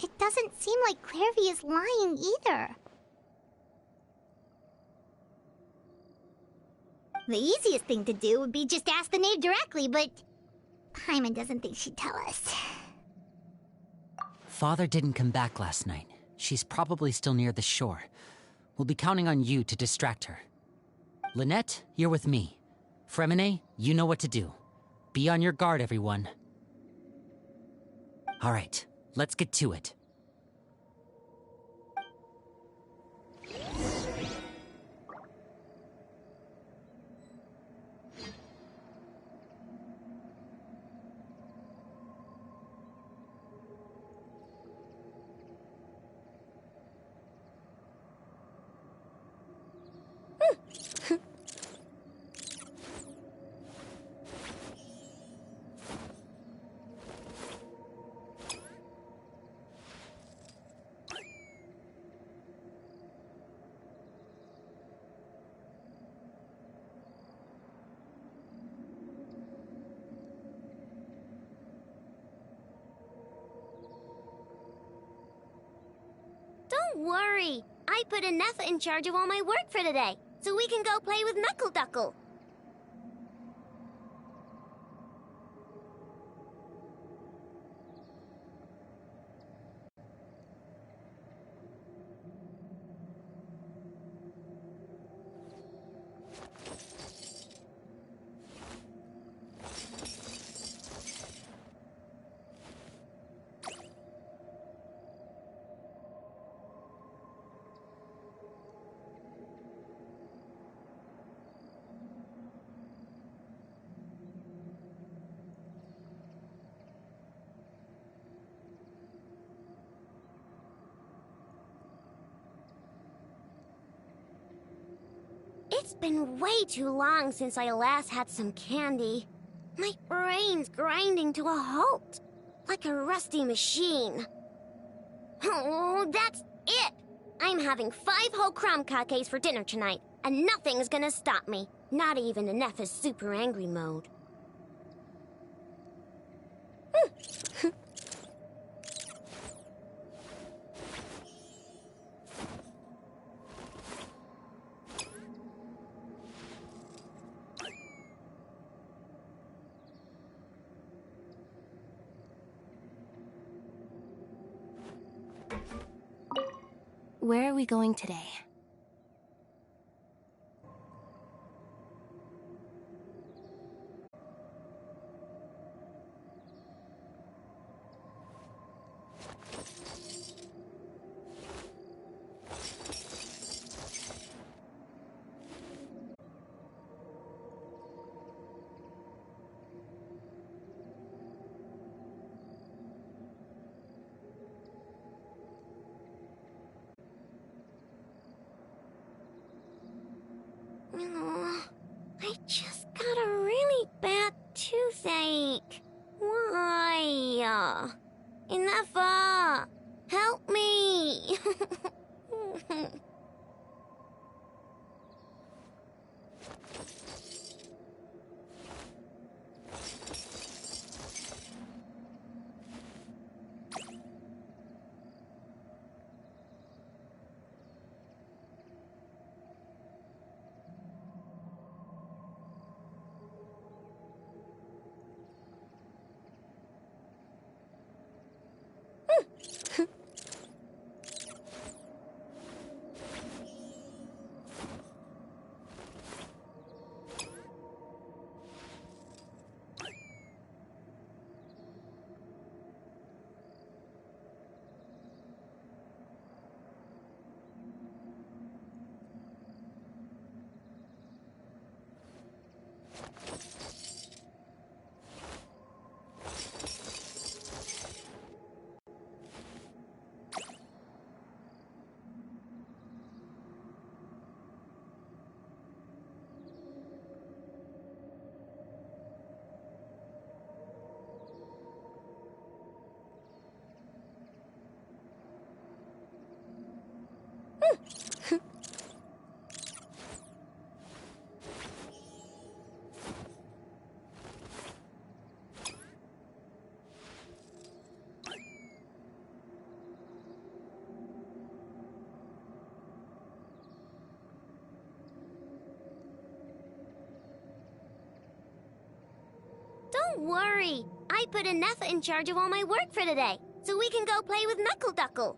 it doesn't seem like Clairvy is lying either. The easiest thing to do would be just ask the Knave directly, but Paimon doesn't think she'd tell us. Father didn't come back last night. She's probably still near the shore. We'll be counting on you to distract her. Lynette, you're with me. Fremine, you know what to do. Be on your guard, everyone. All right, let's get to it. worry. I put Anetha in charge of all my work for today, so we can go play with Knuckle Duckle. It's been way too long since I last had some candy. My brain's grinding to a halt, like a rusty machine. Oh, that's it! I'm having 5 whole crumb cupcakes for dinner tonight, and nothing's gonna stop me. Not even Anetha's super angry mode. Where are we going today? Oh, I just got a really bad toothache. Why? Enough! Help me! Don't worry. I put Anetha in charge of all my work for today, so we can go play with Knuckle Duckle.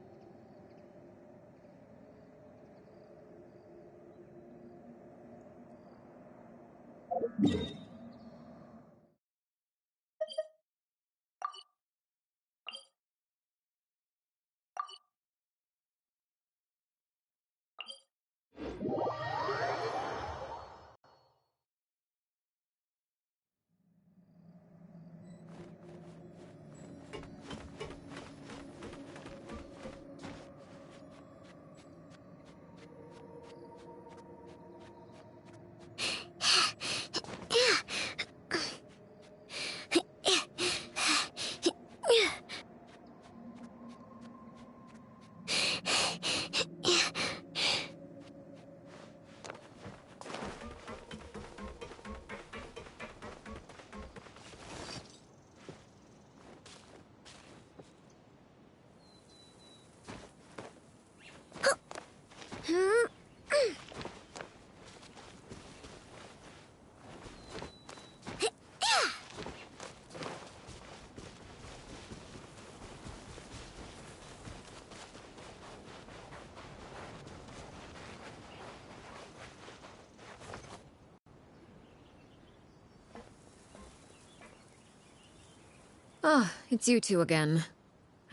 Ah, it's you two again.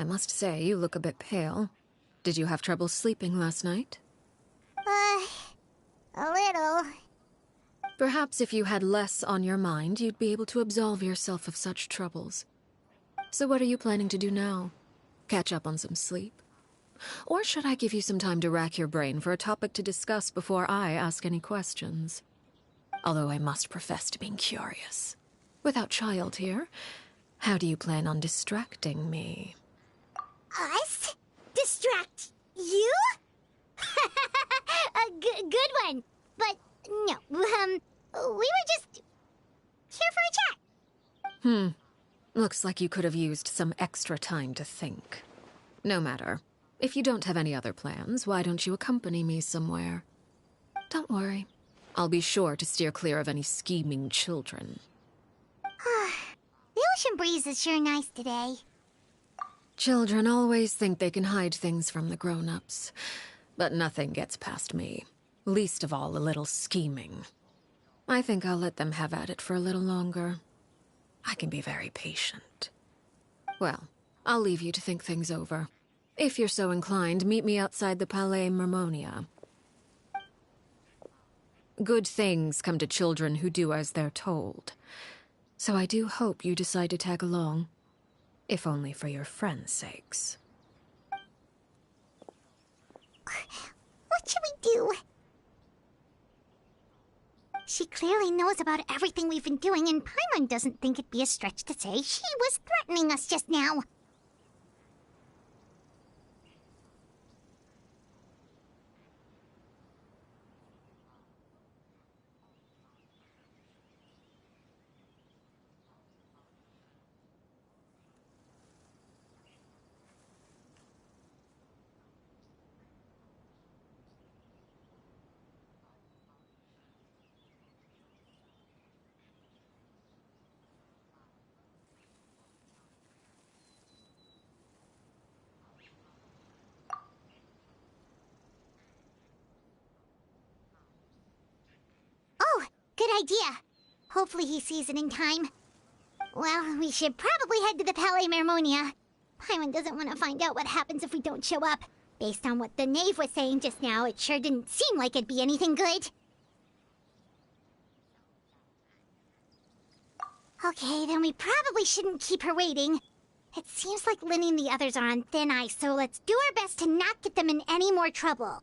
I must say, you look a bit pale. Did you have trouble sleeping last night? A little. Perhaps if you had less on your mind, you'd be able to absolve yourself of such troubles. So what are you planning to do now? Catch up on some sleep? Or should I give you some time to rack your brain for a topic to discuss before I ask any questions? Although I must profess to being curious. Without Child here, how do you plan on distracting me? Us? Distract you? A good one. But no, we were just here for a chat. Looks like you could have used some extra time to think. No matter. If you don't have any other plans, why don't you accompany me somewhere? Don't worry. I'll be sure to steer clear of any scheming children. The ocean breeze is sure nice today. Children always think they can hide things from the grown-ups. But nothing gets past me. Least of all a little scheming. I think I'll let them have at it for a little longer. I can be very patient. Well, I'll leave you to think things over. If you're so inclined, meet me outside the Palais Mermonia. Good things come to children who do as they're told. So I do hope you decide to tag along. If only for your friends' sakes. What should we do? She clearly knows about everything we've been doing, and Paimon doesn't think it'd be a stretch to say she was threatening us just now. Oh, good idea. Hopefully he sees it in time. Well, we should probably head to the Palais Mermonia. Paimon doesn't want to find out what happens if we don't show up. Based on what the knave was saying just now, it sure didn't seem like it'd be anything good. Okay, then we probably shouldn't keep her waiting. It seems like Linny and the others are on thin ice, so let's do our best to not get them in any more trouble.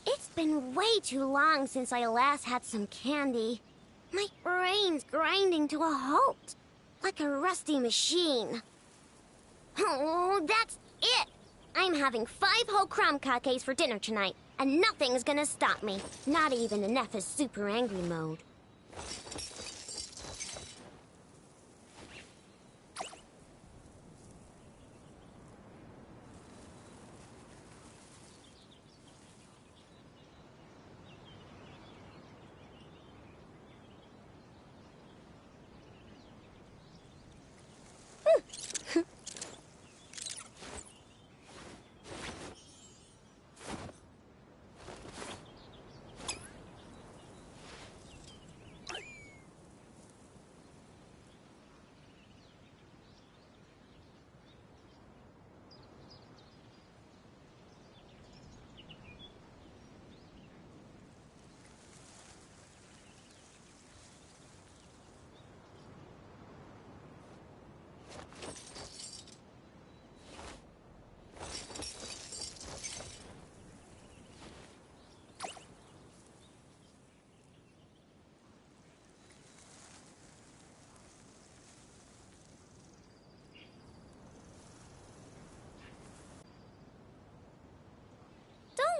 It's been way too long since I last had some candy. My brain's grinding to a halt, like a rusty machine. Oh, that's it! I'm having 5 whole crumb cakes for dinner tonight, and nothing's gonna stop me. Not even in Neffa's super angry mode.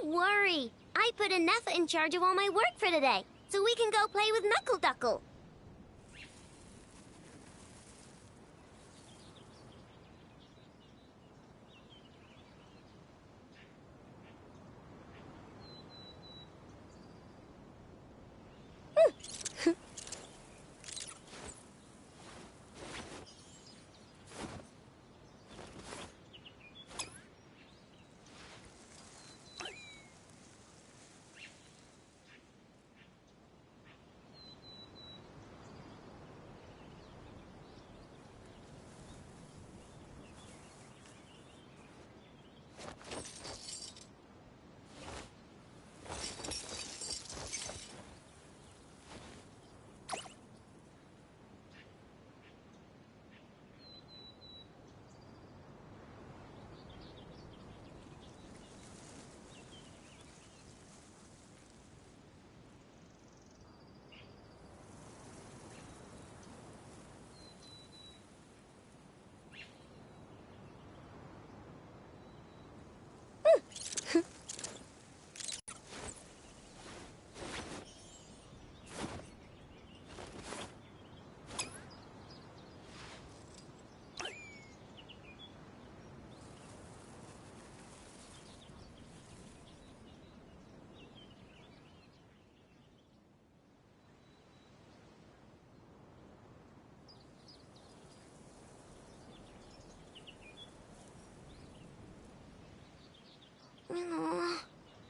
Don't worry. I put Anetha in charge of all my work for today, so we can go play with Knuckle Duckle.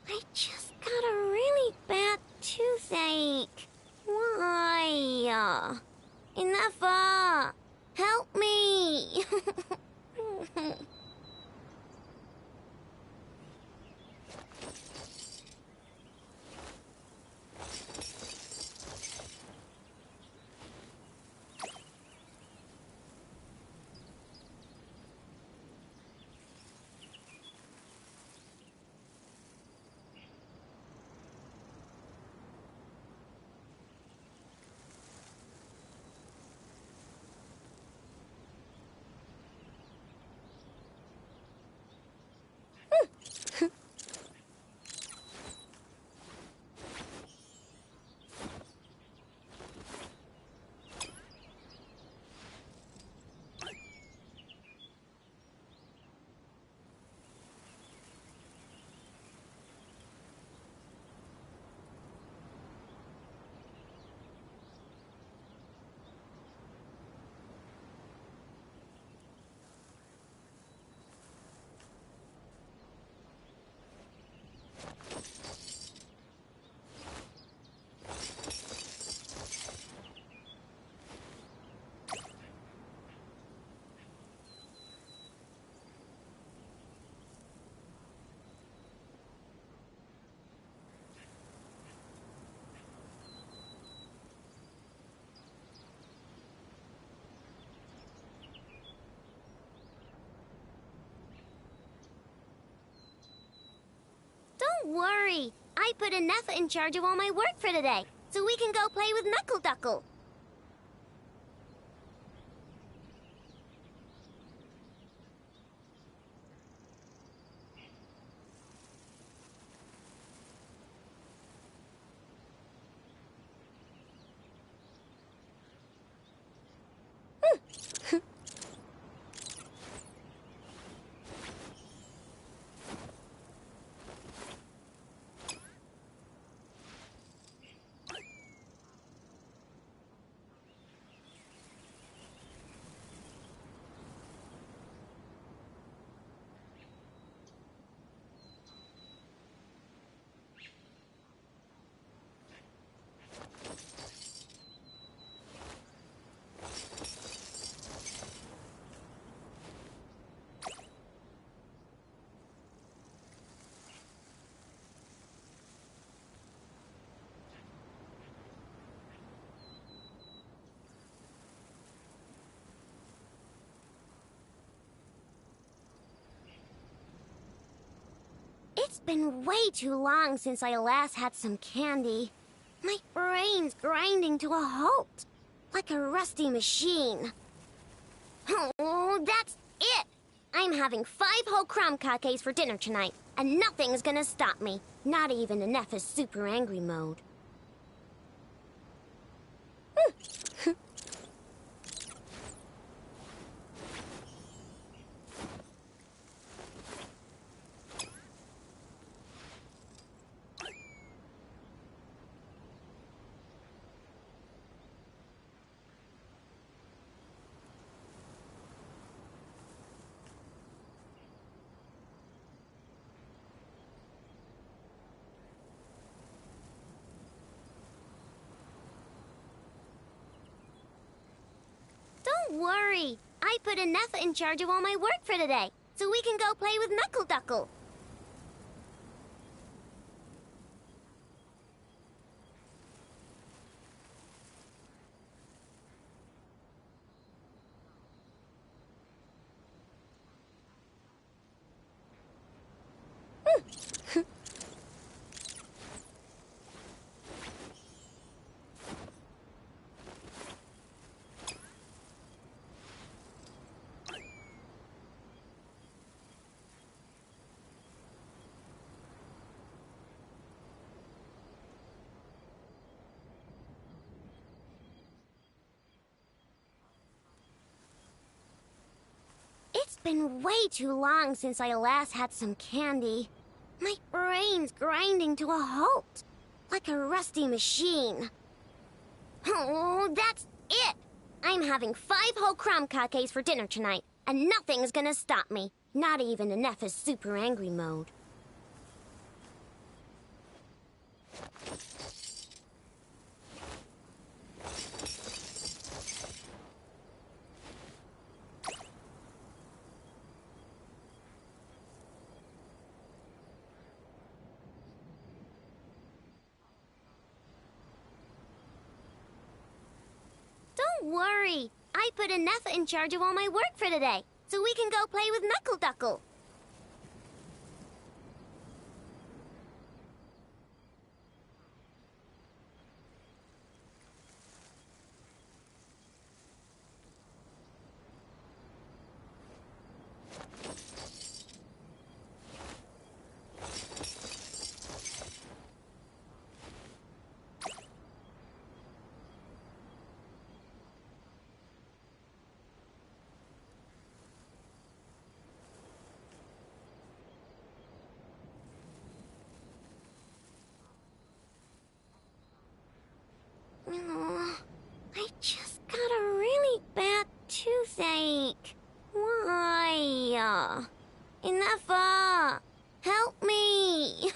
I just got a really bad toothache. Why? Enough! Help me! Don't worry. I put Anetha in charge of all my work for today, so we can go play with Knuckle Duckle. It's been way too long since I last had some candy. My brain's grinding to a halt, like a rusty machine. Oh, that's it! I'm having 5 whole crumb cakes for dinner tonight, and nothing's gonna stop me. Not even in Neff's super angry mode. Don't worry. I put Neff in charge of all my work for today, so we can go play with Knuckle Duckle. It's been way too long since I last had some candy. My brain's grinding to a halt, like a rusty machine. Oh, that's it! I'm having 5 whole crumb cakes for dinner tonight, and nothing's gonna stop me. Not even in Neff's super angry mode. Don't worry. I put Neff in charge of all my work for today, so we can go play with Knuckle Duckle. Oh, I just got a really bad toothache. Why? Enough! Help me!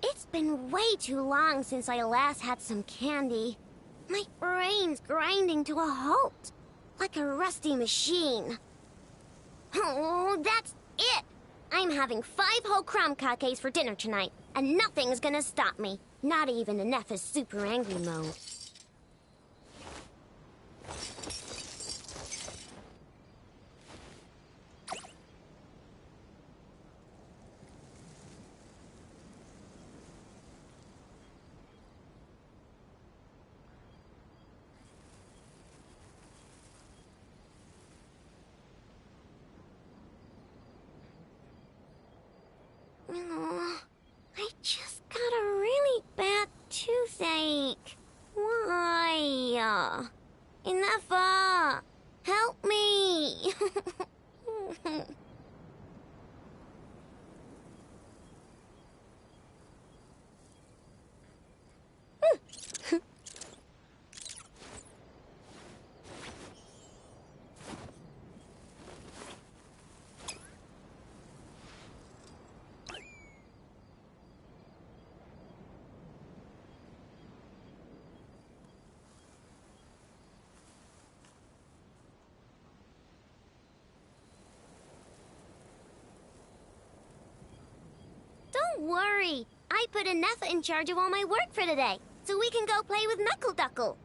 It's been way too long since I last had some candy. My brain's grinding to a halt, like a rusty machine. Oh, that's it! I'm having 5 whole crumb cakes for dinner tonight, and nothing's gonna stop me. Not even in Neff's super angry mode. Oh, I just got a really bad toothache. Why? Enough! Help me! worry. I put Anetha in charge of all my work for today, so we can go play with Knuckle Duckle.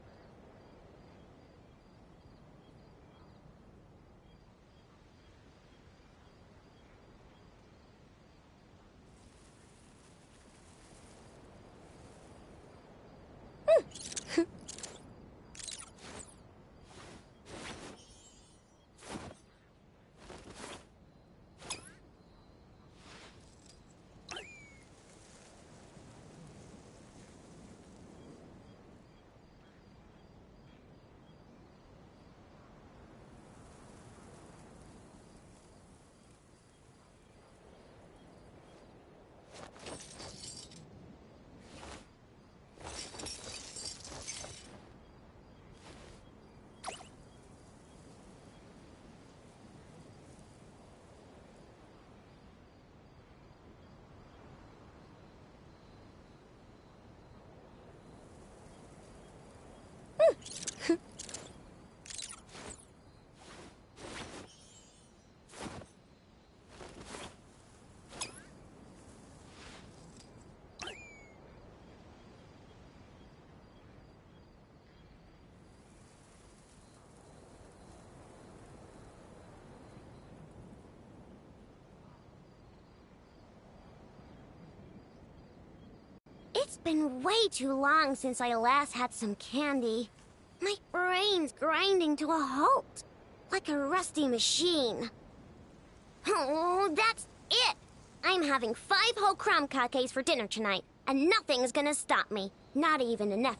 It's been way too long since I last had some candy. My brain's grinding to a halt, like a rusty machine. Oh, that's it! I'm having 5 whole crumb cupcakes for dinner tonight, and nothing's gonna stop me. Not even enough.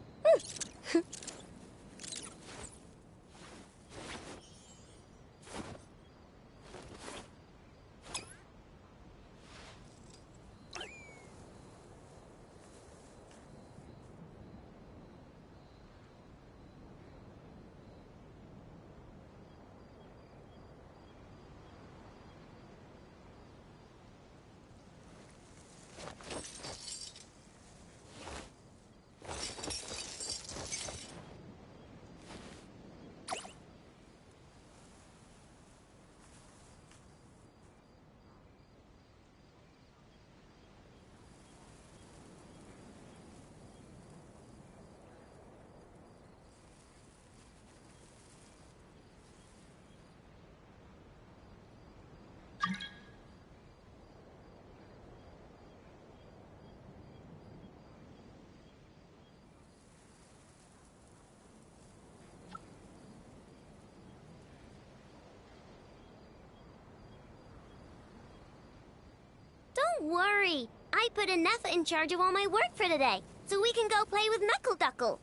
Don't worry. I put Anetha in charge of all my work for today, so we can go play with Knuckle Duckle.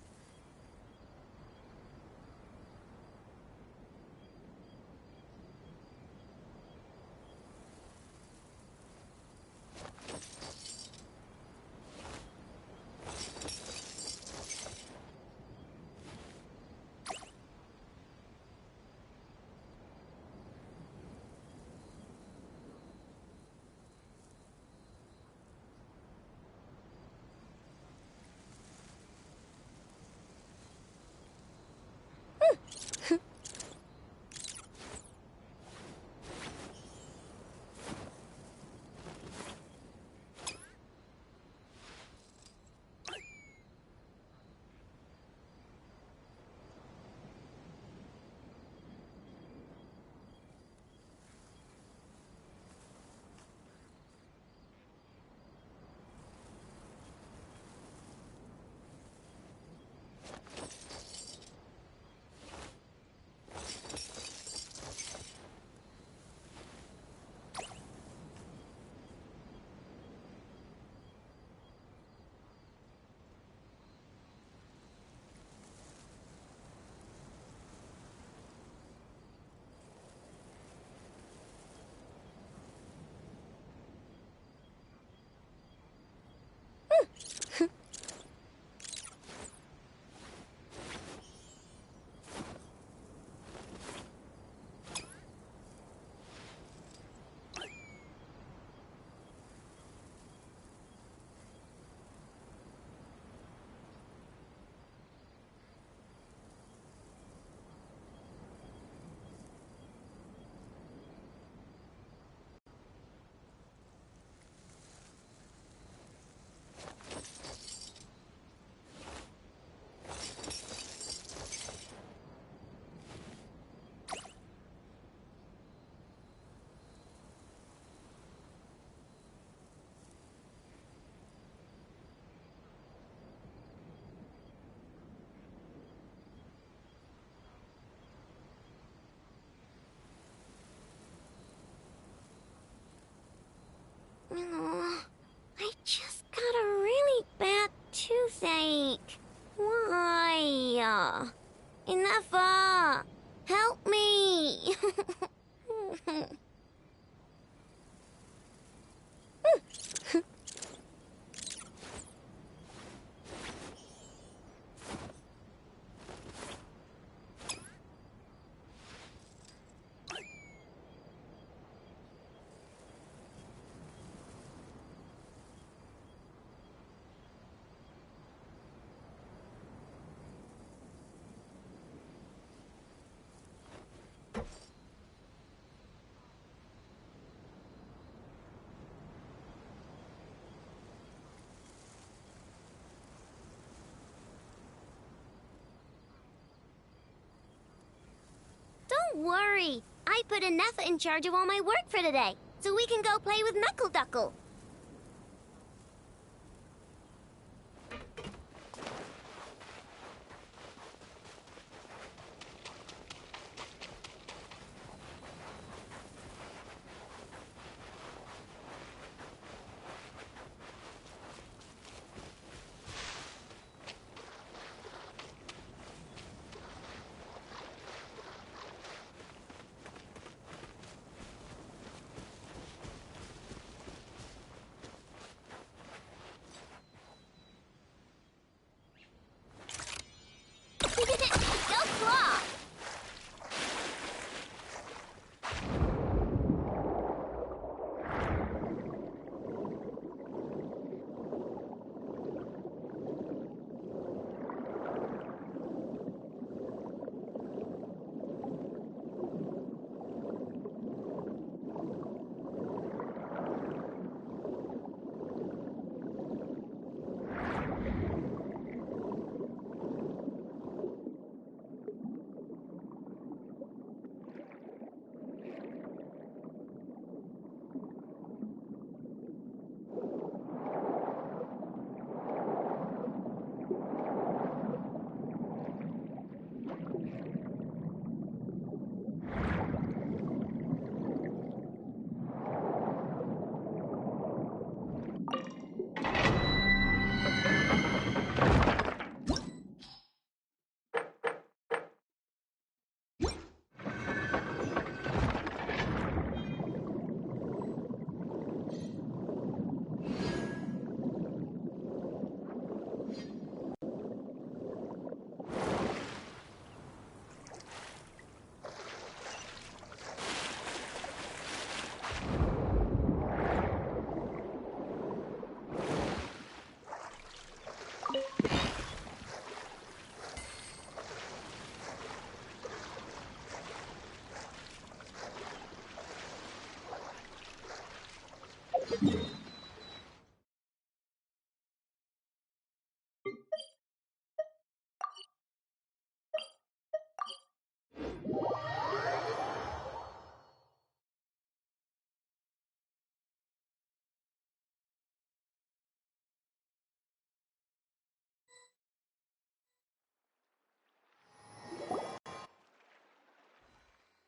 I just got a really bad toothache. Why? Enough! Help me! Don't worry. I put Anetha in charge of all my work for today, so we can go play with Knuckle Duckle. Go Claw!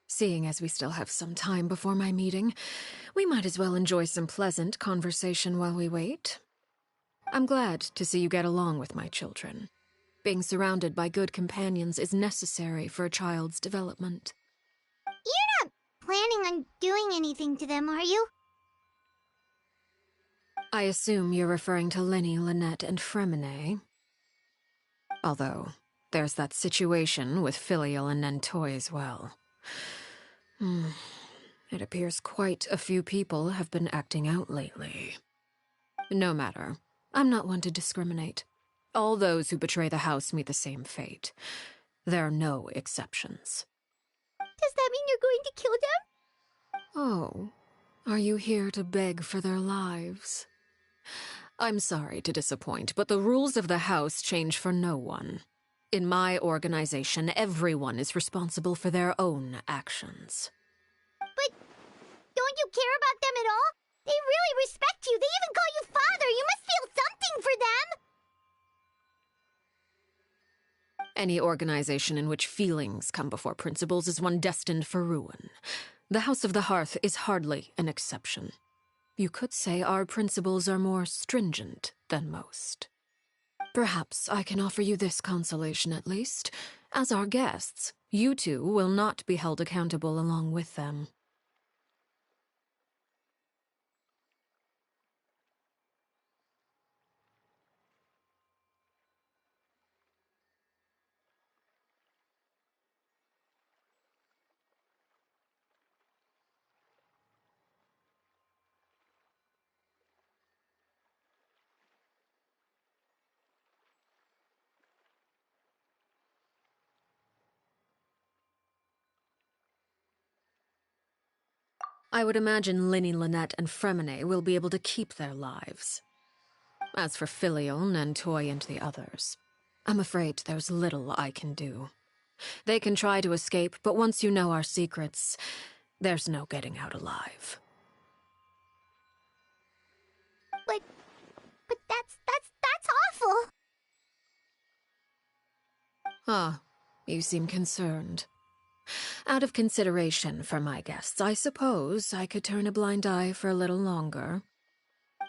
Seeing as we still have some time before my meeting, we might as well enjoy some pleasant conversation while we wait. I'm glad to see you get along with my children. Being surrounded by good companions is necessary for a child's development. You're not planning on doing anything to them, are you? I assume you're referring to Lenny, Lynette, and Fremine. Although, there's that situation with Filial and Nentoy as well. It appears quite a few people have been acting out lately. No matter. I'm not one to discriminate. All those who betray the house meet the same fate. There are no exceptions. Does that mean you're going to kill them? Oh, are you here to beg for their lives? I'm sorry to disappoint, but the rules of the house change for no one. In my organization, everyone is responsible for their own actions. But don't you care about them at all? They really respect you. They even call you father. You must feel something for them. Any organization in which feelings come before principles is one destined for ruin. The House of the Hearth is hardly an exception. You could say our principles are more stringent than most. Perhaps I can offer you this consolation at least. As our guests, you two will not be held accountable along with them. I would imagine Linny, Lynette, and Fremine will be able to keep their lives. As for Filion and Toy and the others, I'm afraid there's little I can do. They can try to escape, but once you know our secrets, there's no getting out alive. But that's awful. Ah, you seem concerned. Out of consideration for my guests, I suppose I could turn a blind eye for a little longer.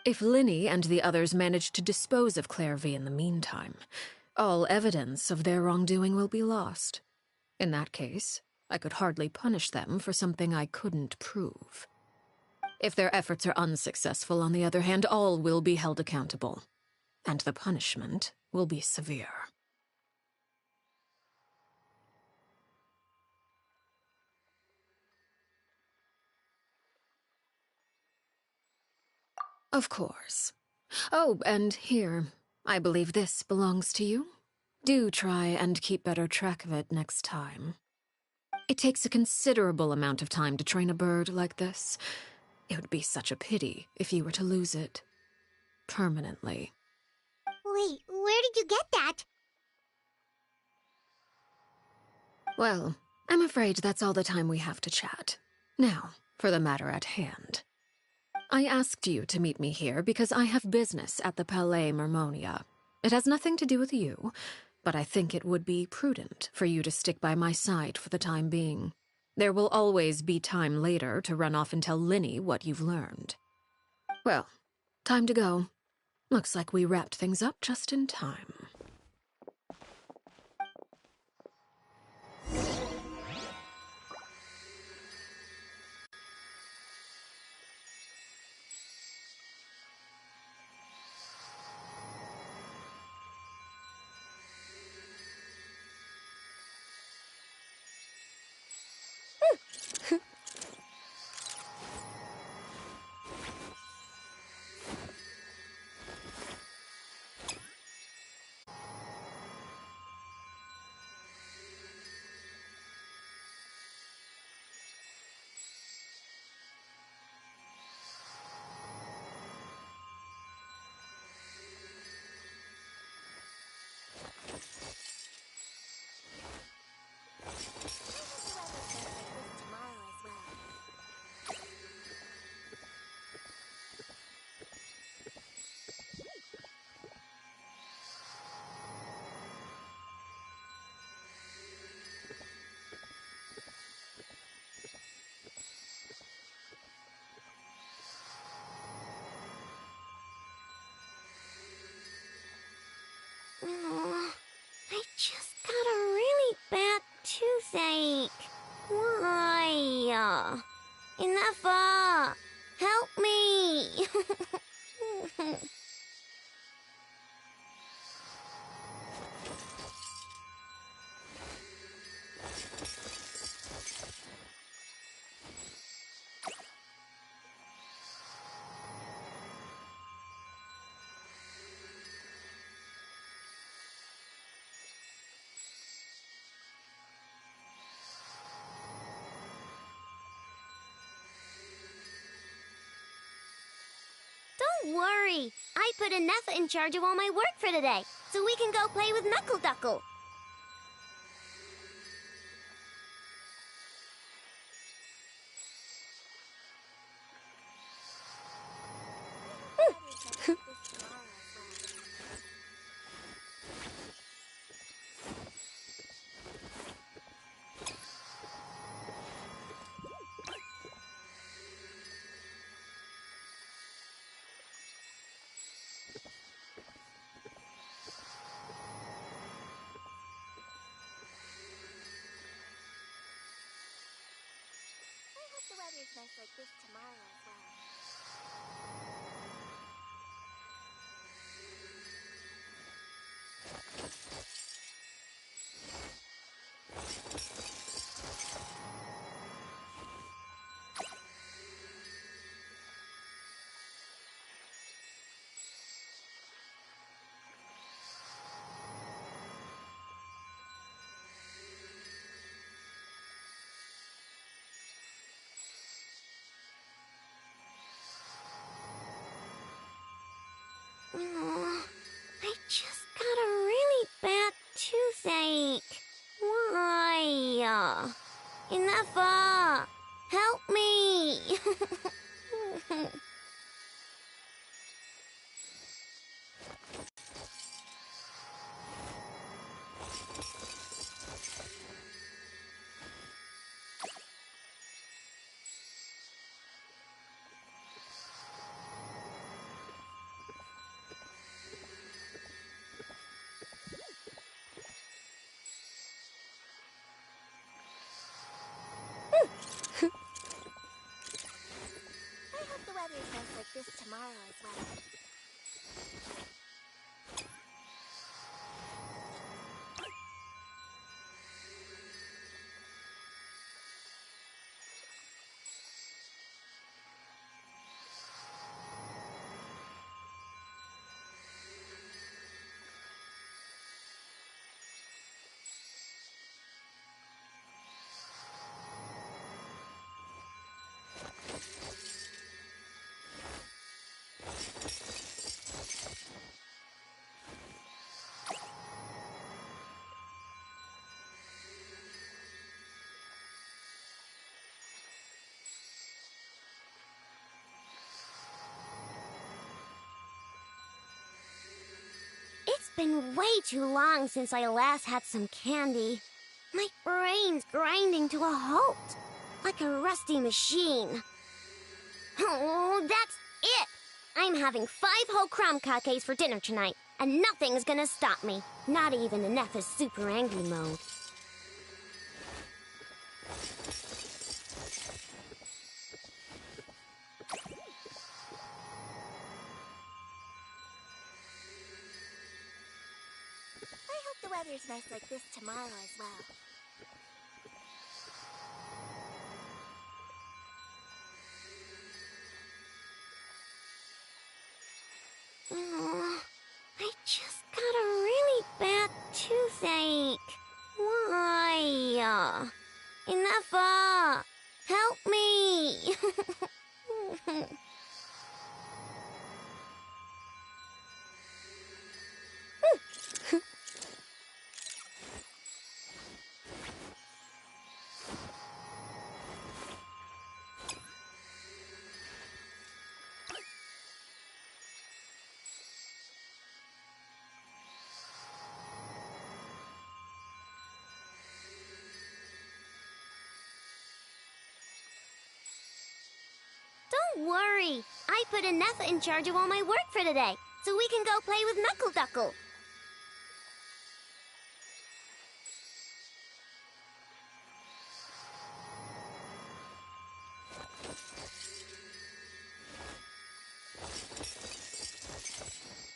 If Linny and the others manage to dispose of Clairvy in the meantime, all evidence of their wrongdoing will be lost. In that case, I could hardly punish them for something I couldn't prove. If their efforts are unsuccessful, on the other hand, all will be held accountable, and the punishment will be severe. Of course. Oh, and here, I believe this belongs to you. Do try and keep better track of it next time. It takes a considerable amount of time to train a bird like this. It would be such a pity if you were to lose it. Permanently. Wait, where did you get that? Well, I'm afraid that's all the time we have to chat. Now, for the matter at hand. I asked you to meet me here because I have business at the Palais Mermonia. It has nothing to do with you, but I think it would be prudent for you to stick by my side for the time being. There will always be time later to run off and tell Linny what you've learned. Well, time to go. Looks like we wrapped things up just in time. I just got a really bad toothache. Why? Enough! Help me! Don't worry. I put Anefa in charge of all my work for today, so we can go play with Knuckle Duckle. weather's nice like this tomorrow as well. Oh, I just got a really bad toothache. Why? Enough! Help me! I hope the weather's nice like this tomorrow as well. It's been way too long since I last had some candy. My brain's grinding to a halt, like a rusty machine. Oh, that's it! I'm having 5 whole crumb cupcakes for dinner tonight, and nothing's gonna stop me. Not even Ineffa's super angry mode. I hope the weather's nice like this tomorrow as well. Oh, I just got a really bad toothache. Why? Enough! Help me! Don't worry. I put Ineffa in charge of all my work for today, so we can go play with Knuckle Duckle.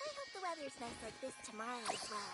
I hope the weather's nice like this tomorrow as well.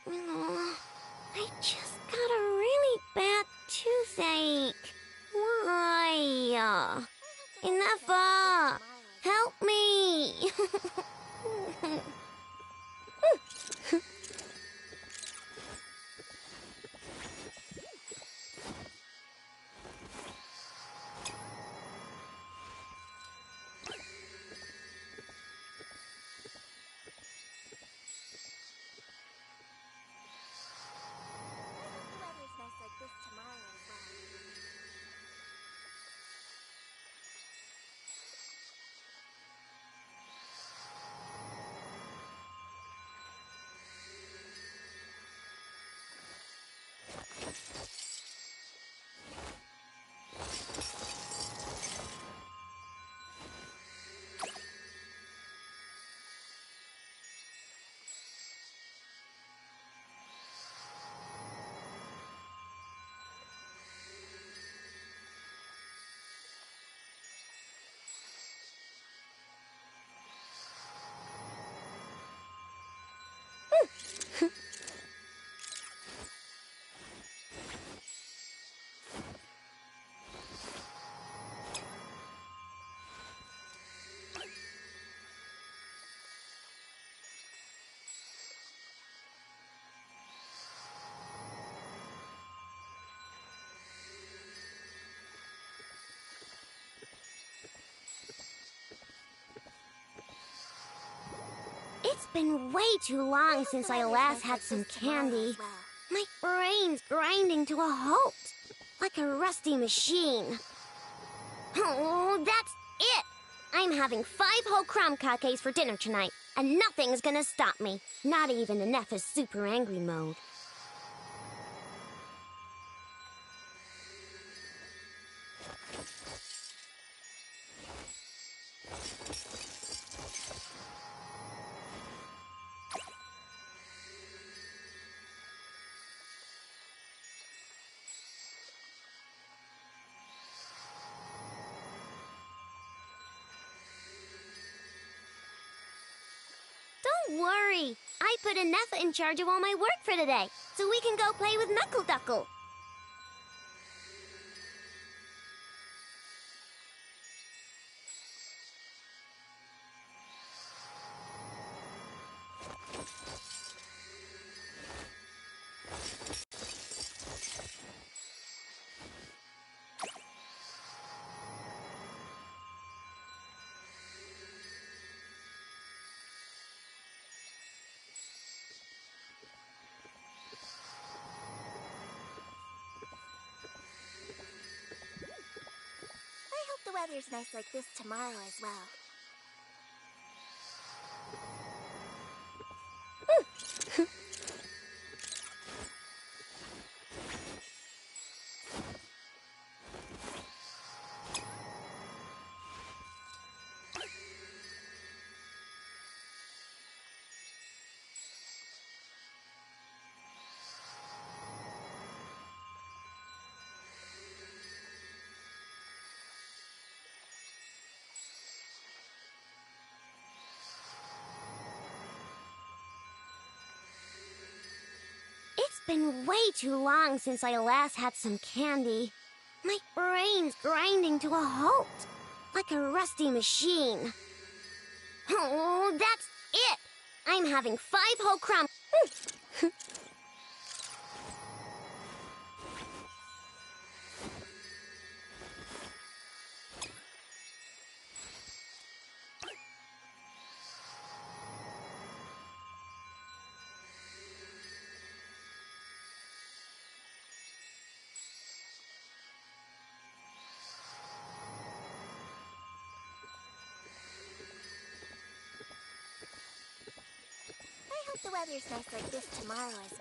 I just got a really bad toothache. Why? Enough! Help me! It's been way too long since I last had some candy. My brain's grinding to a halt, like a rusty machine. Oh, that's it! I'm having 5 whole crumb cupcakes for dinner tonight, and nothing's gonna stop me. Not even in Neffa's super angry mode. Don't worry. I put Neffa in charge of all my work for today, so we can go play with Knuckle Duckle. I hope the weather's nice like this tomorrow as well. It's been way too long since I last had some candy. My brain's grinding to a halt, like a rusty machine. Oh, that's it! I'm having 5 whole crumb. I hope the weather's nice like this tomorrow as well.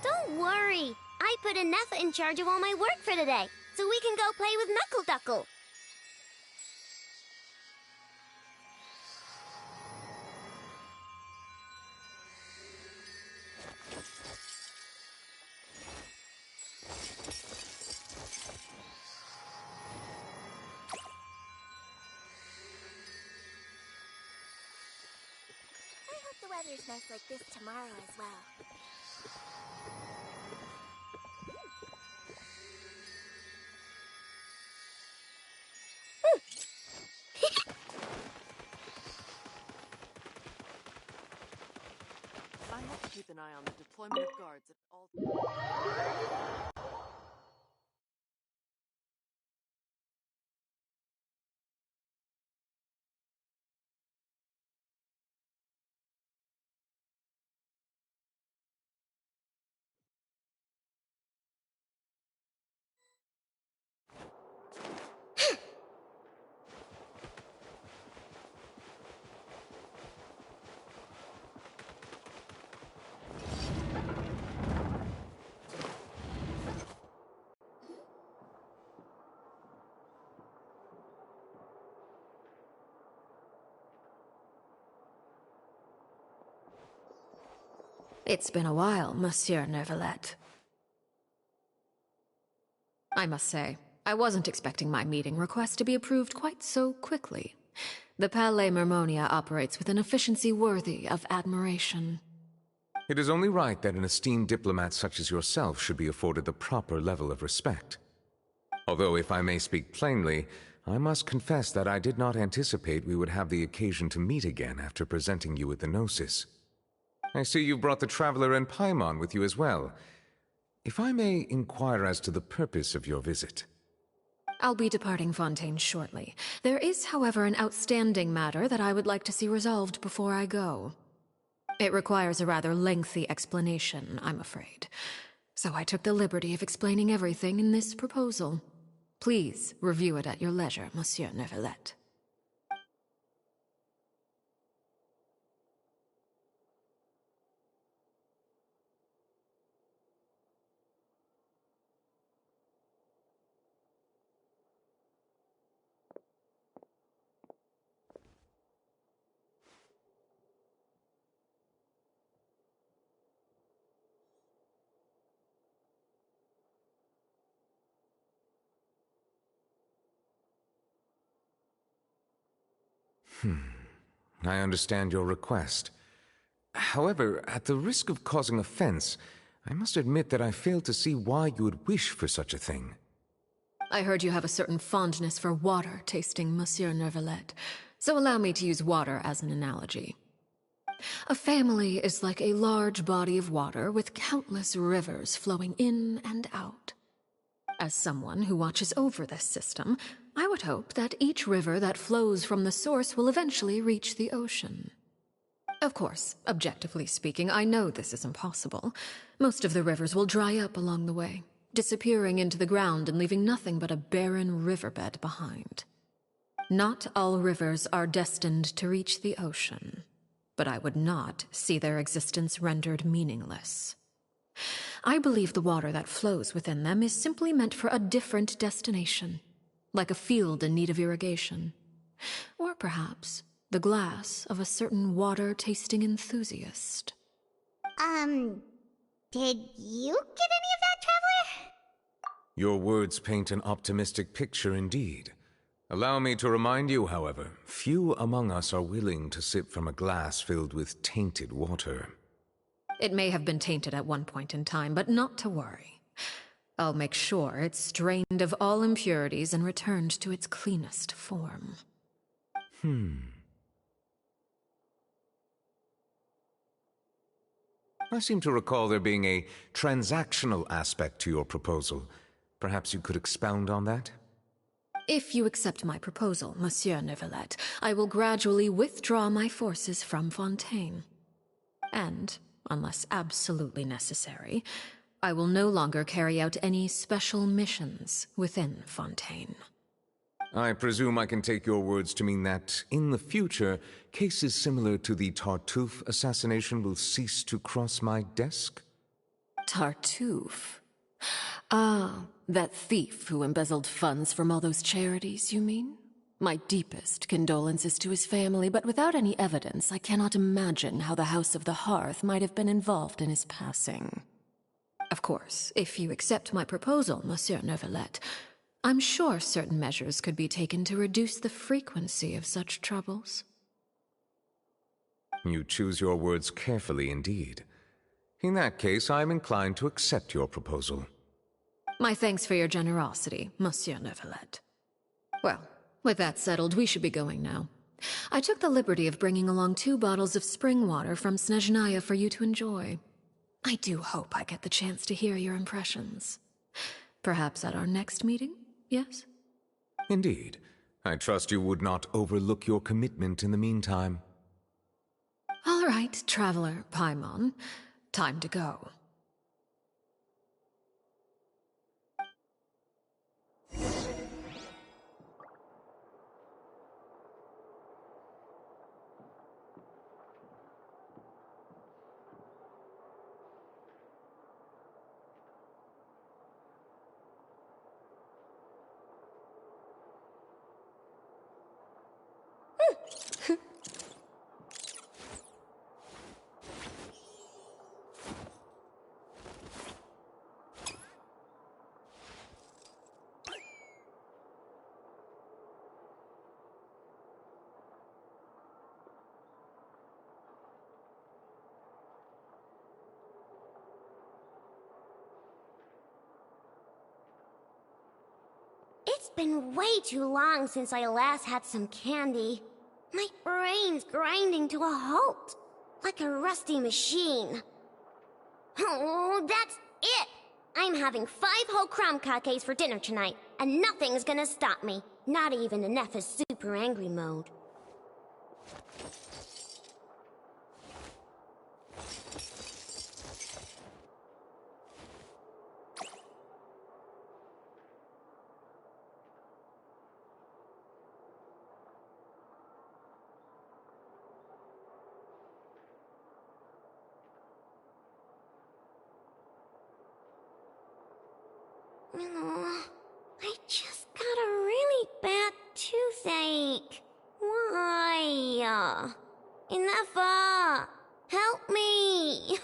Don't worry. I put Anetha in charge of all my work for today, so we can go play with Knuckle Duckle. I hope the weather's nice like this tomorrow as well. I have to keep an eye on the deployment of guards at all. It's been a while, Monsieur Neuvillette. I must say, I wasn't expecting my meeting request to be approved quite so quickly. The Palais Mermonia operates with an efficiency worthy of admiration. It is only right that an esteemed diplomat such as yourself should be afforded the proper level of respect. Although, if I may speak plainly, I must confess that I did not anticipate we would have the occasion to meet again after presenting you with the Gnosis. I see you've brought the Traveler and Paimon with you as well. If I may inquire as to the purpose of your visit. I'll be departing Fontaine shortly. There is, however, an outstanding matter that I would like to see resolved before I go. It requires a rather lengthy explanation, I'm afraid. So I took the liberty of explaining everything in this proposal. Please review it at your leisure, Monsieur Neuvillette. I understand your request. However, at the risk of causing offense, I must admit that I fail to see why you would wish for such a thing. I heard you have a certain fondness for water tasting, Monsieur Neuvillette, so allow me to use water as an analogy. A family is like a large body of water with countless rivers flowing in and out. As someone who watches over this system, I would hope that each river that flows from the source will eventually reach the ocean. Of course, objectively speaking, I know this is impossible. Most of the rivers will dry up along the way, disappearing into the ground and leaving nothing but a barren riverbed behind. Not all rivers are destined to reach the ocean, but I would not see their existence rendered meaningless. I believe the water that flows within them is simply meant for a different destination, like a field in need of irrigation. Or perhaps the glass of a certain water-tasting enthusiast. Did you get any of that, Traveler? Your words paint an optimistic picture indeed. Allow me to remind you, however, few among us are willing to sip from a glass filled with tainted water. It may have been tainted at one point in time, but not to worry. I'll make sure it's drained of all impurities and returned to its cleanest form. I seem to recall there being a transactional aspect to your proposal. Perhaps you could expound on that? If you accept my proposal, Monsieur Neuvillette, I will gradually withdraw my forces from Fontaine. And, unless absolutely necessary, I will no longer carry out any special missions within Fontaine. I presume I can take your words to mean that, in the future, cases similar to the Tartuffe assassination will cease to cross my desk? Tartuffe. Ah, that thief who embezzled funds from all those charities, you mean? My deepest condolences to his family, but without any evidence, I cannot imagine how the House of the Hearth might have been involved in his passing. Of course, if you accept my proposal, Monsieur Neuvillette, I'm sure certain measures could be taken to reduce the frequency of such troubles. You choose your words carefully indeed. In that case, I am inclined to accept your proposal. My thanks for your generosity, Monsieur Neuvillette. Well, with that settled, we should be going now. I took the liberty of bringing along 2 bottles of spring water from Snezhnaya for you to enjoy. I do hope I get the chance to hear your impressions. Perhaps at our next meeting, yes? Indeed. I trust you would not overlook your commitment in the meantime. All right, Traveler Paimon. Time to go. It's been way too long since I last had some candy. My brain's grinding to a halt, like a rusty machine. Oh, that's it! I'm having 5 whole crumb cupcakes for dinner tonight, and nothing's gonna stop me. Not even in Neffa's super angry mode. I just got a really bad toothache. Why? Enough! Help me!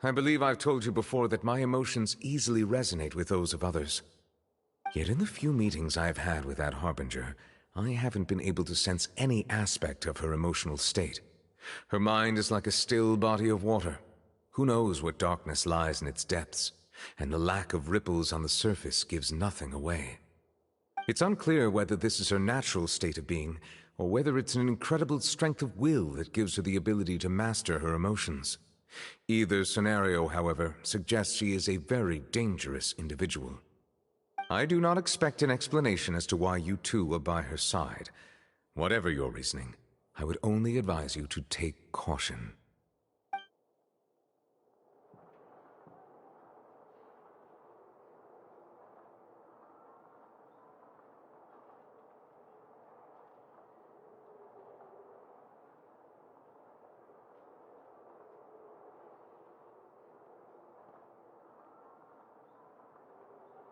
I believe I've told you before that my emotions easily resonate with those of others. Yet in the few meetings I've had with that Harbinger, I haven't been able to sense any aspect of her emotional state. Her mind is like a still body of water. Who knows what darkness lies in its depths, and the lack of ripples on the surface gives nothing away. It's unclear whether this is her natural state of being, or whether it's an incredible strength of will that gives her the ability to master her emotions. Either scenario, however, suggests she is a very dangerous individual. I do not expect an explanation as to why you two are by her side. Whatever your reasoning, I would only advise you to take caution.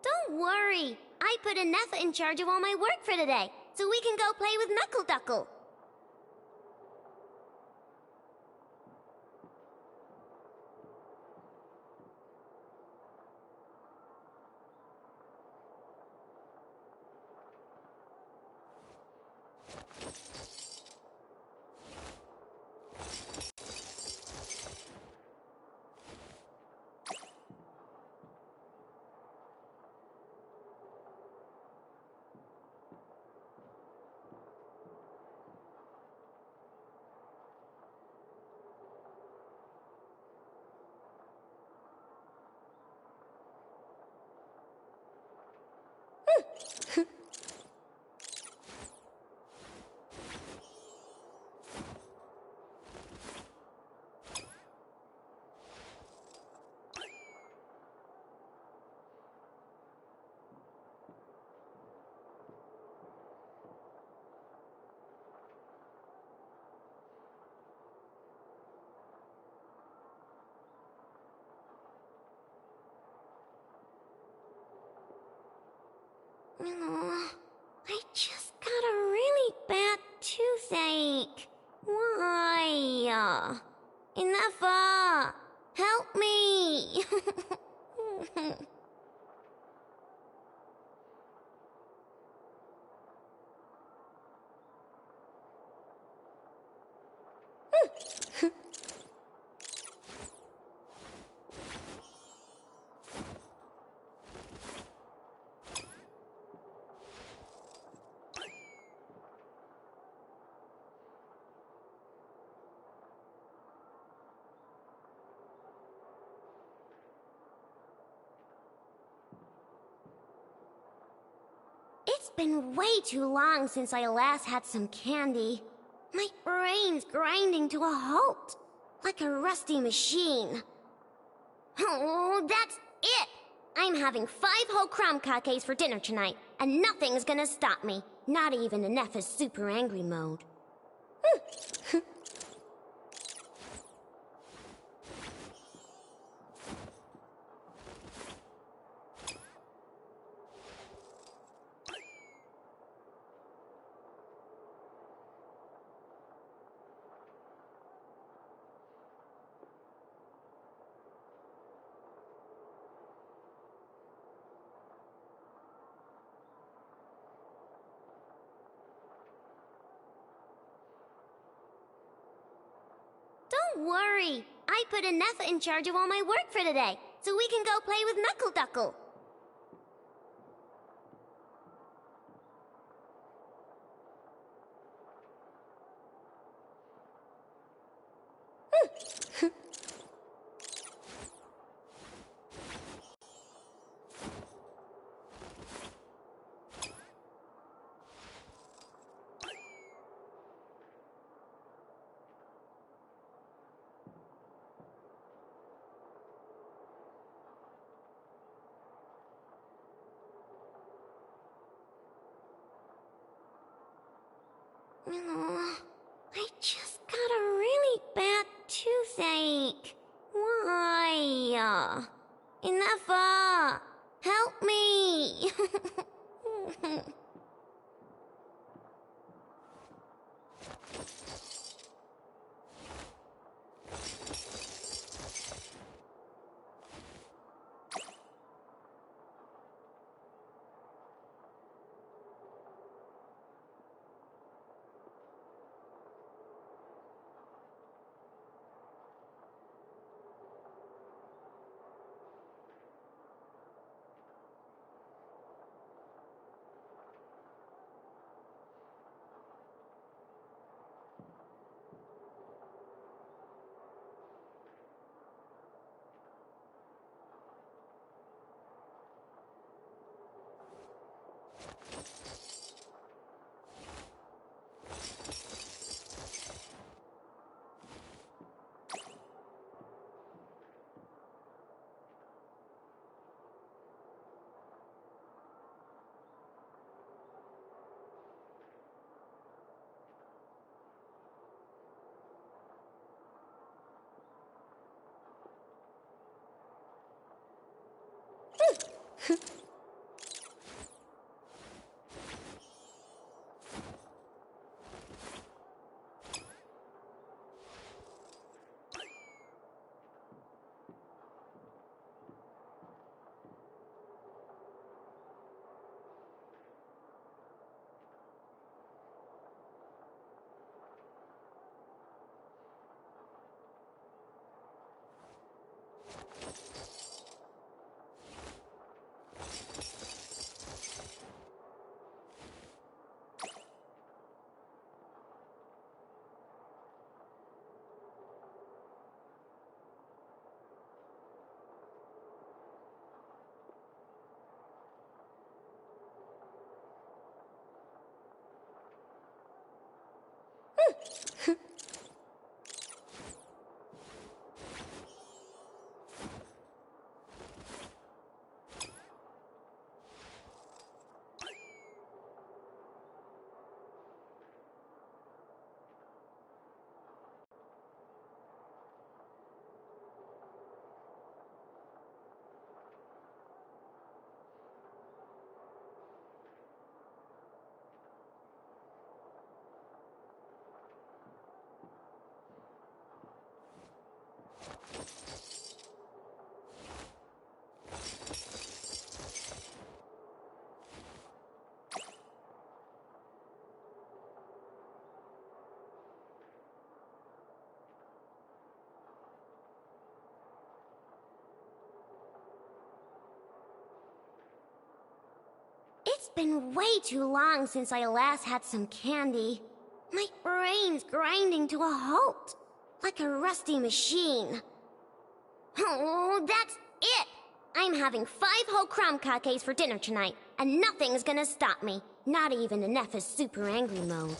Don't worry. I put Neffa in charge of all my work for today, so we can go play with Knuckle Duckle. I just got a really bad toothache. Why? Enough! Help me! It's been way too long since I last had some candy. My brain's grinding to a halt, like a rusty machine. Oh, that's it! I'm having 5 whole crumb cupcakes for dinner tonight, and nothing's gonna stop me. Not even in Neffa's super angry mode. Don't worry. I put Neffa in charge of all my work for today, so we can go play with Knuckle Duckle. I just got a really bad toothache. Why? Enough! Help me! It's been way too long since I last had some candy. My brain's grinding to a halt, like a rusty machine. Oh, that's it! I'm having 5 whole crumb cupcakes for dinner tonight, and nothing's gonna stop me. Not even Neffa's super angry mode.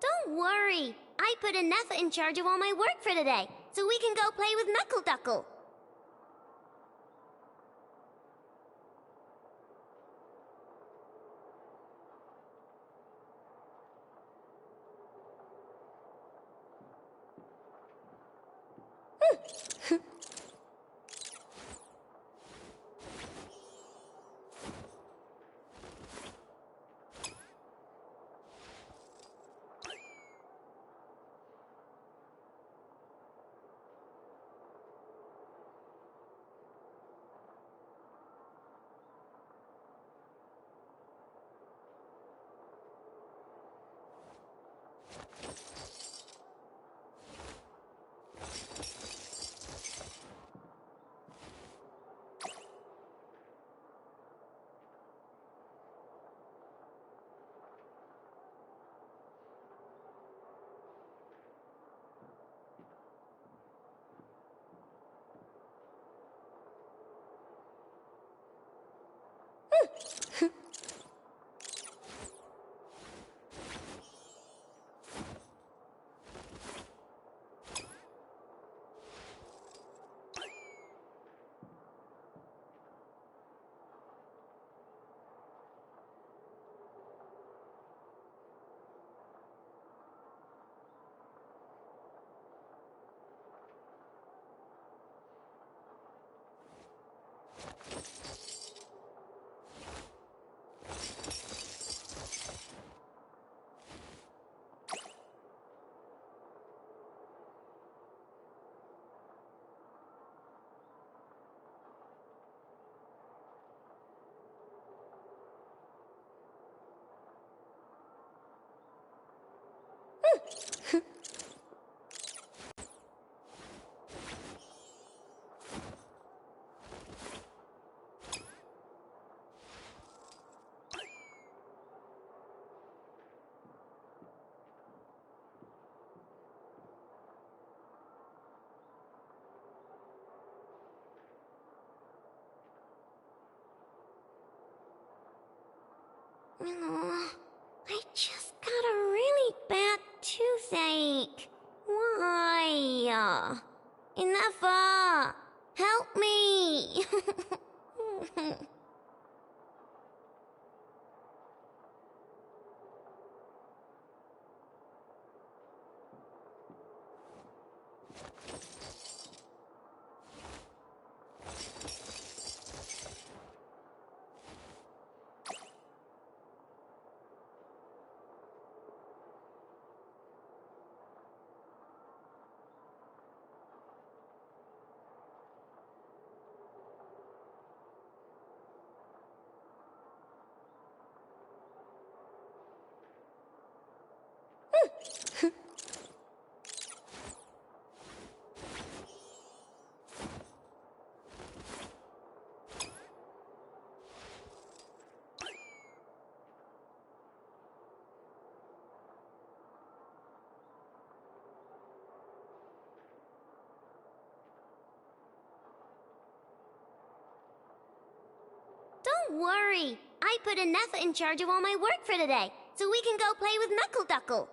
Don't worry. I put Neffa in charge of all my work for today, so we can go play with Knuckle Duckle. I just got a really bad toothache. Why? Enough! Help me! Don't worry. I put Anetha in charge of all my work for today, so we can go play with Knuckle Duckle.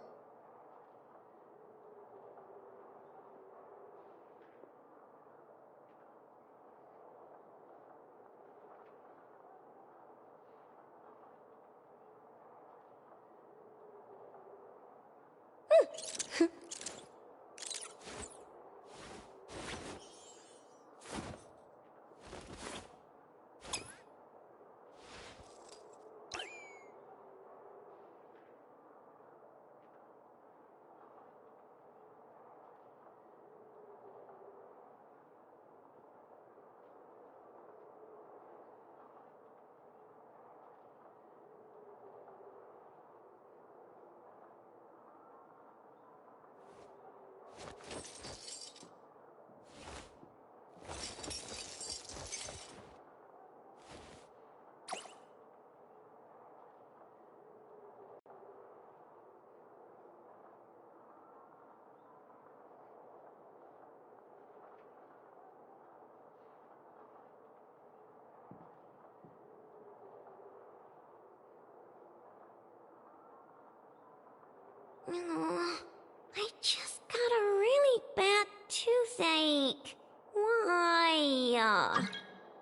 I just got a really bad toothache. Why?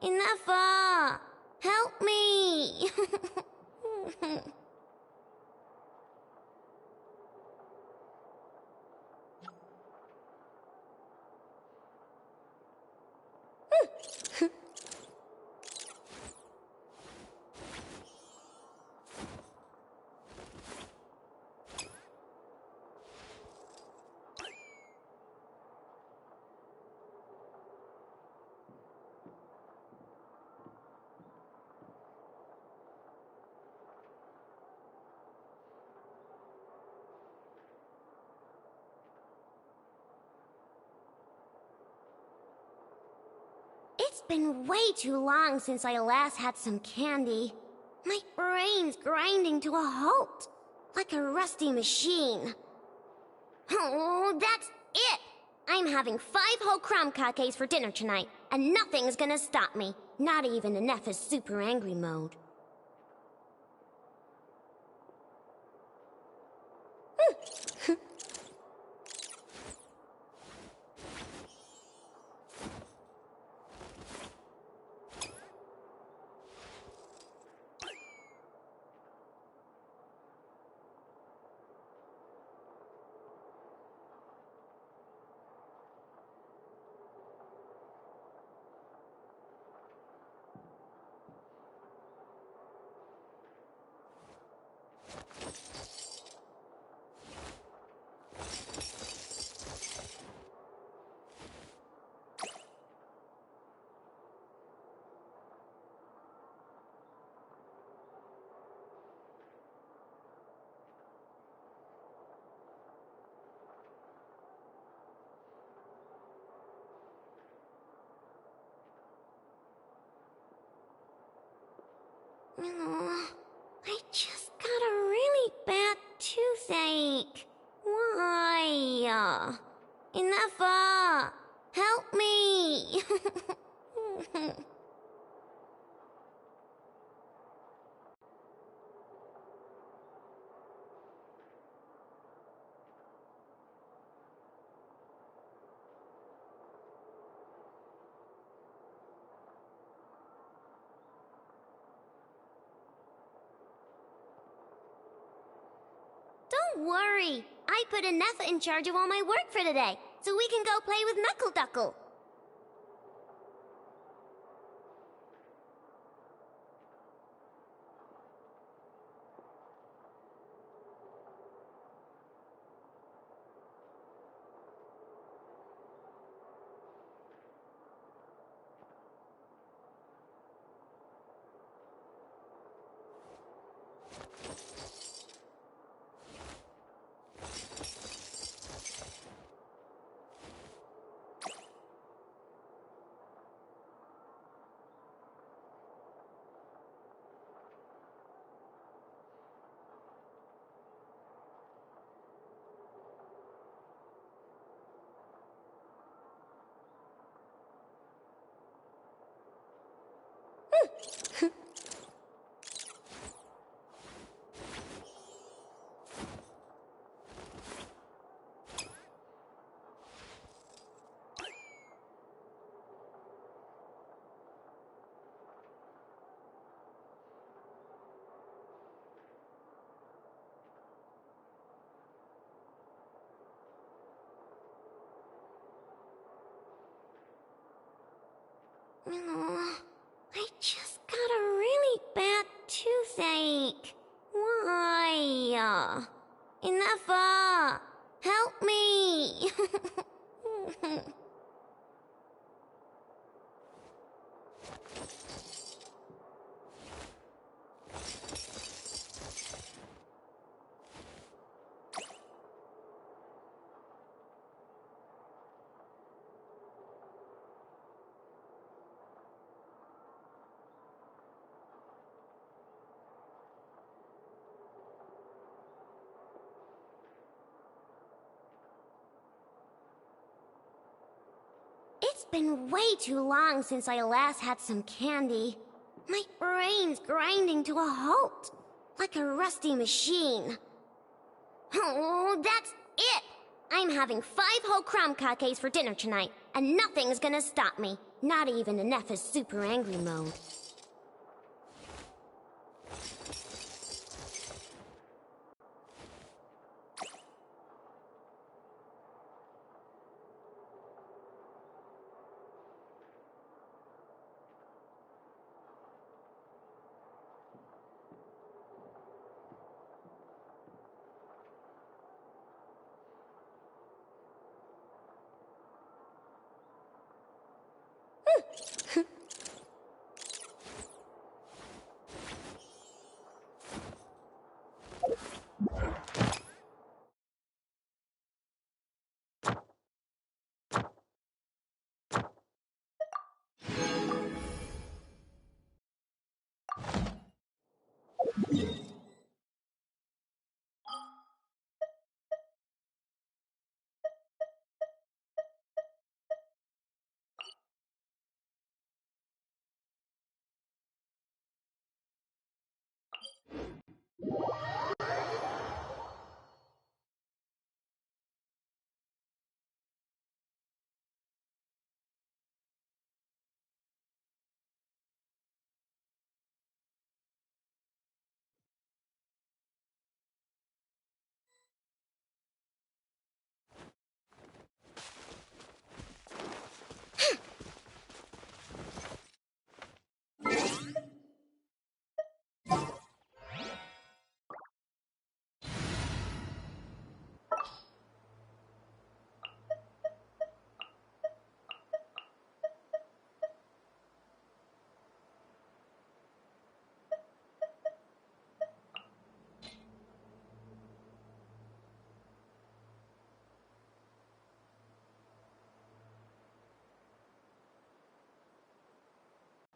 Enough! Help me! It's been way too long since I last had some candy. My brain's grinding to a halt, like a rusty machine. Oh, that's it! I'm having 5 whole crumb cupcakes for dinner tonight, and nothing's gonna stop me. Not even Anetha's super angry mode. I just got a really bad toothache. Why? Enough! Help me! worry. I put Aneffa in charge of all my work for today, so we can go play with Knuckle Duckle. Oh, I just got a really bad toothache. Why? Ineffa! Help me! It's been way too long since I last had some candy. My brain's grinding to a halt, like a rusty machine. Oh, that's it! I'm having 5 whole crumb cupcakes for dinner tonight, and nothing's gonna stop me. Not even Aneffa's super angry mode.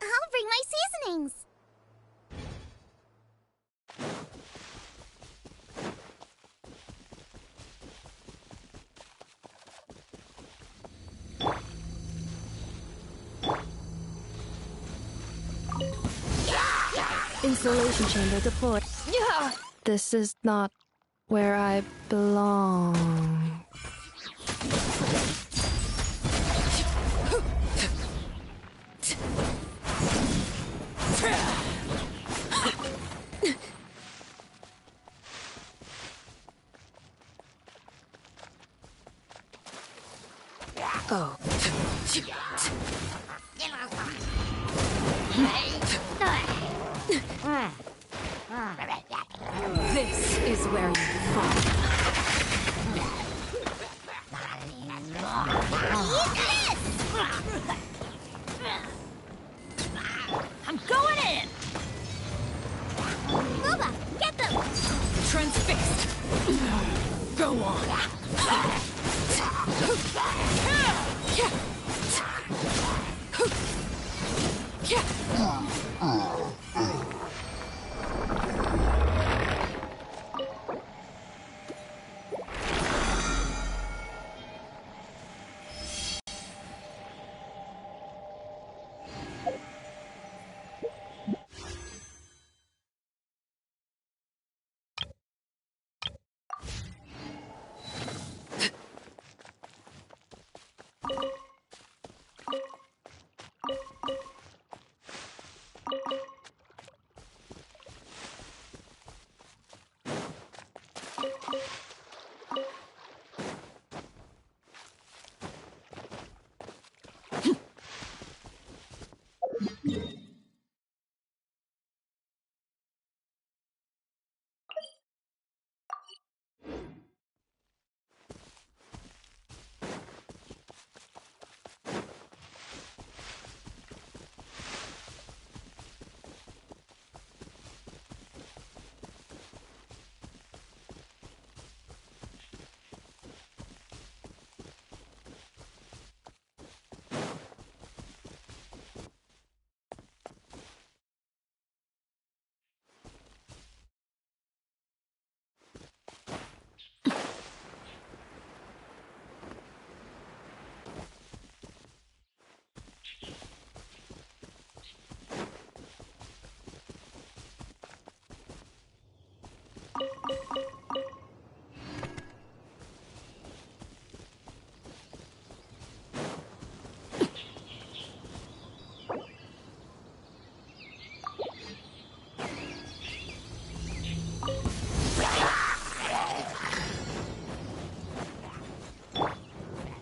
I'll bring my seasonings. Installation chamber deployed. Yeah! This is not where I belong. Oh. This is where you fall. I'm going in! Luba, get them! Transfixed! Go on!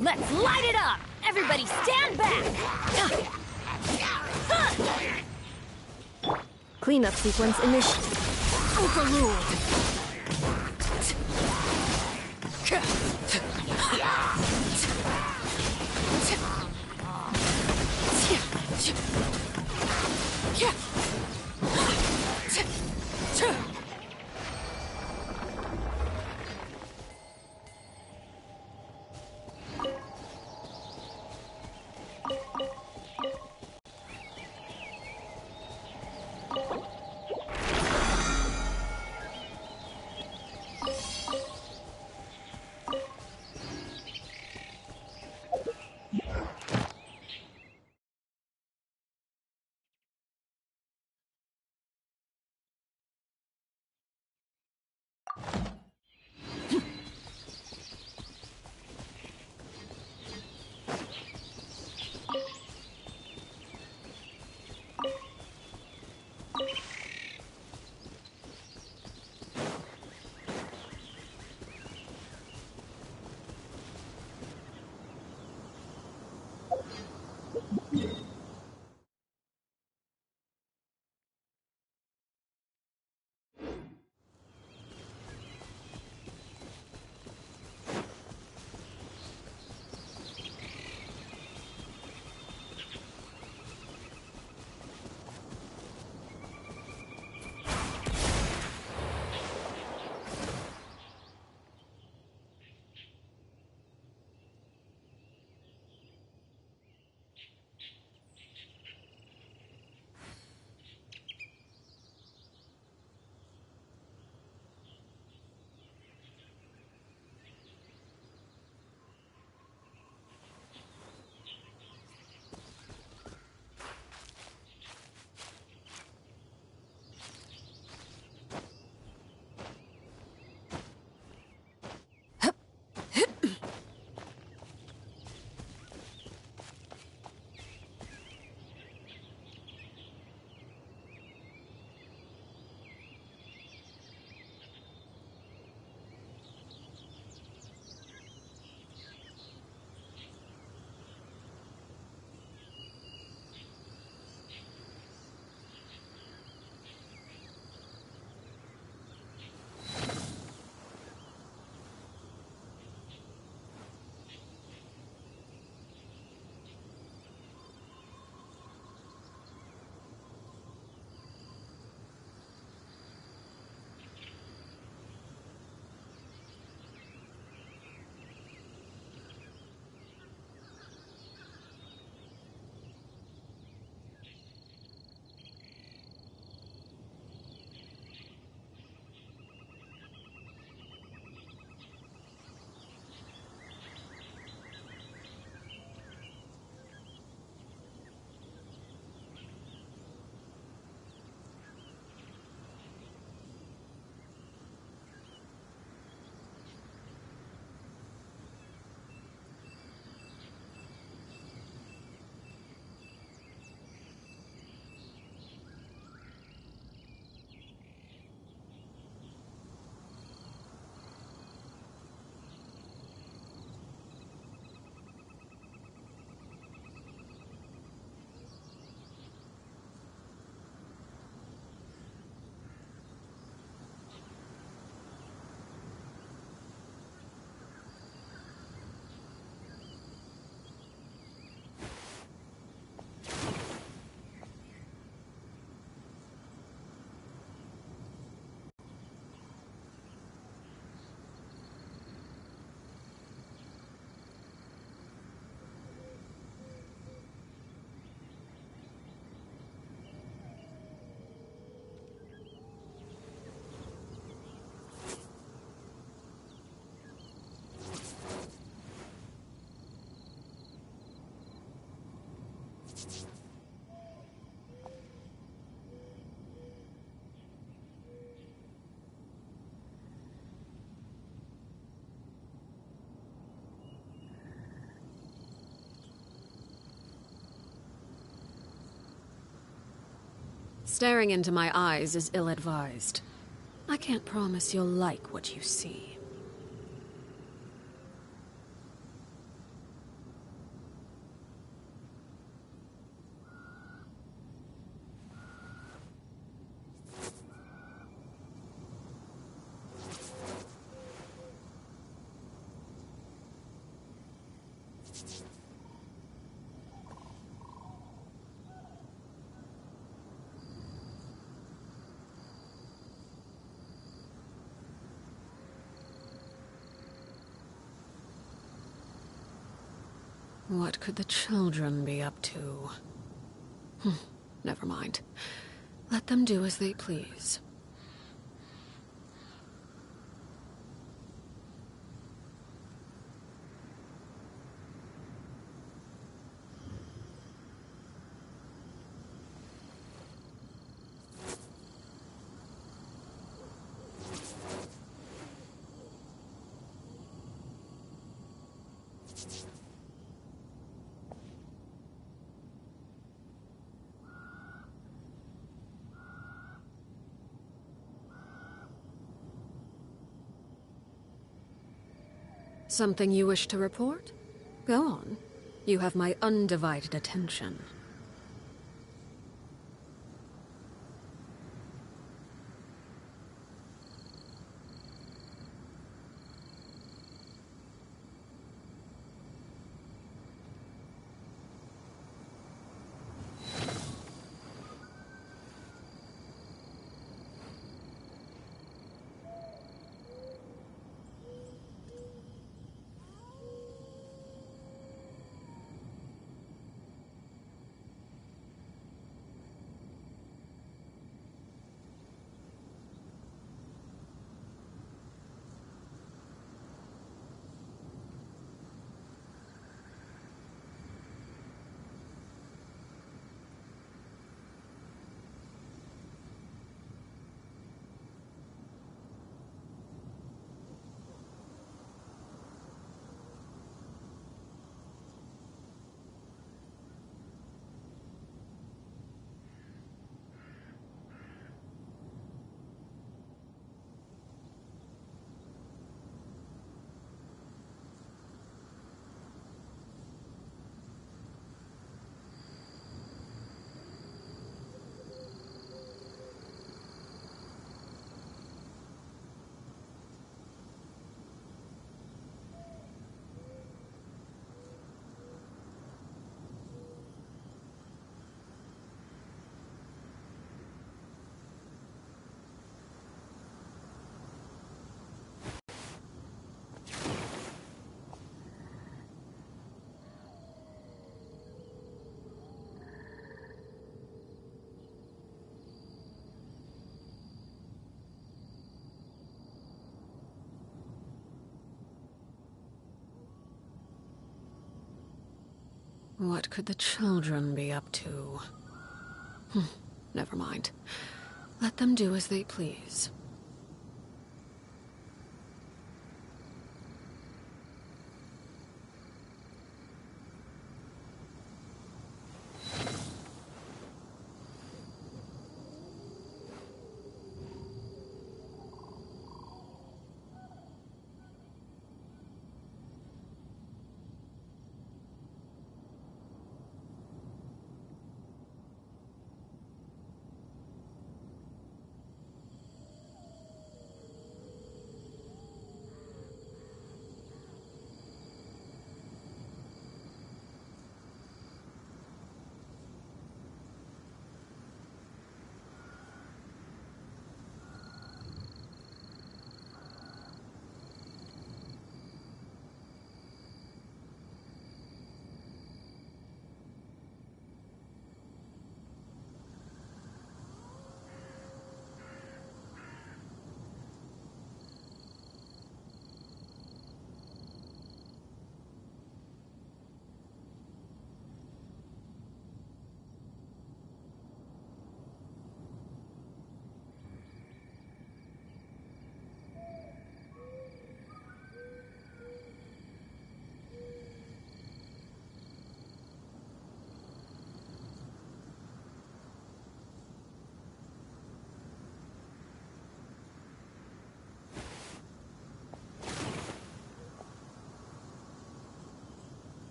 Let's light it up! Everybody stand back! Cleanup sequence initiated. Overlord! Staring into my eyes is ill-advised. I can't promise you'll like what you see. What could the children be up to? Never mind. Let them do as they please. Something you wish to report? Go on. You have my undivided attention. What could the children be up to? Never mind. Let them do as they please.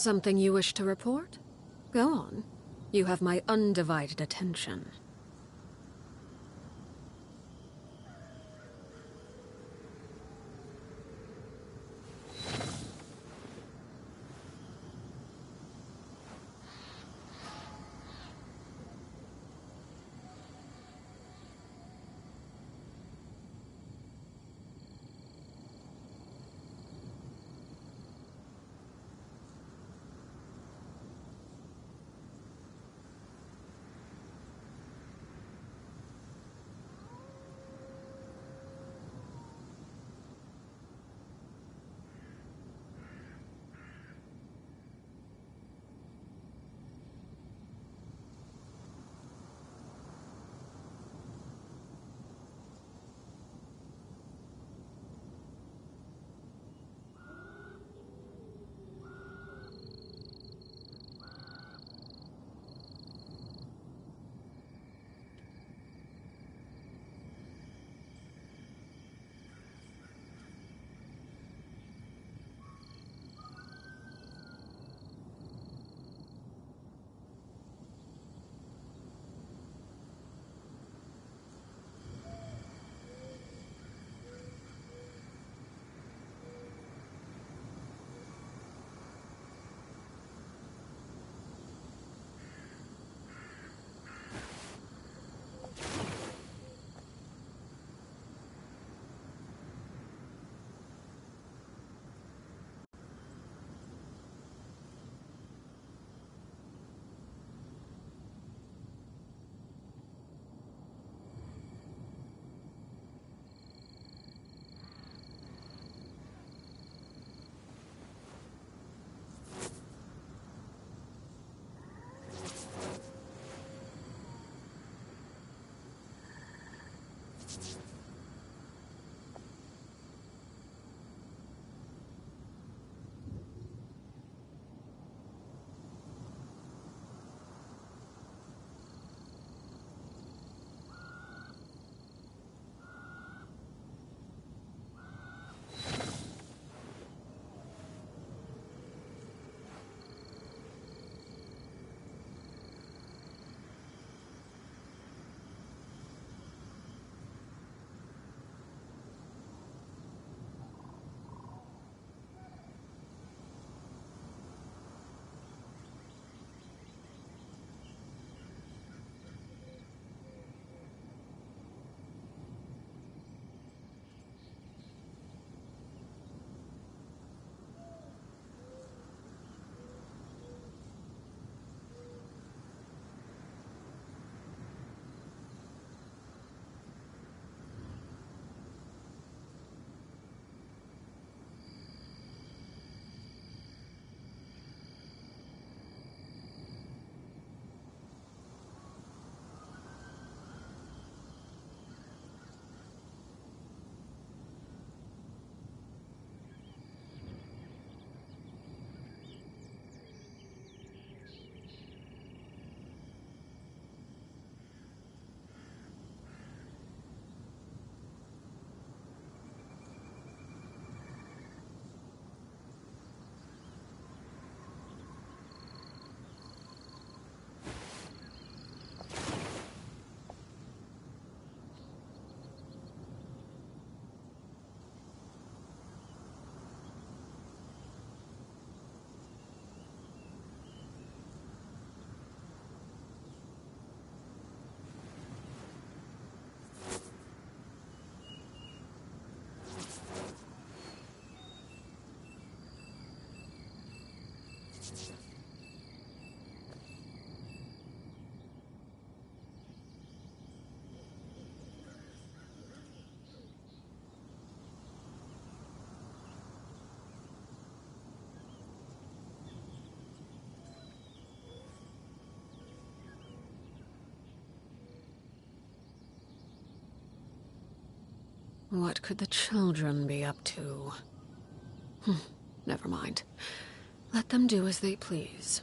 Something you wish to report? Go on. You have my undivided attention. What could the children be up to? Never mind. Let them do as they please.